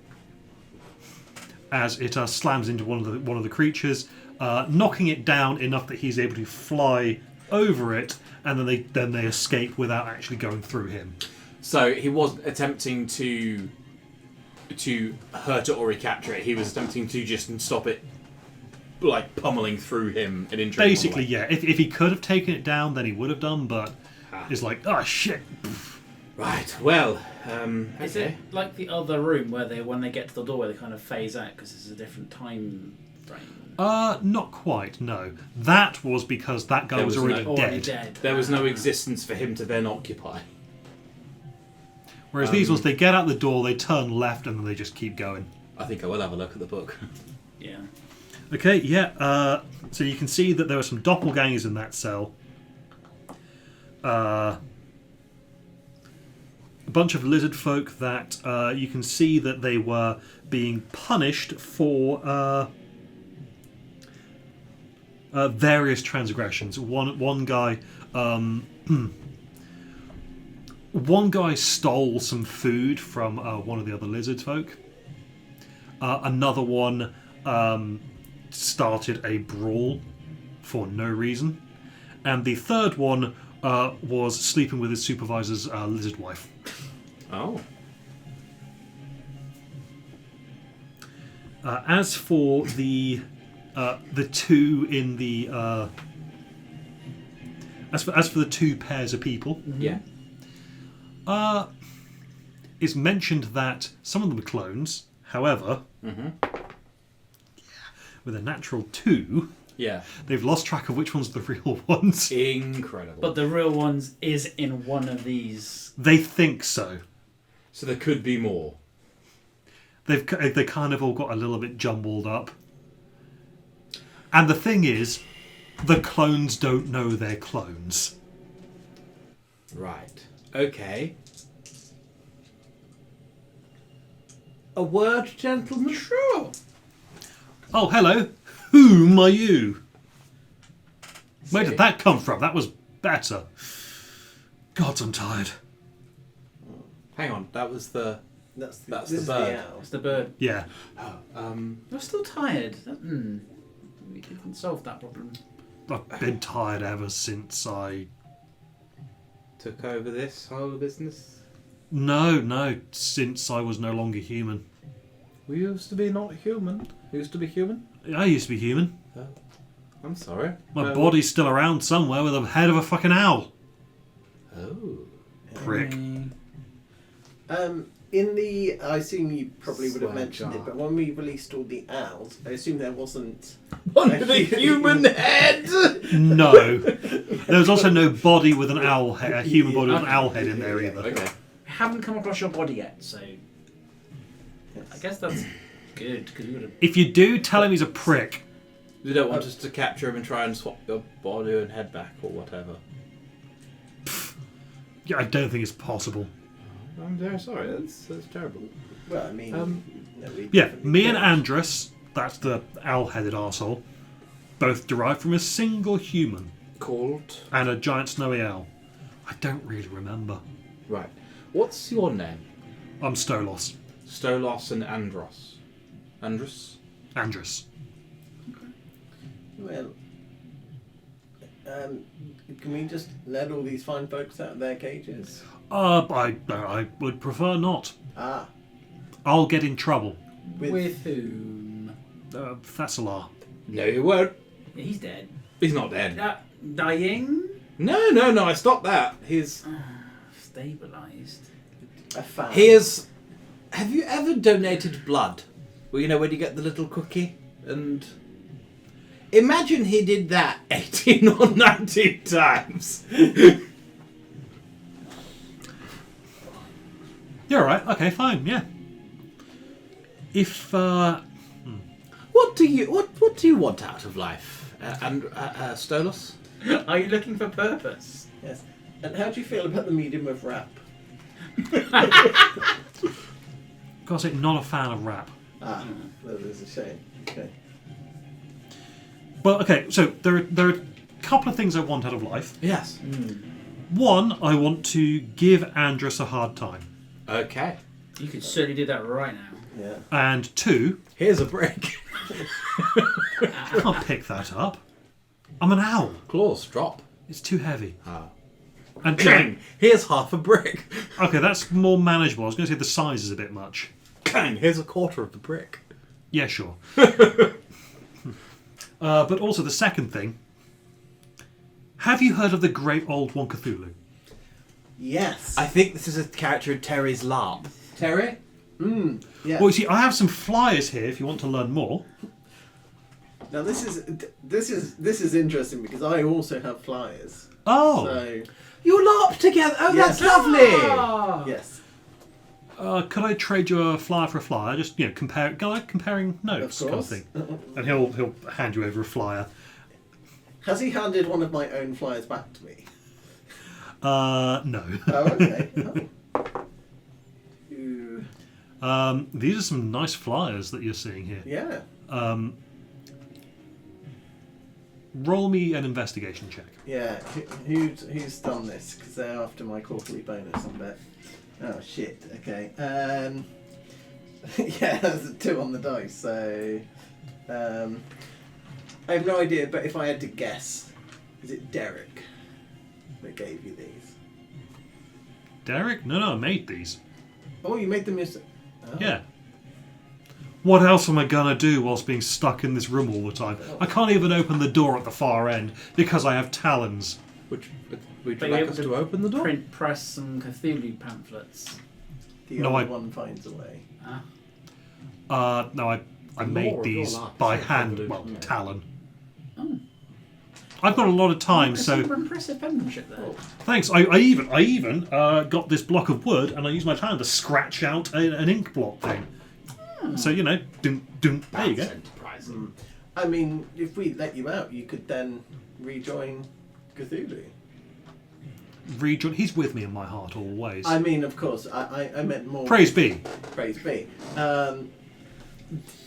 As it slams into one of the creatures, knocking it down enough that he's able to fly over it, and then they escape without actually going through him. So he wasn't attempting to hurt it or recapture it. He was attempting to just stop it, like pummeling through him and injuring him. Basically, yeah. If he could have taken it down, then he would have done. But it's like, oh shit. Right. Well, Is it like the other room where when they get to the doorway they kind of phase out because it's a different time frame? Not quite. No, that was because that guy was already dead. There was no existence for him to then occupy. Whereas these ones, they get out the door, they turn left, and then they just keep going. I think I will have a look at the book. Yeah. Okay, yeah. So you can see that there were some doppelgangers in that cell. A bunch of lizard folk that you can see that they were being punished for various transgressions. One guy One guy stole some food from one of the other lizard folk. Another one started a brawl for no reason. And the third one was sleeping with his supervisor's lizard wife. Oh. As for the two in the as for the two pairs of people, Yeah. it's mentioned that some of them are clones. However, with a natural 2, Yeah. they've lost track of which ones are the real ones. Incredible. But the real ones is in one of these. They think so. So there could be more. They kind of all got a little bit jumbled up. And the thing is, the clones don't know they're clones. Right. Okay. A word, gentlemen? Sure. Oh, hello. Whom are you? Where did that come from? That was better. God, I'm tired. Hang on, that was the... That's That's this the is bird. owl. It's the bird. Yeah. You're still tired. We didn't solve that problem. I've been tired ever since I... Took over this whole business? No, since I was no longer human. We used to be not human. We used to be human? I used to be human. I'm sorry. My body's still around somewhere with a head of a fucking owl. Oh. Prick. In the, I assume you probably would have Swear mentioned jar. it, but when we released all the owls, I assume there wasn't. Under the human head! No. There was also no body with an owl head, a human body with an owl head in there either. Okay. I haven't come across your body yet, so I guess that's good because we would have. If you do, tell him he's a prick. You don't want us to capture him and try and swap your body and head back or whatever. Yeah, I don't think it's possible. I'm very sorry. That's terrible. Well, I mean, no, we Yeah, definitely me and could. Andrus, that's the owl-headed arsehole, both derived from a single human Called. and a giant snowy owl. I don't really remember. Right. What's your name? I'm Stolos. Stolos and Andros. Andros? Andrus. Well, can we just let all these fine folks out of their cages? I would prefer not. Ah, I'll get in trouble. With whom? Thessalar. No, you won't. He's dead. He's not dead. Dying? No, I stopped that. He's... Stabilised. a fan. Here's... Have you ever donated blood? Well, you know, when you get the little cookie and... Imagine he did that 18 or 19 times. You're alright, okay, fine, yeah. If, What do you want out of life, Stolos? Are you looking for purpose? Yes. And how do you feel about the medium of rap? God's sake, not a fan of rap. Ah, that is a shame. Okay. Well, okay, so there are a couple of things I want out of life. Yes. One, I want to give Andrus a hard time. Okay. You could certainly do that right now. Yeah. And two, Here's a brick. I can't pick that up. I'm an owl. Claws drop. It's too heavy. Ah. And Bang! Here's half a brick. okay, that's more manageable. I was going to say the size is a bit much. Bang! Here's a quarter of the brick. Yeah, sure. But also the second thing. Have you heard of the Great Old One Cthulhu? Yes. I think this is a character in Terry's LARP. Terry? Yeah. Well, you see, I have some flyers here if you want to learn more. Now this is interesting because I also have flyers. Oh, So You LARP together? Oh, Yes. that's lovely! Ah! yes, could I trade you a flyer for a flyer? Just comparing notes of kind of course. thing. And he'll hand you over a flyer. Has he handed one of my own flyers back to me? No. Oh, okay. Oh. Ooh, These are some nice flyers that you're seeing here. yeah. Roll me an investigation check. Yeah, who's done this? Because they're after my quarterly bonus, I bet. Oh shit. Okay. Yeah, that's a 2 on the dice. So, I have no idea. But if I had to guess, is it Derek that gave you these? Derek? No, I made these. Oh, you made them yourself. Oh. Yeah. What else am I gonna do whilst being stuck in this room all the time? I can't even open the door at the far end because I have talons. Would you But like you're us able to open the door? Print press some Cthulhu pamphlets. The No, other I- one finds a way. No, I made Lore of these your life, by so hand. evolution, Well, yeah. talon. Oh. I've got a lot of time, There's so some impressive penmanship there. thanks. I even got this block of wood, and I used my talon to scratch out an ink blot thing. So you know, dun, dun, there you go. That's enterprising. I mean, if we let you out, you could then rejoin Cthulhu. Rejoin. He's with me in my heart always. I mean, of course, I meant more. Praise be. Praise be.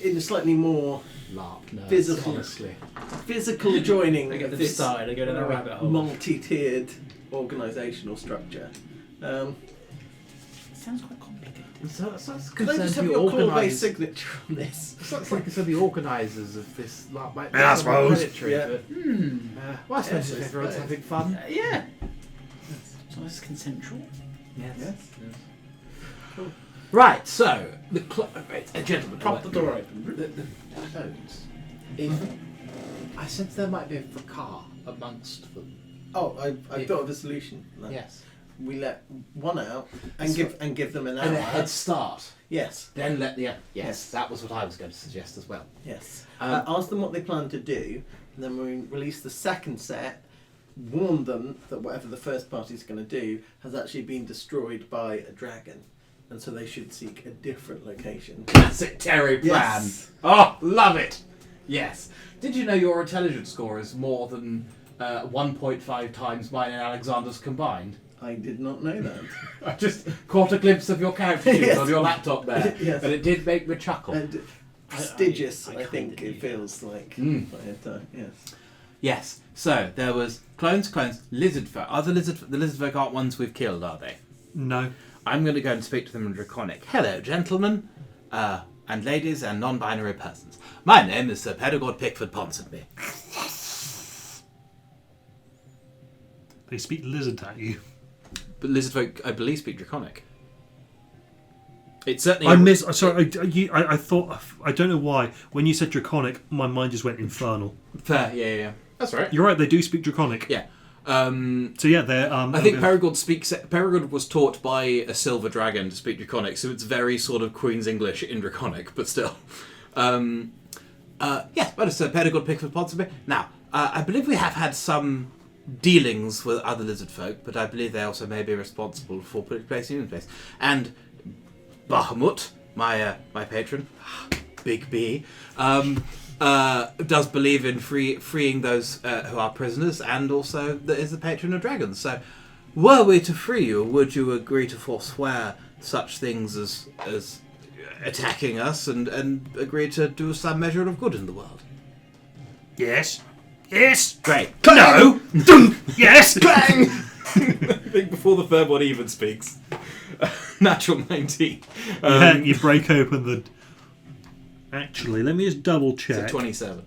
In a slightly more LARP nerds, Physical. honestly. physical joining They get of them this started, they go down a rabbit hole. multi-tiered organisational structure. Sounds quite complicated. So it's Could I just have the your core-based organisers. signature on this? It's like so the organisers of this LARP might be Yeah, I somewhat suppose. predatory, Yeah. but well, I suppose Yes, if I everyone's suppose. having fun. Yeah. So it's consensual. Yes. Right, so the gentlemen, Prop the door open. the clones. If I sense there might be a fracas amongst them. Oh, I thought of a solution. No. Yes. We let one out and give them an And a hour. head start. Yes. Then let the Yes. yes, that was what I was going to suggest as well. Yes. Um, Ask them what they plan to do, and then we release the second set. Warn them that whatever the first party is going to do has actually been destroyed by a dragon, and so they should seek a different location. Classic Terry plan. Yes. Oh, love it. Yes. Did you know your intelligence score is more than 1.5 times mine and Alexander's combined? I did not know that. I just caught a glimpse of your character sheet Yes. on your laptop there, Yes. and it did make me chuckle. And prestigious, I I think kinda it knew feels like. Mm. Yes. Yes. So there was clones, lizard folk. Are the lizard folk aren't ones we've killed, are they? No. I'm going to go and speak to them in Draconic. Hello, gentlemen, and ladies, and non-binary persons. My name is Sir Pedagog Pickford Ponsonby. They speak lizard at you. But lizard folk, I believe, speak Draconic. It's certainly. I thought. I don't know why. When you said draconic, my mind just went infernal. Fair, yeah. That's right. You're right. They do speak draconic. Yeah. So yeah, they're. I think Perigord was taught by a silver dragon to speak Draconic, so it's very sort of Queen's English in Draconic, but still. Yes, but it's Perigord Pickford Ponsonby. Now, I believe we have had some dealings with other lizard folk, but I believe they also may be responsible for putting place in human space. And Bahamut, my patron, Big B, does believe in freeing those who are prisoners, and also is the patron of dragons. So, were we to free you, would you agree to forswear such things as attacking us and agree to do some measure of good in the world? Yes. Yes. Great. No. Yes. Bang! I think before the third one even speaks. Natural 19. Yeah, you break open the. Actually, let me just double It's check. a 27.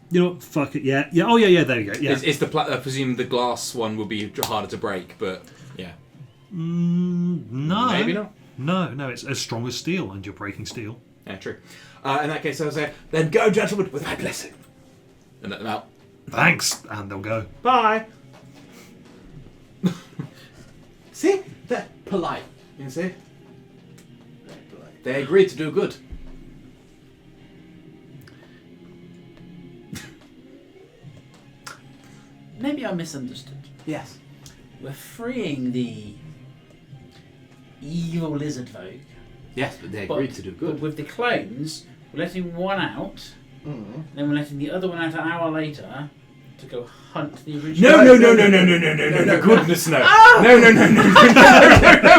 You know what? Fuck it. Yeah. Yeah. Oh yeah. Yeah. There you go. Yeah. It's the I presume the glass one will be harder to break, but yeah. No. Maybe not. No. It's as strong as steel, and you're breaking steel. Yeah, true. In that case, I will say, then go, gentlemen, with my blessing. And let them out. Thanks, and they'll go. Bye. See? They're polite. You see? They agreed to do good. Maybe I misunderstood. Yes. We're freeing the evil lizard folk. Yes, but they But- agreed to do But good. with the clones, we're letting one out, then we're letting the other one out an hour later, to go hunt the original. No, goodness no. No,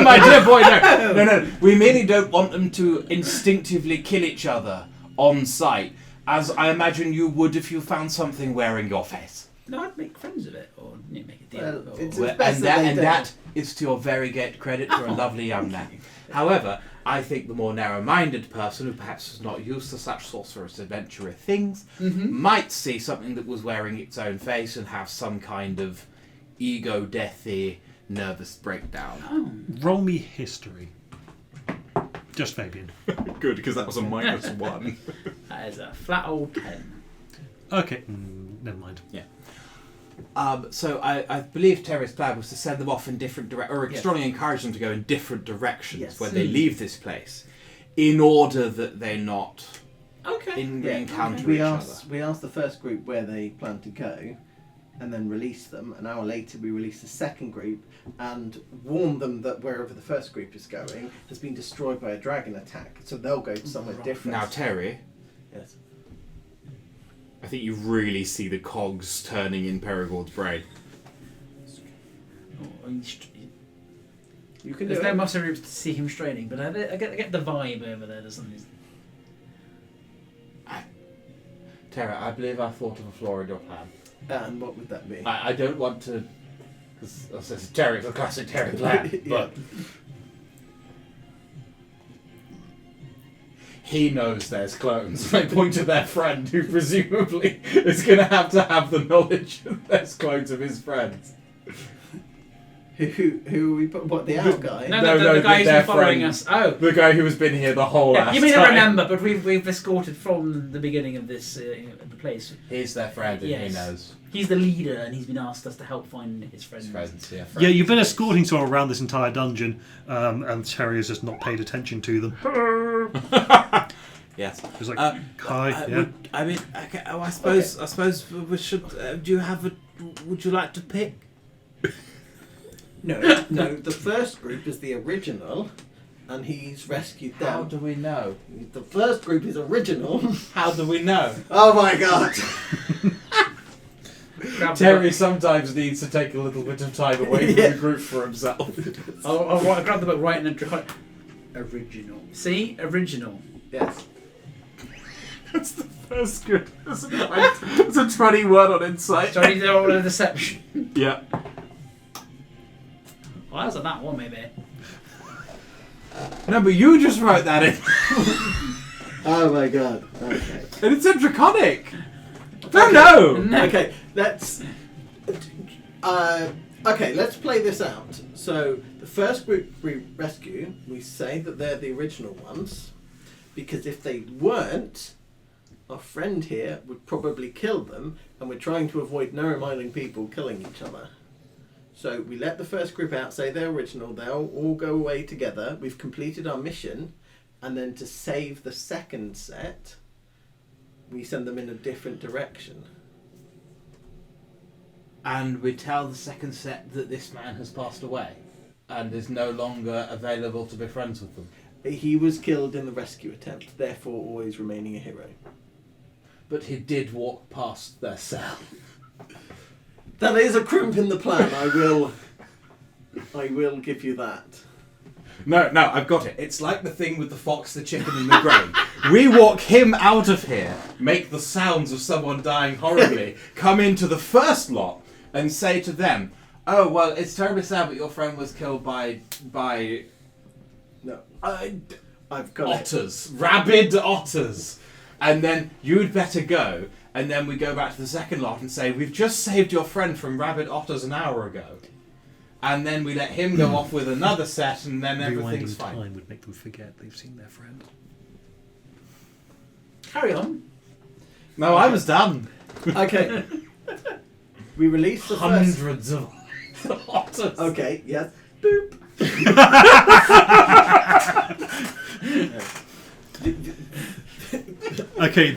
my dear boy, no. We merely don't want them to instinctively kill each other on sight, as I imagine you would if you found something wearing your face. No, I'd make friends of it, or make a deal. Well, or- it's Well, best that they don't. that is to your very great credit for a lovely young man. However, I think the more narrow-minded person, who perhaps is not used to such sorcerous adventurous things, might see something that was wearing its own face and have some kind of ego-deathy, nervous breakdown. Oh. Roll me history. Just Fabian. Good, because that was a -1. That is a flat old 10. Okay, never mind. So I believe Terry's plan was to send them off in different directions, or Yes. strongly encourage them to go in different directions Yes. when they leave this place, in order that they're not Okay. encounter We each asked the first group where they plan to go, and then release them. An hour later, we release the second group and warn them that wherever the first group is going has been destroyed by a dragon attack. So they'll go somewhere Right. different. Now, Terry, Yes. I think you really see the cogs turning in Perigord's brain. You can do There's no it. muscle groups to see him straining, but I get the vibe over there, doesn't it? Terry, I believe I thought of a flaw in your plan. And what would that be? I don't want to. Because it's Terry, it's a classic Terry plan, Yeah. but. He knows there's clones. They point to their friend, who presumably is going to have the knowledge that there's clones of his friends. Who are we? What, the owl guy? No, No, the guy who's their been following friend. us. Oh. The guy who has been here the whole Yeah, last you may not time. remember, but we've escorted from the beginning of this the place. He's their friend and Yes. he knows He's the leader, and he's been asked us to help find his friends. his friends. Yeah, Yeah, you've been escorting someone around this entire dungeon, and Terry has just not paid attention to them. Yes. He's like, I hi, yeah. suppose we should. Do you have a? Would you like to pick? No, the first group is the original, and he's rescued How them. do we know? The first group is original. How do we know? Oh my god! Grab the Terry book. sometimes needs to take a little bit of time away from Yeah. the group for himself. I'll grab the book right in the draconic. Original. See? Original. Yes. That's the first group. It's a 20 on insight. So I need to roll a deception. Yeah. Well, that's a that one, maybe. No, but you just wrote that in, Oh my god. Okay. and it said draconic. No. Okay. Let's. Okay. Let's play this out. So the first group we rescue, we say that they're the original ones, because if they weren't, our friend here would probably kill them, and we're trying to avoid narrow-minded people killing each other. So we let the first group out, say they're original, they'll all go away together, we've completed our mission, and then to save the second set, we send them in a different direction. And we tell the second set that this man has passed away, and is no longer available to be friends with them. He was killed in the rescue attempt, therefore always remaining a hero. But he did walk past their cell. That is a crimp in the plan, I will give you that. No, I've got it. It's like the thing with the fox, the chicken, and the grain. We walk him out of here, make the sounds of someone dying horribly, come into the first lot, and say to them, "Oh well, it's terribly sad, but your friend was killed by No, I've got otters, rabid otters." And then you'd better go, and then we go back to the second lot and say, "We've just saved your friend from rabid otters an hour ago." And then we let him go off with another set, and then everything's Rewinding fine. time would make them forget they've seen their friend. Carry on. No, I was done. it. Okay. We release the first... Hundreds of otters. Okay, yes. Boop. Okay,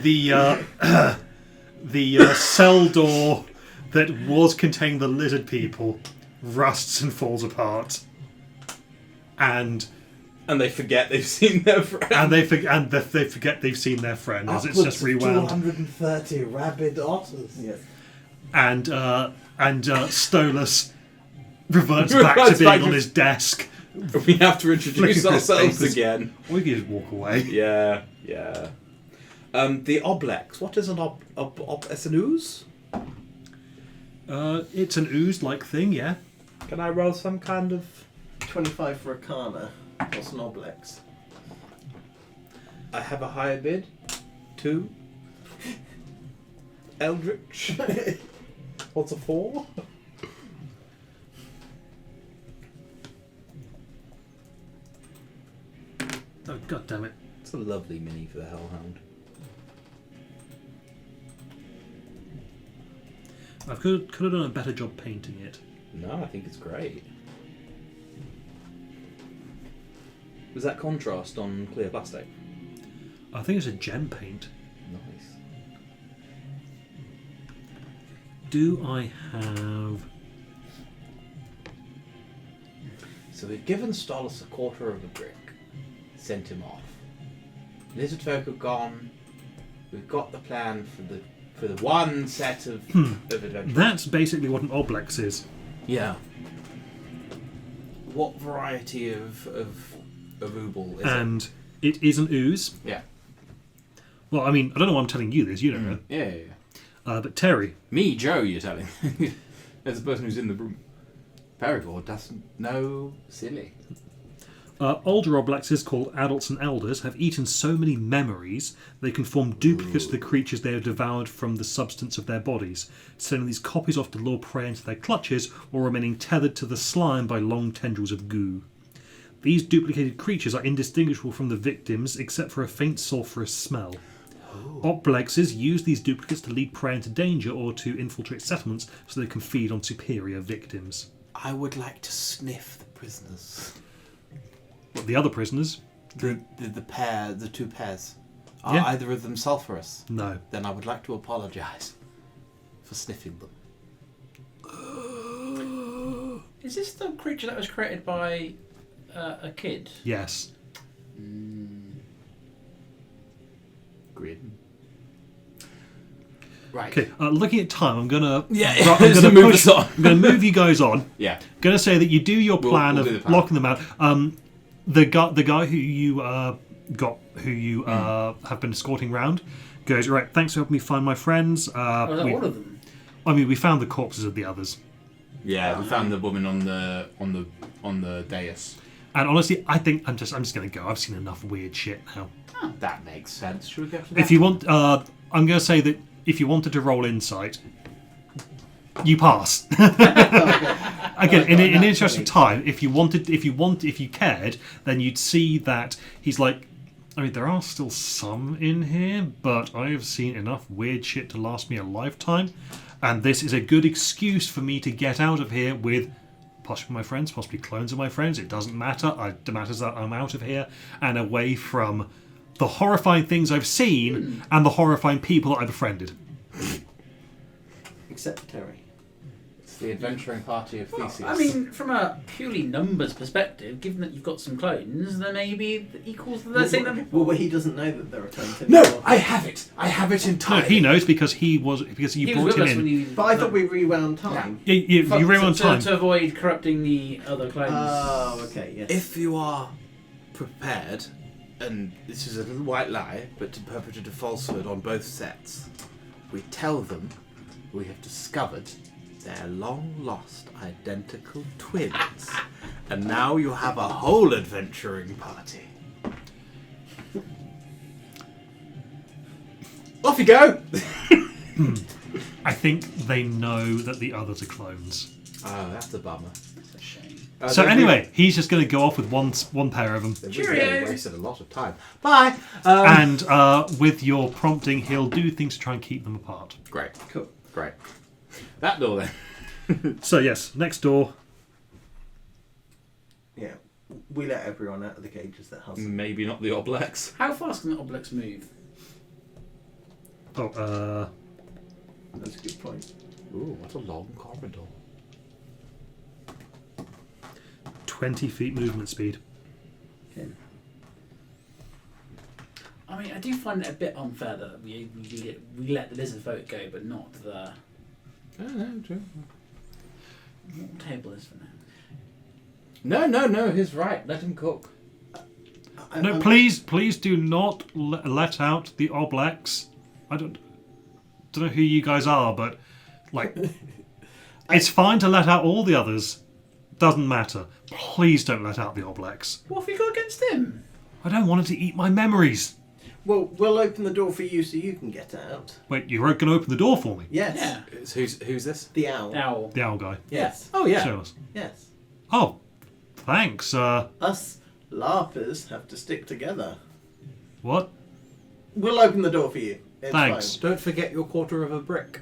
the cell door that was containing the lizard people rusts and falls apart, and And they forget they've seen their friend. they forget they've seen their friend as it's just rewound. 230 rabid otters. Yes. and Stolas reverts back to being on his desk. We have to introduce Flicking through his ourselves papers. again. Or we could just walk away. Yeah. The Oblex. What is an it's an ooze? It's an ooze-like thing, yeah. Can I roll some kind of... 25 for Arcana. What's an Oblex? I have a higher bid. 2. Eldritch. What's a 4? Oh, god damn it. It's a lovely mini for the Hellhound. I could have done a better job painting it. No, I think it's great. Was that contrast on clear plastic? I think it's a gem paint. Nice. Do I have... So we've given Stolas a quarter of a brick. Sent him off. Lizard folk have gone. We've got the plan for the one set of adventures. That's basically what an Oblex is. Yeah. What variety of ooble is And it is an ooze. it? Yeah. Well, I mean, I don't know why I'm telling you this. You don't know. Yeah. But Terry, Me, Joe, you're telling. As the person who's in the room. Perigord doesn't know silly. older Oblexes called adults and elders have eaten so many memories they can form duplicates of the creatures they have devoured from the substance of their bodies, sending these copies off to lure prey into their clutches or remaining tethered to the slime by long tendrils of goo. These duplicated creatures are indistinguishable from the victims except for a faint sulphurous smell. Oblexes use these duplicates to lead prey into danger or to infiltrate settlements so they can feed on superior victims. I would like to sniff the prisoners. But the other prisoners? The two pairs. Are Yeah. either of them sulphurous? No. Then I would like to apologise for sniffing them. Is this the creature that was created by a kid? Yes. Grin. Right. Okay, looking at time, I'm gonna Yeah, I'm so gonna move us on. I'm gonna move you guys on. Yeah. Gonna say that you do your plan we'll do of the plan. locking them out. The guy who you have been escorting round goes, right, thanks for helping me find my friends. Was that all of them? I mean, we found the corpses of the others, Yeah, we found the woman on the dais. and honestly, I think I'm just gonna go. I've seen enough weird shit now. That makes sense. Should we go for that? If you want, I'm gonna say that if you wanted to roll insight, you pass. Again, in the interest of time, if you cared, then you'd see that he's like, I mean, there are still some in here, but I have seen enough weird shit to last me a lifetime, and this is a good excuse for me to get out of here with possibly my friends, possibly clones of my friends. It doesn't matter. It matters that I'm out of here and away from the horrifying things I've seen and the horrifying people that I've befriended. Except Terry. It's the adventuring party of Theseus. I mean, from a purely numbers perspective, given that you've got some clones, then maybe it equals the same number. Well, he doesn't know that there are clones anymore. no, I have it. I have it No, entirely. he knows because you He brought was him with us in. when you. But I thought we rewound time. You rewound time. To avoid corrupting the other clones. Oh, okay, yes. If you are prepared, and this is a little white lie, but to perpetrate a falsehood on both sets, we tell them we have discovered their long-lost identical twins, and now you have a whole adventuring party. Off you go! I think they know that the others are clones. Oh, that's a bummer. That's a shame. So anyway, he's just going to go off with one pair of them. They've Cheerio. really wasted a lot of time. Bye! And with your prompting, he'll do things to try and keep them apart. Great. Cool. Great. That door then. So yes, next door. Yeah. We let everyone out of the cages that has. Maybe not the Oblex. How fast can the Oblex move? Oh, That's a good point. Ooh, what a long corridor. 20 feet movement speed. Okay. I mean, I do find it a bit unfair that we let the lizard folk go, but not the No, true. What table is for now? No, he's right. Let him cook. No, please do not let out the Oblex. I don't know who you guys are, but like, it's fine to let out all the others. Doesn't matter. Please don't let out the Oblex. What have you got against him? I don't want it to eat my memories. Well, we'll open the door for you so you can get out. Wait, you're going to open the door for me? Yes. Yeah. Who's this? The owl. Owl. The owl guy. Yes. Oh yeah. Show us. Yes. Oh, thanks. Us LARPers have to stick together. What? We'll open the door for you. It's Thanks. Don't forget your quarter of a brick.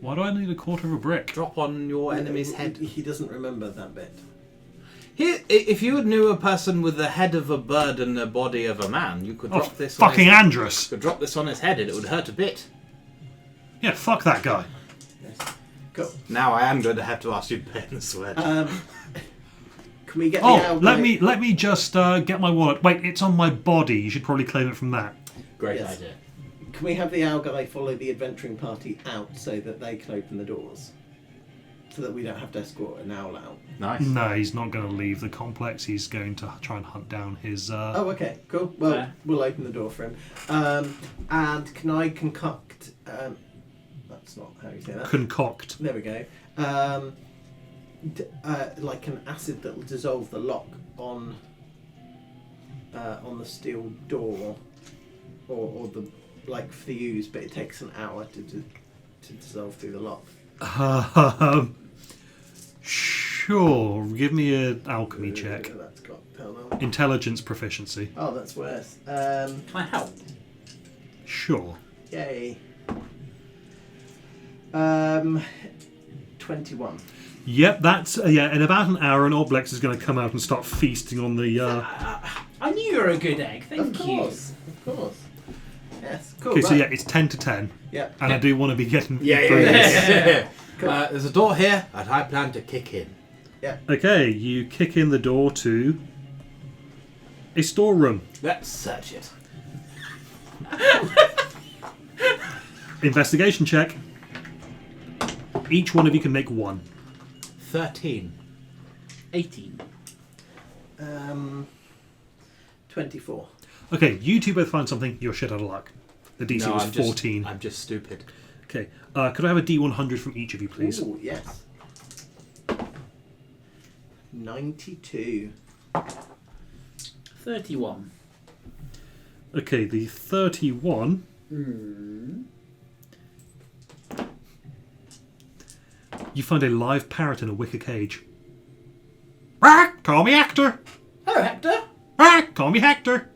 Why do I need a quarter of a brick? Drop on your fine. enemy's head. He doesn't remember that bit. Here, if you knew a person with the head of a bird and the body of a man, you could Oh, drop this. On fucking his Andrus. could drop this on his head and it would hurt a bit. Yeah, fuck that guy. Yes. Cool. Now I am going to have to ask you to pay in the sweat. Can we get the owl Oh, guy? let me just get my wallet. Wait, it's on my body. You should probably claim it from that. Great yes. idea. Can we have the owl guy follow the adventuring party out so that they can open the doors? So that we don't have to escort an owl out. Nice. No, he's not going to leave the complex. He's going to try and hunt down his... Oh, okay, cool. Well, Yeah. we'll open the door for him. And can I concoct... that's not how you say that. Concoct. There we go. Like an acid that will dissolve the lock on the steel door, or the like fuse, but it takes an hour to dissolve through the lock. Sure. Give me an alchemy check. That's got hell Intelligence proficiency. no. Oh, that's worse. Can I help? Sure. Yay. 21. Yep, that's... yeah, in about an hour, an Oblex is going to come out and start feasting on the... I knew you were a good egg. Thank Of course. Yes, cool. Okay, right. so yeah, it's 10 to 10. Yeah. And I do want to be getting... Yeah. through this. Cool. There's a door here, and I plan to kick in. Okay, you kick in the door to a storeroom. Let's search it. Investigation check. Each one of you can make one. 13. 18. 24. Okay, you two both find something. You're shit out of luck. The DC was 14. I'm just stupid. Okay, could I have a D100 from each of you, please? Ooh, yes. 92. 31. Okay, the 31. You find a live parrot in a wicker cage. Ah, call me Hector. Hello, Hector. Ah, call me Hector.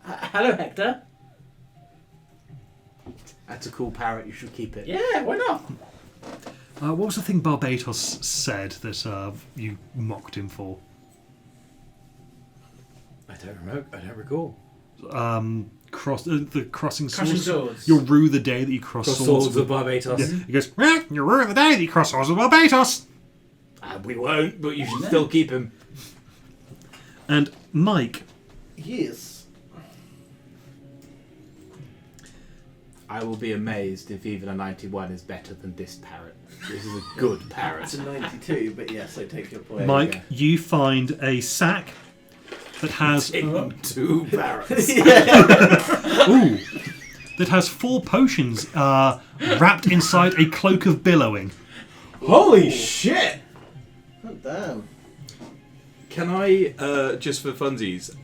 Hello, Hector. That's a cool parrot. You should keep it. Yeah, why not? What was the thing Barbatos said that you mocked him for? I don't recall. The crossing swords. Crossing swords. You'll rue the day that you cross swords with Barbatos. Yeah, he goes, ah, you'll rue the day that you cross swords with Barbatos. We won't, but you should still keep him. And Mike, Yes. I will be amazed if even a 91 is better than this parrot. This is a good parrot. It's a 92, but yes, I take your point. Mike, go. you find a sack that has Two parrots. ooh, that has 4 potions wrapped inside a cloak of billowing. Holy shit! Oh, damn. Can I, just for funsies,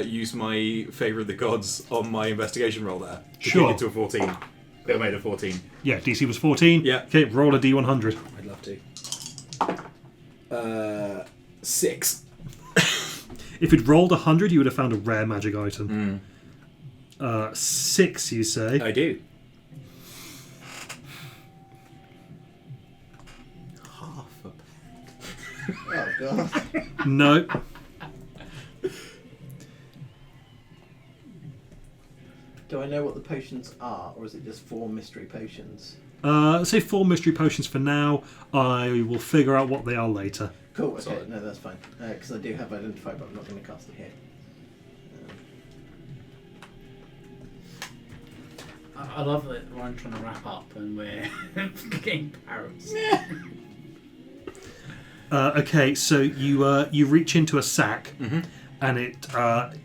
use my Favour of the Gods on my investigation roll there? To Sure. kick it to a 14. It made a 14. Yeah, DC was 14. Yeah. Okay, roll a D100. I'd love to. 6. If you'd rolled 100, you would have found a rare magic item. 6, you say? I do. Half a Oh, God. No. Do I know what the potions are, or is it just 4 mystery potions? Let's say 4 mystery potions for now. I will figure out what they are later. Cool, okay, Solid. no, that's fine. Because I do have Identify, but I'm not going to cast it here. I love that we're trying to wrap up and we're getting parrots. Okay, so you reach into a sack, and it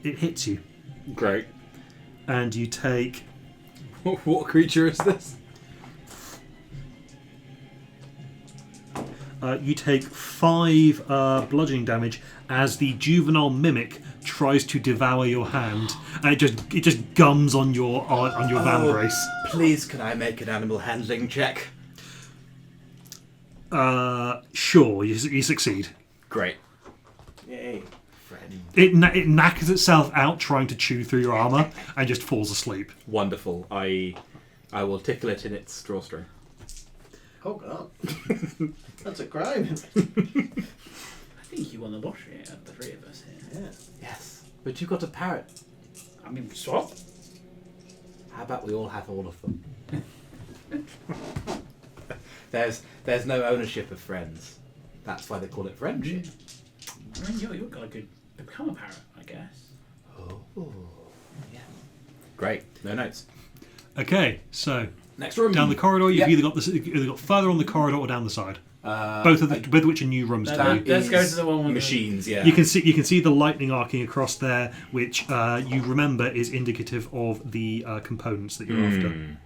hits you, Great. and you take What creature is this? you take 5 bludgeoning damage as the juvenile mimic tries to devour your hand, and it just gums on your van brace. Please, can I make an animal handling check? Sure, you succeed. Great. Yay. Friend. It knackers itself out trying to chew through your armor and just falls asleep. Wonderful. I will tickle it in its drawstring. Oh god. That's a crime. I think you won the lottery out of the 3 of us here. Yeah. Yes. But you've got a parrot. I mean, swap. How about we all have all of them? There's no ownership of friends. That's why they call it friendship. I mean, you're gonna become a parrot, I guess. Oh. Yeah. Great. No notes. Okay, so Next room. down the corridor, you've Yep. either got further on the corridor or down the side. Both of which are new rooms to you. Let's go to the one with machines. Yeah. You can see the lightning arcing across there, which you remember is indicative of the components that you're after.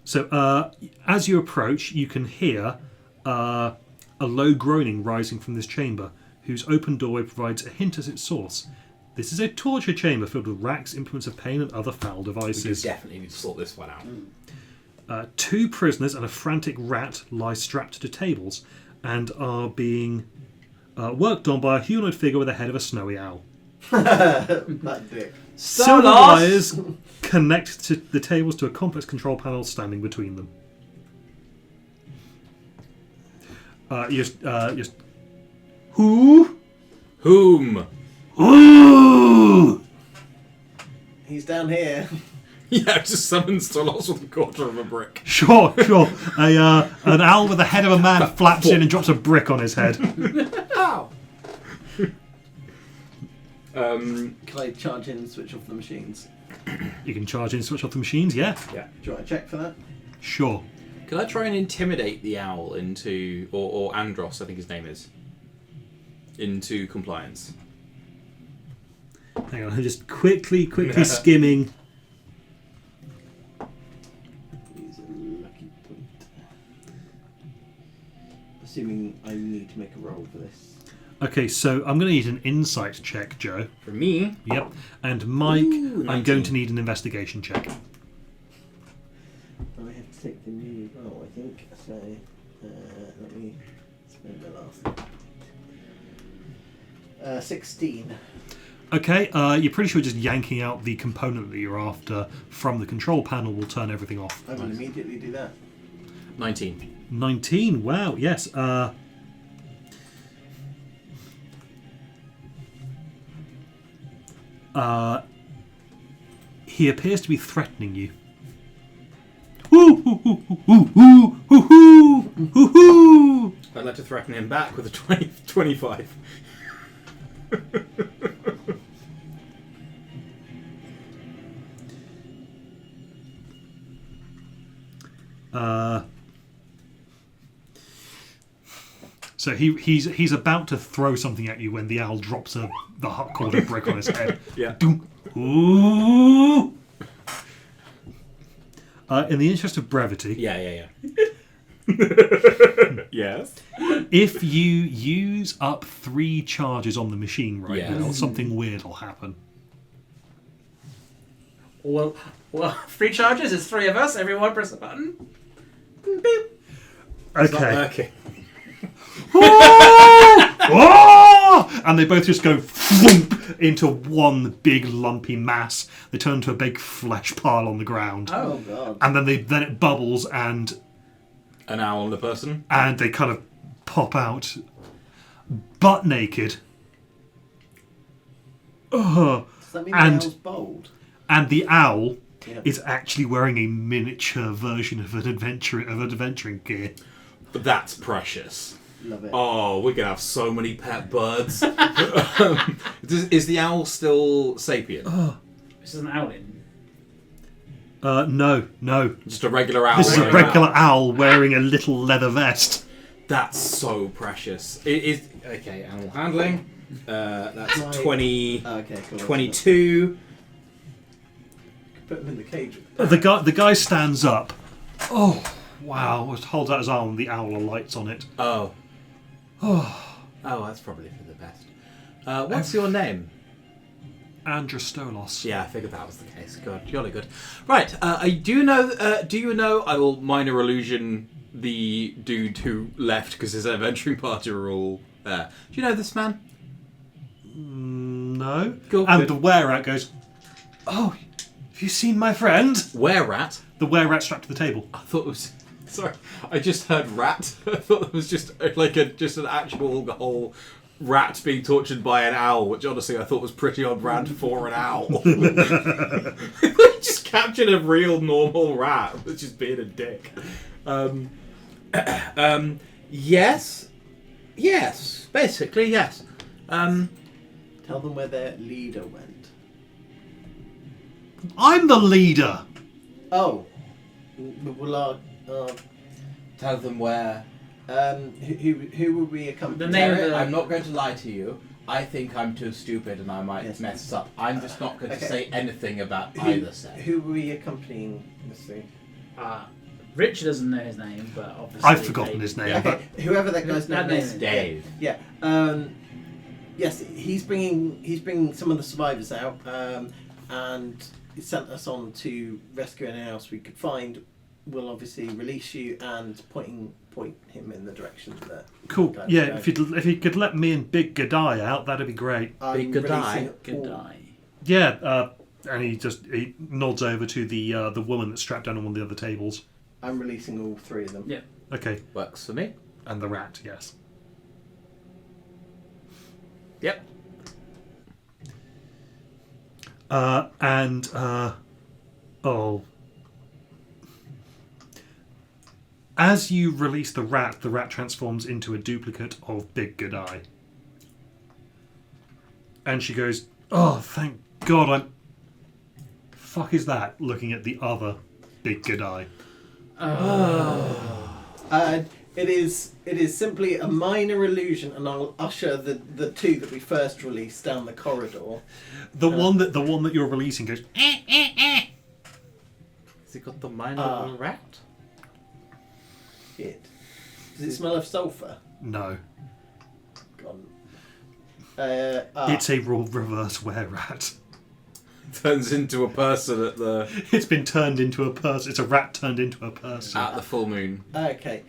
So as you approach, you can hear a low groaning rising from this chamber, whose open doorway provides a hint as its source. This is a torture chamber filled with racks, implements of pain, and other foul We devices. definitely need to sort this one out. 2 prisoners and a frantic rat lie strapped to tables and are being worked on by a humanoid figure with the head of a snowy owl. That dick. Silver lost. wires connect to the tables to a complex control panel standing between them. Just who? Whom? Ooh! He's down here. Yeah, just summons Stolos with a quarter of a brick. Sure. An owl with the head of a man flaps in and drops a brick on his head. Ow! Can I charge in and switch off the machines? You can charge in and switch off the machines, yeah? Yeah. Do you want to check for that? Sure. Can I try and intimidate the owl into, or Andros, I think his name is, into compliance? Hang on, I'm just quickly skimming. Use a lucky point. Assuming I need to make a roll for this. Okay, so I'm going to need an insight check, Joe. For me, Yep. And Mike, Ooh, I'm 19. going to need an investigation check. I have to take the new roll, I think. So, let me spend the last 16. Okay, you're pretty sure just yanking out the component that you're after from the control panel will turn everything off. I will immediately do that. 19. 19, wow, yes. He appears to be threatening you. Woo, hoo, hoo, hoo, hoo, hoo, hoo, hoo, hoo. I'd like to threaten him back with a 25. So he's about to throw something at you when the owl drops the hot quarter brick on his head. Yeah. Doom. Ooh. In the interest of brevity, Yeah. Yes. if you use up 3 charges on the machine right Yes. now, something weird will happen. Well, 3 charges. It's 3 of us. Everyone press the button. Beep. Okay. Okay. Oh! And they both just go thwomp into one big lumpy mass. They turn into a big flesh pile on the ground. Oh god. And then it bubbles and An owl and a person. they kind of pop out butt naked. Ugh. Does that mean And- the owl's bold? And the owl Yep. is actually wearing a miniature version of an adventuring gear. But that's precious. Love it. Oh, we're gonna have so many pet birds. Is the owl still sapient? This is an owlin. No. Just a regular owl. This is a wearing regular owl wearing a little leather vest. That's so precious. It is okay. Animal handling. That's Right. 20, Okay, cool. 22. Put him in the cage. The guy stands up. Oh, wow. Holds out his arm. The owl lights on it. Oh, that's probably for the best. What's your name? Androstolos. Yeah, I figured that was the case. Good, jolly good. Right, do you know, I will minor illusion the dude who left because his adventuring party are all there. Do you know this man? No. Cool, And good. the were-rat goes, "Oh, have you seen my friend?" Were-rat? The were-rat strapped to the table. I thought it was... Sorry, I just heard rat. I thought it was just like just an actual whole rat being tortured by an owl, which honestly I thought was pretty on brand for an owl. Just captured a real normal rat, which is being a dick. Yes, basically yes. Tell them where their leader went. I'm the leader. Oh, well, Tell them where. who will we accompany? The name of Terry, the- I'm not going to lie to you. I think I'm too stupid and I might Yes. mess up. I'm just not going to Okay. say anything about either set. Who were we accompanying? Let's see. Richard doesn't know his name, but obviously I've forgotten his name. Yeah. But Okay, whoever that guy's That name name is. is Dave. Yeah. Yes, he's bringing some of the survivors out, and he sent us on to rescue anyone else we could find. We'll obviously release you and point him in the direction that. cool. Okay, Yeah, okay. if you could let me and Big Gadai out, that'd be great. I'm Big good eye. releasing Good all- die. Yeah. And he nods over to the woman that's strapped down on one of the other tables. I'm releasing all three of them. Yeah. Okay. Works for me. And the rat. Yes. Yep. As you release the rat transforms into a duplicate of Big Gadai. And she goes, "Oh, thank God, I'm... Fuck is that?" Looking at the other Big Gadai. It is simply a minor illusion, and I'll usher the two that we first released down the corridor. The one that you're releasing goes, Has he got the mind of a rat? Shit. Does it smell of sulphur? "No, Gone. it's a reverse were-rat. Turns into a person at the It's been turned into a person. It's a rat turned into a person." at the full moon. Okay.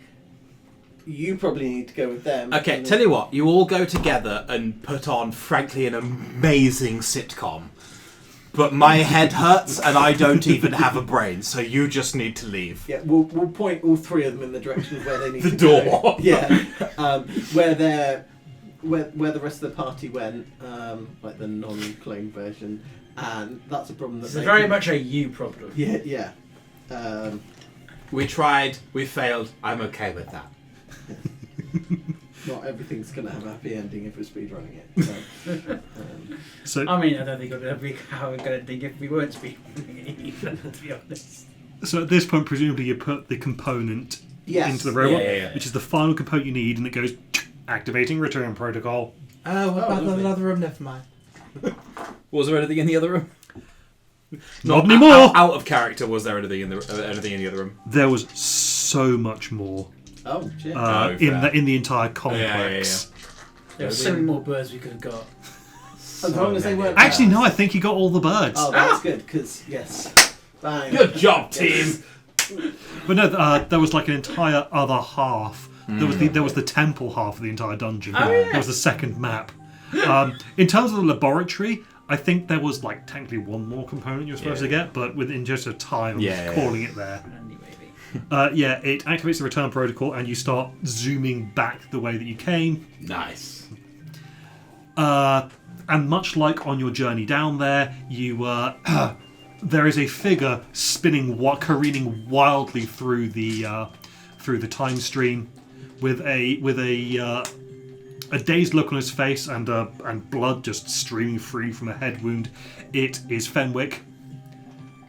You probably need to go with them. Okay, and tell you what, you all go together and put on, frankly, an amazing sitcom. But my head hurts and I don't even have a brain, so you just need to leave. Yeah, we'll point all three of them in the direction of where they need The to door. go. Yeah, where the rest of the party went, like the non-clone version, and that's a problem that It's they very can- much a you problem. Yeah. We tried, we failed, I'm okay with that. Not everything's gonna have a happy ending if we're speedrunning it. So, So I mean, I don't think it would be how we're going to think if we weren't speedrunning it either, to be honest. So at this point, presumably you put the component yes. into the robot, Yeah. which is the final component you need, and it goes activating return protocol. Oh, what about lovely. the other room? Never mind. Was there anything in the other room? Not anymore. Out of character, was there anything in the other room? There was so much more Oh shit. Oh, in fair. in the entire complex. There were so many more birds we could have got. as long as they weren't. Actually, no, I think you got all the birds. Oh, that's good because yes. Bang. Good job, team. But no, there was like an entire other half. There was the temple half of the entire dungeon. Oh, yeah. There was the second map. In terms of the laboratory, I think there was like technically one more component you're supposed to get, but within just a time, Yeah. calling it there. Andy, maybe. Yeah, it activates the return protocol, and you start zooming back the way that you came. Nice. And much like on your journey down there, you there is a figure spinning, careening wildly through the time stream, with a dazed look on his face and blood just streaming free from a head wound. It is Fenwick.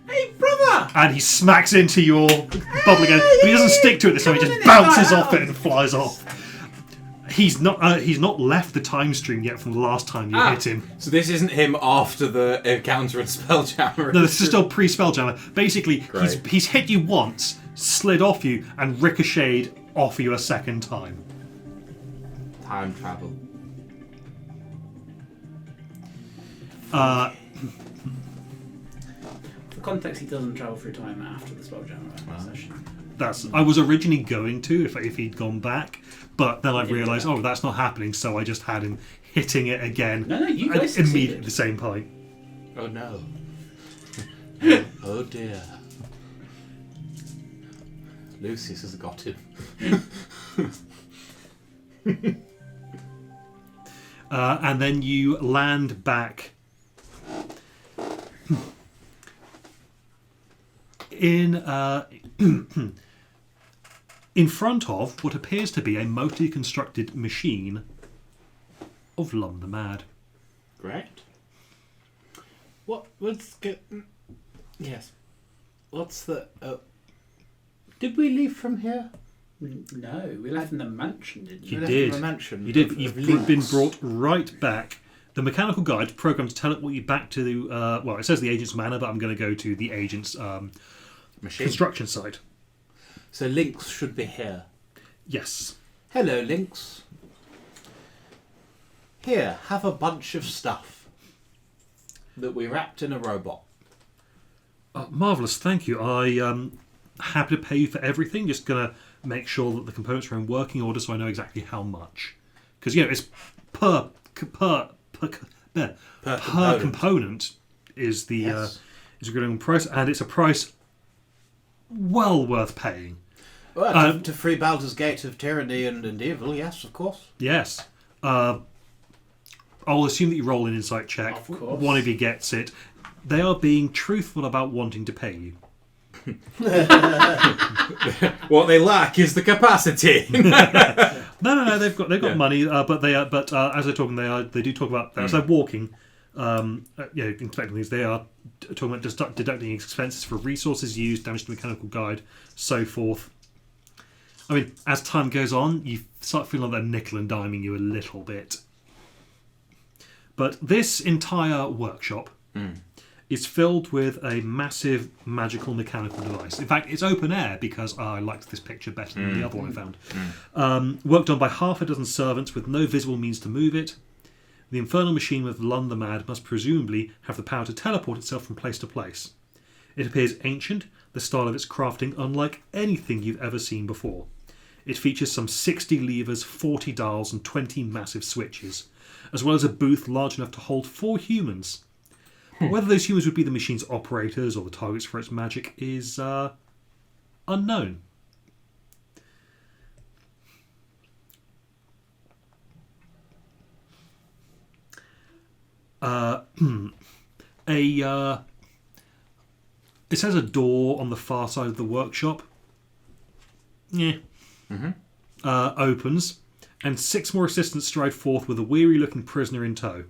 Hey, brother! and he smacks into your bubble again. But he doesn't stick to it this time. He just bounces off it and flies off. He's not left the time stream yet from the last time you hit him. So this isn't him after the encounter and Spelljammer. No, this is still pre-Spelljammer. Basically, Great. he's hit you once, slid off you, and ricocheted off you a second time. Time travel. For context, he doesn't travel through time after the Spelljammer session. I was originally going to if he'd gone back, but then I realised, that's not happening, so I just had him hitting it again. No, you guys immediately at the same point. Oh no. Oh dear. Lucius has got him. And then you land back in front of what appears to be a motorly constructed machine of Lum the Mad. Great. Let's get... Yes. What's the... did we leave from here? No, we left in the mansion, didn't You you? did. From a mansion You did. of You've been links. brought right back. The mechanical guide programmed to teleport you back to the... it says the agent's manor, but I'm going to go to the agent's Machine. construction site. So Lynx should be here. Yes. Hello, Lynx. Here, have a bunch of stuff that we wrapped in a robot. Marvellous, thank you. I'm happy to pay you for everything. Just going to make sure that the components are in working order so I know exactly how much. Because, it's per component is the Yes. is a good price, and it's a price well worth paying. Well, to free Baldur's Gate of tyranny and evil, yes, of course. Yes. I'll assume that you roll an insight check. Of course. One of you gets it. They are being truthful about wanting to pay you. What they lack is the capacity. No. They've got money, but as they're talking, they do talk about as they're walking. Inspecting things, they are talking about just deducting expenses for resources used, damage to the mechanical guide, so forth. I mean, as time goes on, you start feeling like they're nickel and diming you a little bit. But this entire workshop is filled with a massive magical mechanical device. In fact, it's open air because I liked this picture better than the other one I found. Worked on by half a dozen servants with no visible means to move it. The infernal machine with Lum the Mad must presumably have the power to teleport itself from place to place. It appears ancient, the style of its crafting unlike anything you've ever seen before. It features some 60 levers, 40 dials and 20 massive switches, as well as a booth large enough to hold 4 humans. But whether those humans would be the machine's operators or the targets for its magic is unknown. It says a door on the far side of the workshop. Yeah. Opens, and 6 more assistants stride forth with a weary-looking prisoner in tow.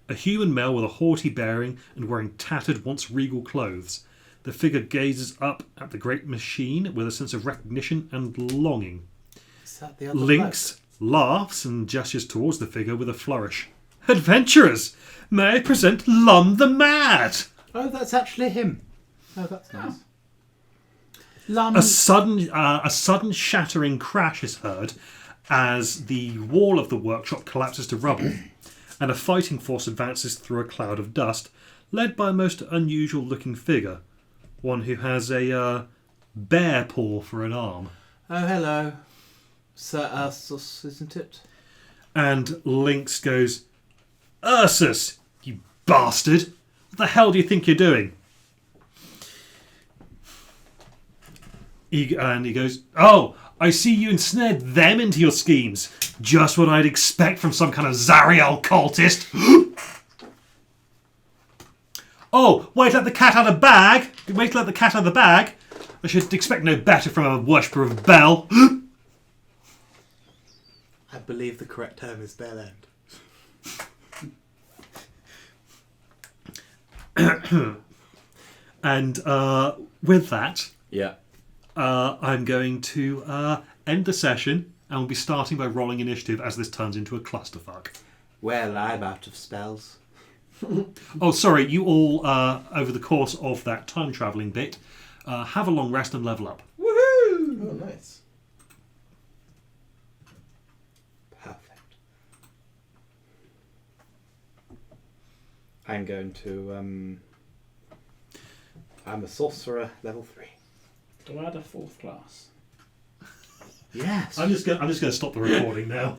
A human male with a haughty bearing and wearing tattered, once regal clothes. The figure gazes up at the great machine with a sense of recognition and longing. Is that the other Lynx laughs and gestures towards the figure with a flourish. Adventurers, may I present Lum the Mad? bloke? Oh, that's actually him. Oh, that's nice. A sudden shattering crash is heard as the wall of the workshop collapses to rubble, and a fighting force advances through a cloud of dust, led by a most unusual-looking figure, one who has a bear paw for an arm. Oh, hello. Sir Ursus, isn't it? And Lynx goes, Ursus, you bastard! What the hell do you think you're doing? He goes, oh, I see you ensnared them into your schemes. Just what I'd expect from some kind of Zariel cultist. Oh, wait, let the cat out of the bag. Wait, let the cat out of the bag. I should expect no better from a worshipper of Bel. I believe the correct term is bell end. And with that, Yeah. I'm going to end the session, and we'll be starting by rolling initiative as this turns into a clusterfuck. Well, I'm out of spells. Oh, sorry, you all, over the course of that time-travelling bit, have a long rest and level up. Woohoo! Oh, nice. Perfect. I'm going to. I'm a sorcerer, level 3. Do I add a 4th class? Yes. I'm just going to stop the recording now.